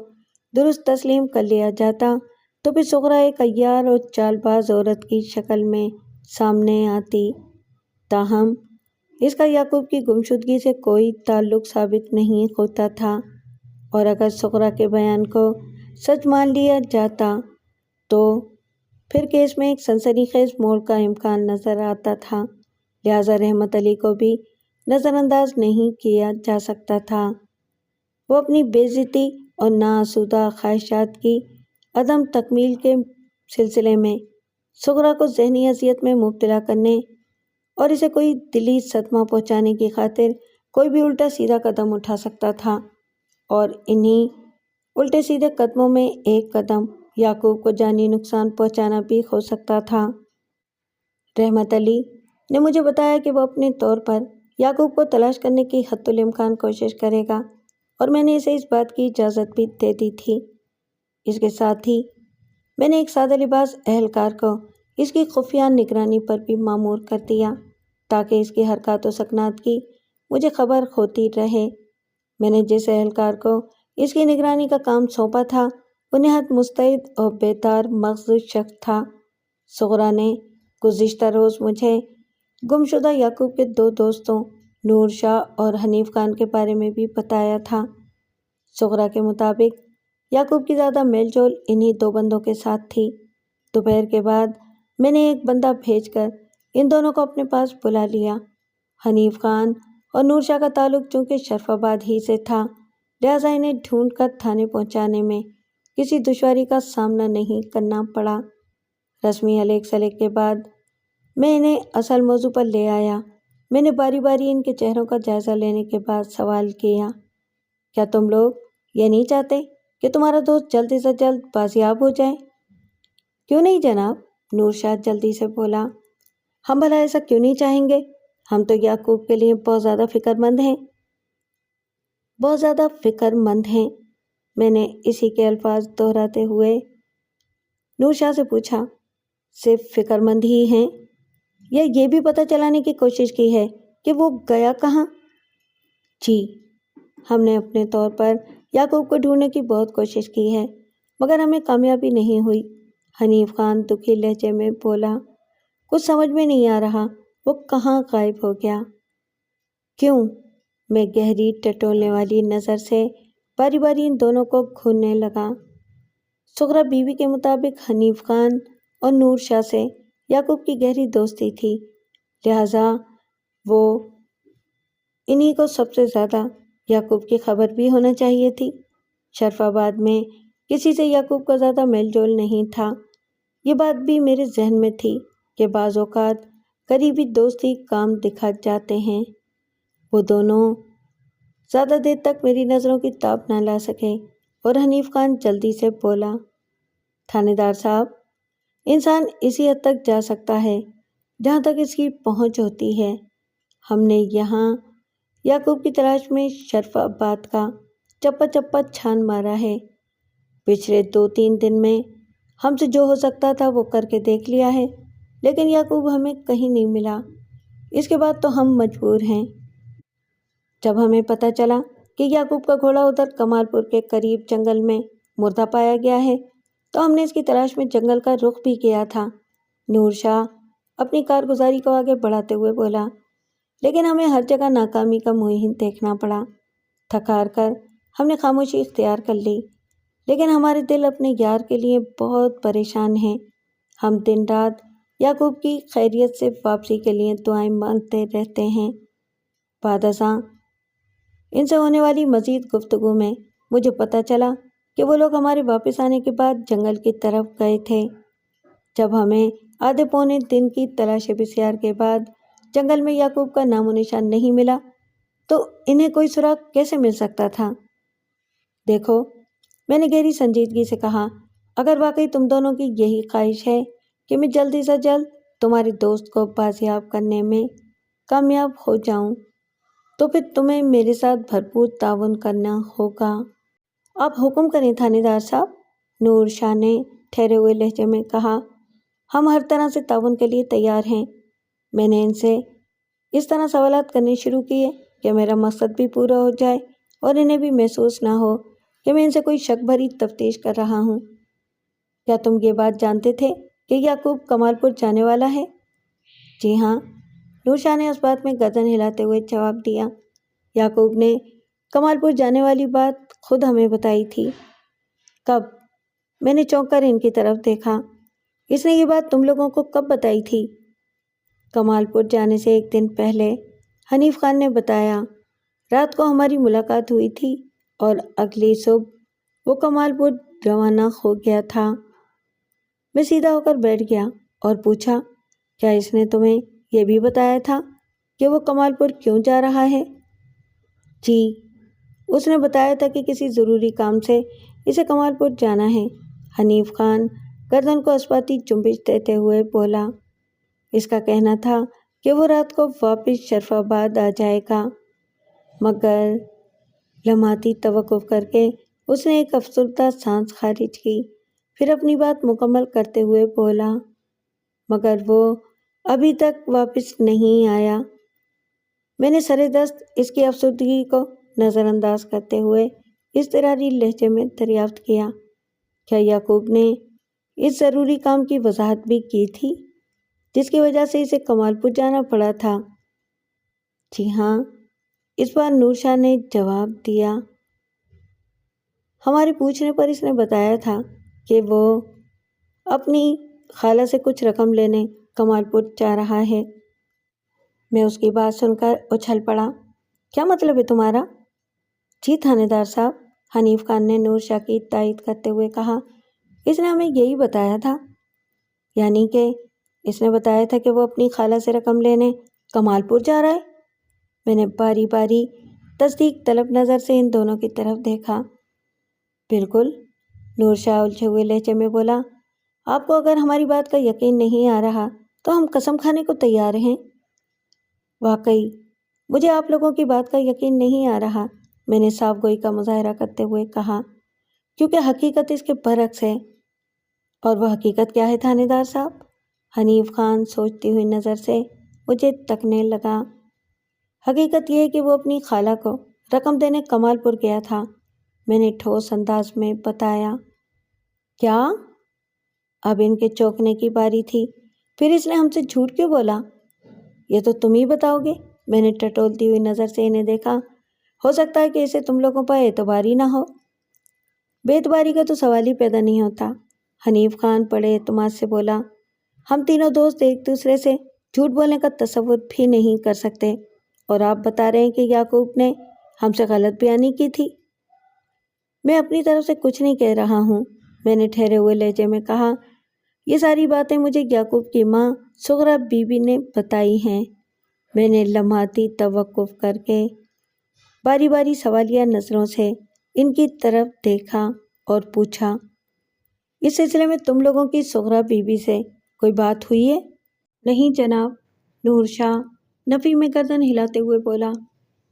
درست تسلیم کر لیا جاتا تو پھر سغرا ایک عیار اور چال باز عورت کی شکل میں سامنے آتی۔ تاہم اس کا یعقوب کی گمشدگی سے کوئی تعلق ثابت نہیں ہوتا تھا اور اگر سغرا کے بیان کو سچ مان لیا جاتا تو پھر کیس میں ایک سنسنی خیز موڑ کا امکان نظر آتا تھا، لہٰذا رحمت علی کو بھی نظر انداز نہیں کیا جا سکتا تھا۔ وہ اپنی بے عزتی اور ناآسودہ خواہشات کی عدم تکمیل کے سلسلے میں سغرا کو ذہنی اذیت میں مبتلا کرنے اور اسے کوئی دلی صدمہ پہنچانے کی خاطر کوئی بھی الٹا سیدھا قدم اٹھا سکتا تھا اور انہی الٹے سیدھے قدموں میں ایک قدم یعقوب کو جانی نقصان پہنچانا بھی ہو سکتا تھا۔ رحمت علی نے مجھے بتایا کہ وہ اپنے طور پر یعقوب کو تلاش کرنے کی حتی الامکان کوشش کرے گا اور میں نے اسے اس بات کی اجازت بھی دے دی تھی۔ اس کے ساتھ ہی میں نے ایک سادہ لباس اہلکار کو اس کی خفیہ نگرانی پر بھی مامور کر دیا تاکہ اس کی حرکات و سکنات کی مجھے خبر ہوتی رہے۔ میں نے جس اہلکار کو اس کی نگرانی کا کام سونپا تھا وہ نہایت مستعد اور بیدار مغز شخص تھا۔ سغرا نے گزشتہ روز مجھے گمشدہ یعقوب کے 2 دوستوں نور شاہ اور حنیف خان کے بارے میں بھی بتایا تھا۔ سغرا کے مطابق یعقوب کی زیادہ میل جول انہی 2 بندوں کے ساتھ تھی۔ دوپہر کے بعد میں نے ایک بندہ بھیج کر ان دونوں کو اپنے پاس بلا لیا۔ حنیف خان اور نور شاہ کا تعلق چونکہ شرف آباد ہی سے تھا، لہٰذا انہیں ڈھونڈ کر تھانے پہنچانے میں کسی دشواری کا سامنا نہیں کرنا پڑا۔ رسمی الیک سلیک کے بعد میں انہیں اصل موضوع پر لے آیا۔ میں نے باری باری ان کے چہروں کا جائزہ لینے کے بعد سوال کیا، کیا تم لوگ یہ نہیں چاہتے کہ تمہارا دوست جلد سے جلد بازیاب ہو جائے؟ کیوں نہیں جناب، نور شاہ جلدی سے بولا، ہم بھلا ایسا کیوں نہیں چاہیں گے؟ ہم تو یعقوب کے لیے بہت زیادہ فکر مند ہیں، بہت زیادہ فکر مند ہیں۔ میں نے اسی کے الفاظ دہراتے ہوئے نور شاہ سے پوچھا، صرف فکر مند ہی ہیں یا یہ بھی پتہ چلانے کی کوشش کی ہے کہ وہ گیا کہاں؟ جی، ہم نے اپنے طور پر یعقوب کو ڈھونڈنے کی بہت کوشش کی ہے مگر ہمیں کامیابی نہیں ہوئی۔ حنیف خان دکھی لہجے میں بولا، کچھ سمجھ میں نہیں آ رہا، وہ کہاں غائب ہو گیا؟ کیوں؟ میں گہری ٹٹولنے والی نظر سے باری باری ان دونوں کو گھورنے لگا۔ سغرا بیوی کے مطابق حنیف خان اور نور شاہ سے یعقوب کی گہری دوستی تھی، لہٰذا وہ انہی کو سب سے زیادہ یعقوب کی خبر بھی ہونا چاہیے تھی۔ شرف آباد میں کسی سے یعقوب کا زیادہ میل جول نہیں تھا۔ یہ بات بھی میرے ذہن میں تھی کہ بعض اوقات قریبی دوست ہی کام دکھا جاتے ہیں۔ وہ دونوں زیادہ دیر تک میری نظروں کی تاب نہ لا سکے اور حنیف خان جلدی سے بولا، تھانے دار صاحب، انسان اسی حد تک جا سکتا ہے جہاں تک اس کی پہنچ ہوتی ہے۔ ہم نے یہاں یعقوب کی تلاش میں شرف آباد کا چپا چپا چھان مارا ہے۔ پچھلے 2-3 دن میں ہم سے جو ہو سکتا تھا وہ کر کے دیکھ لیا ہے، لیکن یعقوب ہمیں کہیں نہیں ملا۔ اس کے بعد تو ہم مجبور ہیں۔ جب ہمیں پتہ چلا کہ یعقوب کا گھوڑا ادھر کمال پور کے قریب جنگل میں مردہ پایا گیا ہے تو ہم نے اس کی تلاش میں جنگل کا رخ بھی کیا تھا۔ نور شاہ اپنی کارگزاری کو آگے بڑھاتے ہوئے بولا، لیکن ہمیں ہر جگہ ناکامی کا منہ ہی دیکھنا پڑا۔ تھک ہار کر ہم نے خاموشی اختیار کر لی، لیکن ہمارے دل اپنے یار کے لیے بہت پریشان ہیں۔ ہم دن رات یعقوب کی خیریت سے واپسی کے لیے دعائیں مانگتے رہتے ہیں۔ بعد ازاں ان سے ہونے والی مزید گفتگو میں مجھے پتہ چلا کہ وہ لوگ ہمارے واپس آنے کے بعد جنگل کی طرف گئے تھے۔ جب ہمیں آدھے پونے دن کی تلاش بسیار کے بعد جنگل میں یعقوب کا نام و نشان نہیں ملا تو انہیں کوئی سراغ کیسے مل سکتا تھا؟ دیکھو، میں نے گہری سنجیدگی سے کہا، اگر واقعی تم دونوں کی یہی خواہش ہے کہ میں جلدی سے جلد تمہارے دوست کو بازیاب کرنے میں کامیاب ہو جاؤں تو پھر تمہیں میرے ساتھ بھرپور تعاون کرنا ہوگا۔ آپ حکم کریں تھانے دار صاحب، نور شاہ نے ٹھہرے ہوئے لہجے میں کہا۔ ہم ہر طرح سے تعاون کے لیے تیار ہیں۔ میں نے ان سے اس طرح سوالات کرنے شروع کیے کہ میرا مقصد بھی پورا ہو جائے اور انہیں بھی محسوس نہ ہو کہ میں ان سے کوئی شک بھری تفتیش کر رہا ہوں۔ کیا تم یہ بات جانتے تھے کہ یعقوب کمال پور جانے والا ہے؟ جی ہاں، نور شاہ نے اس بات میں گردن ہلاتے ہوئے جواب دیا۔ یعقوب نے کمال پور جانے والی بات خود ہمیں بتائی تھی۔ کب؟ میں نے چونک کر ان کی طرف دیکھا۔ اس نے یہ بات تم لوگوں کو کب بتائی تھی؟ کمال پور جانے سے 1 دن پہلے حنیف خان نے بتایا۔ رات کو ہماری ملاقات ہوئی تھی اور اگلی صبح وہ کمال پور روانہ ہو گیا تھا۔ میں سیدھا ہو کر بیٹھ گیا اور پوچھا، کیا اس نے تمہیں یہ بھی بتایا تھا کہ وہ کمال پور کیوں جا رہا ہے؟ جی، اس نے بتایا تھا کہ کسی ضروری کام سے اسے کمال پور جانا ہے۔ حنیف خان گردن کو اسباتی جنبش دیتے ہوئے بولا۔ اس کا کہنا تھا کہ وہ رات کو واپس شرف آباد آ جائے گا، مگر لمحاتی توقف کر کے اس نے ایک افسردہ سانس خارج کی، پھر اپنی بات مکمل کرتے ہوئے بولا، مگر وہ ابھی تک واپس نہیں آیا۔ میں نے سر دست اس کی افسردگی کو نظر انداز کرتے ہوئے اضطراری لہجے میں دریافت کیا، کیا یعقوب نے اس ضروری کام کی وضاحت بھی کی تھی جس کی وجہ سے اسے کمال پور جانا پڑا تھا؟ جی ہاں، اس بار نور شاہ نے جواب دیا۔ ہمارے پوچھنے پر اس نے بتایا تھا کہ وہ اپنی خالہ سے کچھ رقم لینے کمال پور جا رہا ہے۔ میں اس کی بات سن کر اچھل پڑا۔ کیا مطلب ہے تمہارا؟ جی تھانے دار صاحب، حنیف خان نے نور شاہ کی تائید کرتے ہوئے کہا، اس نے ہمیں یہی بتایا تھا۔ یعنی کہ اس نے بتایا تھا کہ وہ اپنی خالہ سے رقم لینے کمال پور جا رہا ہے؟ میں نے باری باری تصدیق طلب نظر سے ان دونوں کی طرف دیکھا۔ بالکل، نور شاہ الجھے ہوئے لہجے میں بولا، آپ کو اگر ہماری بات کا یقین نہیں آ رہا تو ہم قسم کھانے کو تیار ہیں۔ واقعی مجھے آپ لوگوں کی بات کا یقین نہیں آ رہا، میں نے صاف گوئی کا مظاہرہ کرتے ہوئے کہا، کیونکہ حقیقت اس کے برعکس ہے۔ اور وہ حقیقت کیا ہے تھانے دار صاحب؟ حنیف خان سوچتی ہوئی نظر سے مجھے تکنے لگا۔ حقیقت یہ ہے کہ وہ اپنی خالہ کو رقم دینے کمال پور گیا تھا، میں نے ٹھوس انداز میں بتایا۔ کیا؟ اب ان کے چونکنے کی باری تھی۔ پھر اس نے ہم سے جھوٹ کیوں بولا؟ یہ تو تم ہی بتاؤ گے، میں نے ٹٹولتی ہوئی نظر سے انہیں دیکھا۔ ہو سکتا ہے کہ اسے تم لوگوں پر اعتبار ہی نہ ہو۔ بے اعتباری کا تو سوال ہی پیدا نہیں ہوتا، حنیف خان بڑے اعتماد سے بولا۔ ہم تینوں دوست ایک دوسرے سے جھوٹ بولنے کا تصور بھی نہیں کر سکتے، اور آپ بتا رہے ہیں کہ یعقوب نے ہم سے غلط بیانی کی تھی۔ میں اپنی طرف سے کچھ نہیں کہہ رہا ہوں، میں نے ٹھہرے ہوئے لہجے میں کہا، یہ ساری باتیں مجھے یعقوب کی ماں سغرا بی بی نے بتائی ہیں۔ میں نے لمحاتی توقف کر کے باری باری سوالیہ نظروں سے ان کی طرف دیکھا اور پوچھا، اس سلسلے میں تم لوگوں کی سغرا بی بی سے کوئی بات ہوئی ہے؟ نہیں جناب، نور شاہ نفی میں گردن ہلاتے ہوئے بولا،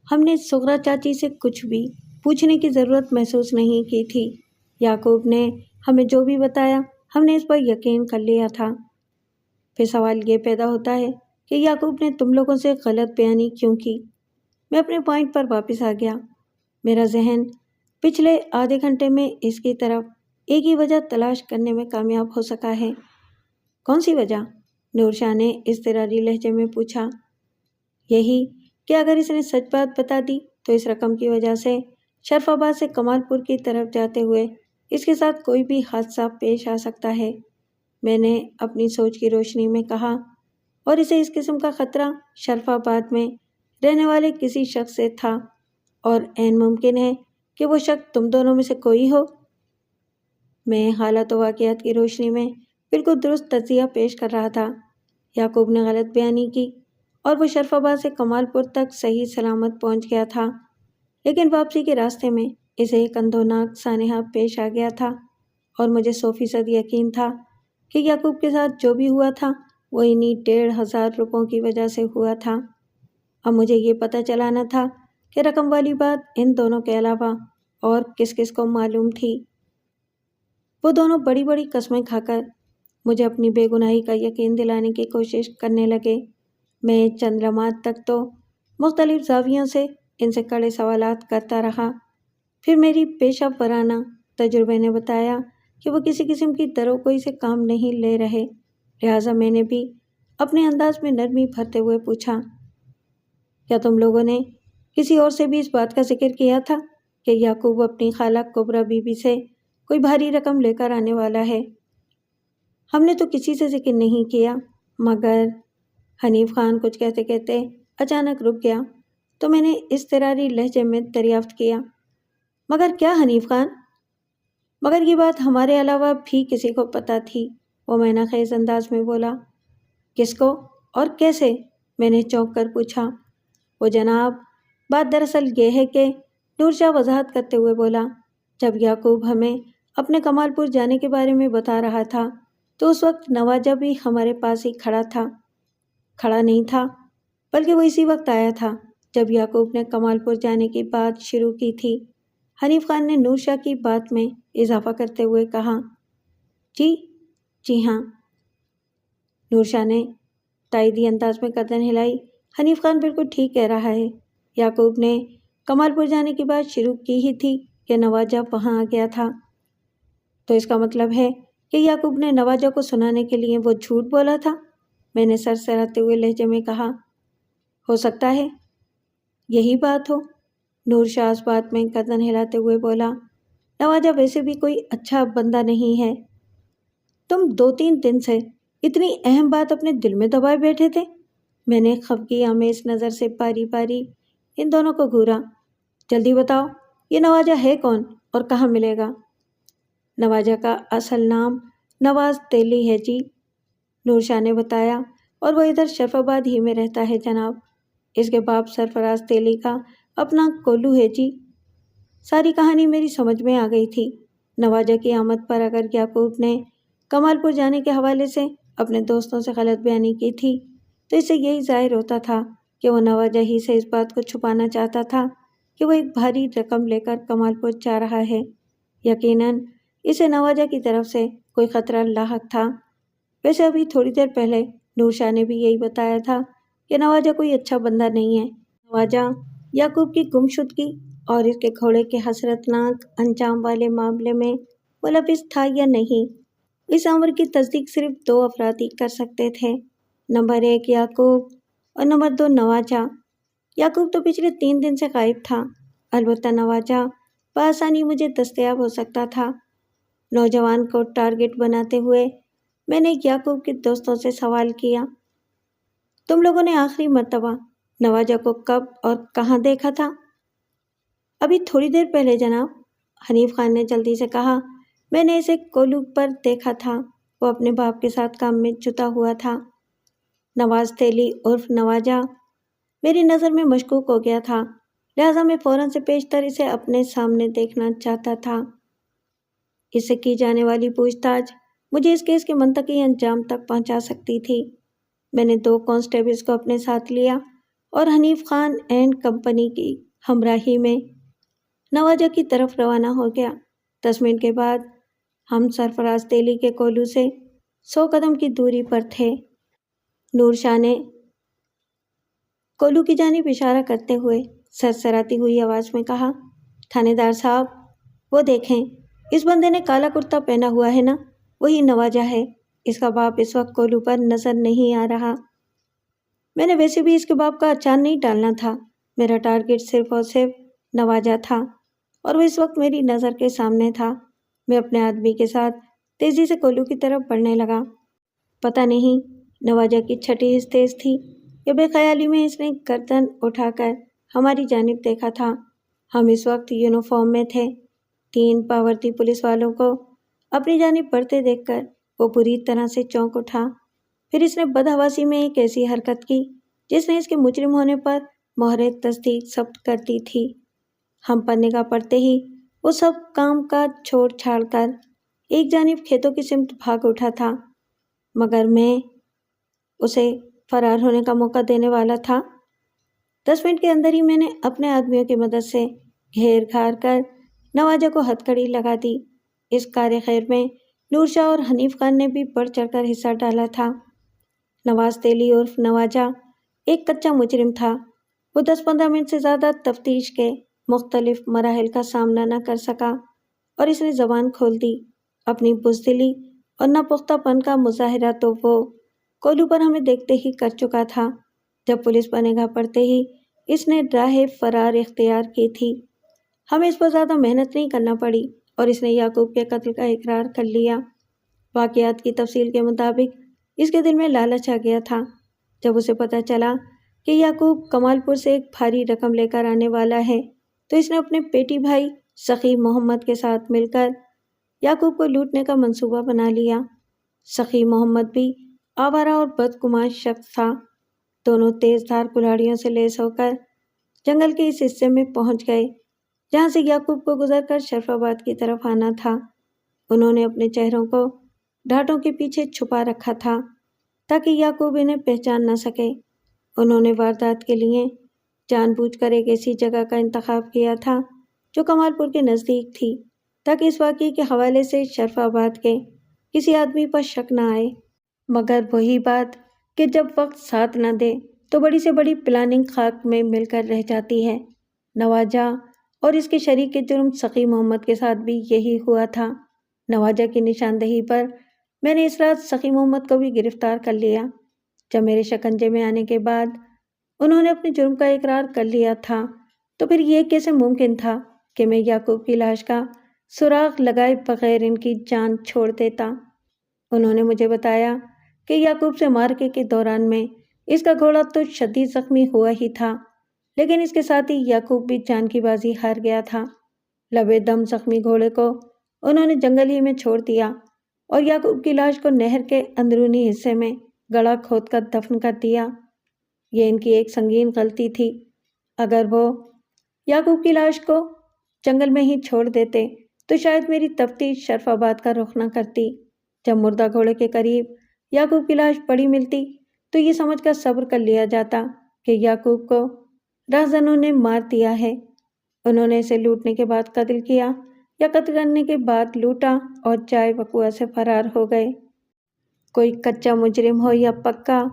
ہم نے سغرا چاچی سے کچھ بھی پوچھنے کی ضرورت محسوس نہیں کی تھی۔ یعقوب نے ہمیں جو بھی بتایا ہم نے اس پر یقین کر لیا تھا۔ پھر سوال یہ پیدا ہوتا ہے کہ یعقوب نے تم لوگوں سے غلط بیانی کیوں کی؟ میں اپنے پوائنٹ پر واپس آ گیا۔ میرا ذہن پچھلے آدھے گھنٹے میں اس کی طرف ایک ہی وجہ تلاش کرنے میں کامیاب ہو سکا ہے۔ کون سی وجہ؟ نور شاہ نے اضطراری لہجے میں پوچھا۔ یہی کہ اگر اس نے سچ بات بتا دی تو اس رقم کی وجہ سے شرف آباد سے کمال پور کی طرف جاتے ہوئے اس کے ساتھ کوئی بھی حادثہ پیش آ سکتا ہے، میں نے اپنی سوچ کی روشنی میں کہا، اور اسے اس قسم کا خطرہ شرف آباد میں رہنے والے کسی شخص سے تھا، اور عین ممکن ہے کہ وہ شخص تم دونوں میں سے کوئی ہو۔ میں حالات و واقعات کی روشنی میں بالکل درست تجزیہ پیش کر رہا تھا۔ یعقوب نے غلط بیانی کی اور وہ شرف آباد سے کمال پور تک صحیح سلامت پہنچ گیا تھا، لیکن واپسی کے راستے میں اسے ایک اندھوناک سانحہ پیش آ گیا تھا، اور مجھے 100% یقین تھا کہ یعقوب کے ساتھ جو بھی ہوا تھا وہ انہی 1,500 روپوں کی وجہ سے ہوا تھا۔ اب مجھے یہ پتہ چلانا تھا کہ رقم والی بات ان دونوں کے علاوہ اور کس کس کو معلوم تھی۔ وہ دونوں بڑی بڑی قسمیں کھا کر مجھے اپنی بے گناہی کا یقین دلانے کی کوشش کرنے لگے۔ میں چند لمحات تک تو مختلف زاویوں سے ان سے کڑے سوالات کرتا رہا، پھر میری پیشہ ورانہ تجربے نے بتایا کہ وہ کسی قسم کی دروگوئی سے کام نہیں لے رہے، لہٰذا میں نے بھی اپنے انداز میں نرمی بھرتے ہوئے پوچھا، کیا تم لوگوں نے کسی اور سے بھی اس بات کا ذکر کیا تھا کہ یعقوب اپنی خالہ کبریٰ بی بی سے کوئی بھاری رقم لے کر آنے والا ہے؟ ہم نے تو کسی سے ذکر نہیں کیا، مگر حنیف خان کچھ کہتے کہتے اچانک رک گیا تو میں نے اضطراری لہجے میں دریافت کیا، مگر کیا حنیف خان؟ مگر یہ بات ہمارے علاوہ بھی کسی کو پتہ تھی، وہ مینا خیز انداز میں بولا۔ کس کو اور کیسے؟ میں نے چونک کر پوچھا۔ وہ جناب، بات دراصل یہ ہے کہ نور شاہ وضاحت کرتے ہوئے بولا، جب یعقوب ہمیں اپنے کمال پور جانے کے بارے میں بتا رہا تھا تو اس وقت نواجہ بھی ہمارے پاس ہی کھڑا نہیں تھا، بلکہ وہ اسی وقت آیا تھا جب یعقوب نے کمال پور جانے کی بات شروع کی تھی۔ حنیف خان نے نور شاہ کی بات میں اضافہ کرتے ہوئے کہا۔ جی ہاں، نور شاہ نے تائیدی انداز میں گردن ہلائی۔ حنیف خان بالکل ٹھیک کہہ رہا ہے، یعقوب نے کمال پور جانے کی بات شروع کی ہی تھی کہ نواجہ وہاں آ گیا تھا۔ تو اس کا مطلب ہے کہ یعقوب نے نواجہ کو سنانے کے لیے وہ جھوٹ بولا تھا، میں نے سر سراتے ہوئے لہجے میں کہا۔ ہو سکتا ہے یہی بات ہو، نور شاہ اس بات میں گردن ہلاتے ہوئے بولا، نواجہ ویسے بھی کوئی اچھا بندہ نہیں ہے۔ تم 2-3 دن سے اتنی اہم بات اپنے دل میں دبائے بیٹھے تھے؟ میں نے خفگی آمیز نظر سے باری باری ان دونوں کو گھورا۔ جلدی بتاؤ، یہ نواجہ ہے کون اور کہاں ملے گا؟ نواجہ کا اصل نام نواز تیلی ہے جی، نور شاہ نے بتایا، اور وہ ادھر شرف آباد ہی میں رہتا ہے جناب۔ اس کے باپ سرفراز تیلی کا اپنا کولو ہے جی۔ ساری کہانی میری سمجھ میں آ گئی تھی۔ نواجہ کی آمد پر اگر یعقوب نے کمال پور جانے کے حوالے سے اپنے دوستوں سے غلط بیانی کی تھی تو اس سے یہی ظاہر ہوتا تھا کہ وہ نواجہ ہی سے اس بات کو چھپانا چاہتا تھا کہ وہ ایک بھاری رقم لے کر کمال پور جا رہا ہے۔ یقیناً اسے نواجہ کی طرف سے کوئی خطرہ لاحق تھا۔ ویسے ابھی تھوڑی دیر پہلے نور شاہ نے بھی یہی بتایا تھا کہ نواجہ کوئی اچھا بندہ نہیں ہے۔ نواجہ یعقوب کی گمشدگی اور اس کے گھوڑے کے حسرتناک انجام والے معاملے میں ملوث تھا یا نہیں، اس امر کی تصدیق صرف 2 افراد ہی کر سکتے تھے، نمبر 1 یعقوب اور نمبر 2 نواجہ۔ یعقوب تو پچھلے 3 دن سے غائب تھا، البتہ نواجہ بآسانی مجھے دستیاب ہو سکتا تھا۔ نوجوان کو ٹارگٹ بناتے ہوئے میں نے یعقوب کے دوستوں سے سوال کیا، تم لوگوں نے آخری مرتبہ نواجہ کو کب اور کہاں دیکھا تھا؟ ابھی تھوڑی دیر پہلے جناب، حنیف خان نے جلدی سے کہا۔ میں نے اسے کولو پر دیکھا تھا، وہ اپنے باپ کے ساتھ کام میں جتا ہوا تھا۔ نواز تیلی عرف نواجہ میری نظر میں مشکوک ہو گیا تھا، لہٰذا میں فوراً سے پیشتر اسے اپنے سامنے دیکھنا چاہتا تھا۔ اس سے کی جانے والی پوچھ تاچھ مجھے اس کیس کے منطقی انجام تک پہنچا سکتی تھی۔ میں نے 2 کانسٹیبلز کو اپنے ساتھ لیا اور حنیف خان اینڈ کمپنی کی ہمراہی میں نواجہ کی طرف روانہ ہو گیا۔ 10 منٹ کے بعد ہم سرفراز تیلی کے کولو سے 100 قدم کی دوری پر تھے۔ نور شاہ نے کولو کی جانب اشارہ کرتے ہوئے سرسراتی ہوئی آواز میں کہا، تھانے دار صاحب، وہ دیکھیں، اس بندے نے کالا کرتا پہنا ہوا ہے نا، وہی نواجہ ہے۔ اس کا باپ اس وقت کولو پر نظر نہیں آ رہا۔ میں نے ویسے بھی اس کے باپ کا اچار نہیں ڈالنا تھا۔ میرا ٹارگٹ صرف اور صرف نواجہ تھا اور وہ اس وقت میری نظر کے سامنے تھا۔ میں اپنے آدمی کے ساتھ تیزی سے کولو کی طرف بڑھنے لگا۔ پتہ نہیں نواجہ کی چھٹی حس تیز تھی یا بے خیالی میں اس نے گردن اٹھا کر ہماری جانب دیکھا تھا۔ ہم اس وقت یونیفارم میں تھے۔ 3 پاورتی پولیس والوں کو اپنی جانب بڑھتے دیکھ کر وہ بری طرح سے چونک اٹھا۔ پھر اس نے بدحواسی میں ایک ایسی حرکت کی جس نے اس کے مجرم ہونے پر مہر تصدیق ثبت کر دی تھی۔ ہم پر نگاہ پڑتے ہی وہ سب کام کاج چھوڑ چھاڑ کر ایک جانب کھیتوں کی سمت بھاگ اٹھا تھا، مگر میں اسے فرار ہونے کا موقع دینے والا تھا۔ 10 منٹ کے اندر ہی میں نے اپنے آدمیوں کی مدد سے گھیر گھار کر نواجہ کو ہتھکڑی لگا دی۔ اس کار خیر میں نور شاہ اور حنیف خان نے بھی بڑھ چڑھ کر حصہ ڈالا تھا۔ نواز تیلی عرف نواجہ ایک کچا مجرم تھا۔ وہ 10-15 منٹ سے زیادہ تفتیش کے مختلف مراحل کا سامنا نہ کر سکا اور اس نے زبان کھول دی۔ اپنی بزدلی اور ناپختہ پن کا مظاہرہ تو وہ کولو پر ہمیں دیکھتے ہی کر چکا تھا۔ جب پولیس پر نگاہ پڑتے ہی اس نے راہ فرار اختیار کی تھی۔ ہمیں اس پر زیادہ محنت نہیں کرنا پڑی اور اس نے یعقوب کے قتل کا اقرار کر لیا۔ واقعات کی تفصیل کے مطابق اس کے دل میں لالچ آ گیا تھا۔ جب اسے پتہ چلا کہ یعقوب کمال پور سے ایک بھاری رقم لے کر آنے والا ہے تو اس نے اپنے پیٹی بھائی سخی محمد کے ساتھ مل کر یعقوب کو لوٹنے کا منصوبہ بنا لیا۔ سخی محمد بھی آوارہ اور بدگمان شخص تھا۔ دونوں تیز دھار کلاڑیوں سے لیس ہو کر جنگل کے اس حصے میں پہنچ گئے جہاں سے یعقوب کو گزر کر شرف آباد کی طرف آنا تھا۔ انہوں نے اپنے چہروں کو ڈھاٹوں کے پیچھے چھپا رکھا تھا تاکہ یعقوب انہیں پہچان نہ سکے۔ انہوں نے واردات کے لیے جان بوجھ کر ایک ایسی جگہ کا انتخاب کیا تھا جو کمال پور کے نزدیک تھی تاکہ اس واقعے کے حوالے سے شرف آباد کے کسی آدمی پر شک نہ آئے۔ مگر وہی بات کہ جب وقت ساتھ نہ دے تو بڑی سے بڑی پلاننگ خاک میں مل کر رہ جاتی ہے۔ نواجہ اور اس کے شریک جرم سخی محمد کے ساتھ بھی یہی ہوا تھا۔ نواجہ کی نشاندہی پر میں نے اس رات سخی محمد کو بھی گرفتار کر لیا۔ جب میرے شکنجے میں آنے کے بعد انہوں نے اپنے جرم کا اقرار کر لیا تھا تو پھر یہ کیسے ممکن تھا کہ میں یعقوب کی لاش کا سراغ لگائے بغیر ان کی جان چھوڑ دیتا۔ انہوں نے مجھے بتایا کہ یعقوب سے معرکے کے دوران میں اس کا گھوڑا تو شدید زخمی ہوا ہی تھا، لیکن اس کے ساتھ ہی یعقوب بھی جان کی بازی ہار گیا تھا۔ لبے دم زخمی گھوڑے کو انہوں نے جنگل ہی میں چھوڑ دیا اور یعقوب کی لاش کو نہر کے اندرونی حصے میں گڑھا کھود کر دفن کر دیا۔ یہ ان کی ایک سنگین غلطی تھی۔ اگر وہ یعقوب کی لاش کو جنگل میں ہی چھوڑ دیتے تو شاید میری تفتیش شرف آباد کا رخ نہ کرتی۔ جب مردہ گھوڑے کے قریب یعقوب کی لاش پڑی ملتی تو یہ سمجھ کر صبر کر لیا جاتا کہ یعقوب کو راہزنوں نے مار دیا ہے۔ انہوں نے اسے لوٹنے کے بعد قتل کیا یا قتل کرنے کے بعد لوٹا اور جائے وقوع سے فرار ہو گئے۔ کوئی کچا مجرم ہو یا پکا،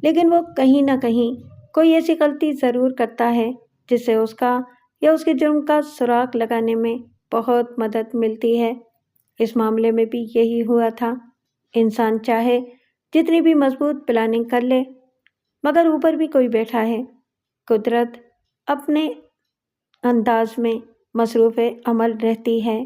لیکن وہ کہیں نہ کہیں کوئی ایسی غلطی ضرور کرتا ہے جس سے اس کا یا اس کے جرم کا سراغ لگانے میں بہت مدد ملتی ہے۔ اس معاملے میں بھی یہی ہوا تھا۔ انسان چاہے جتنی بھی مضبوط پلاننگ کر لے مگر اوپر بھی کوئی بیٹھا ہے۔ قدرت اپنے انداز میں مصروف عمل رہتی ہے۔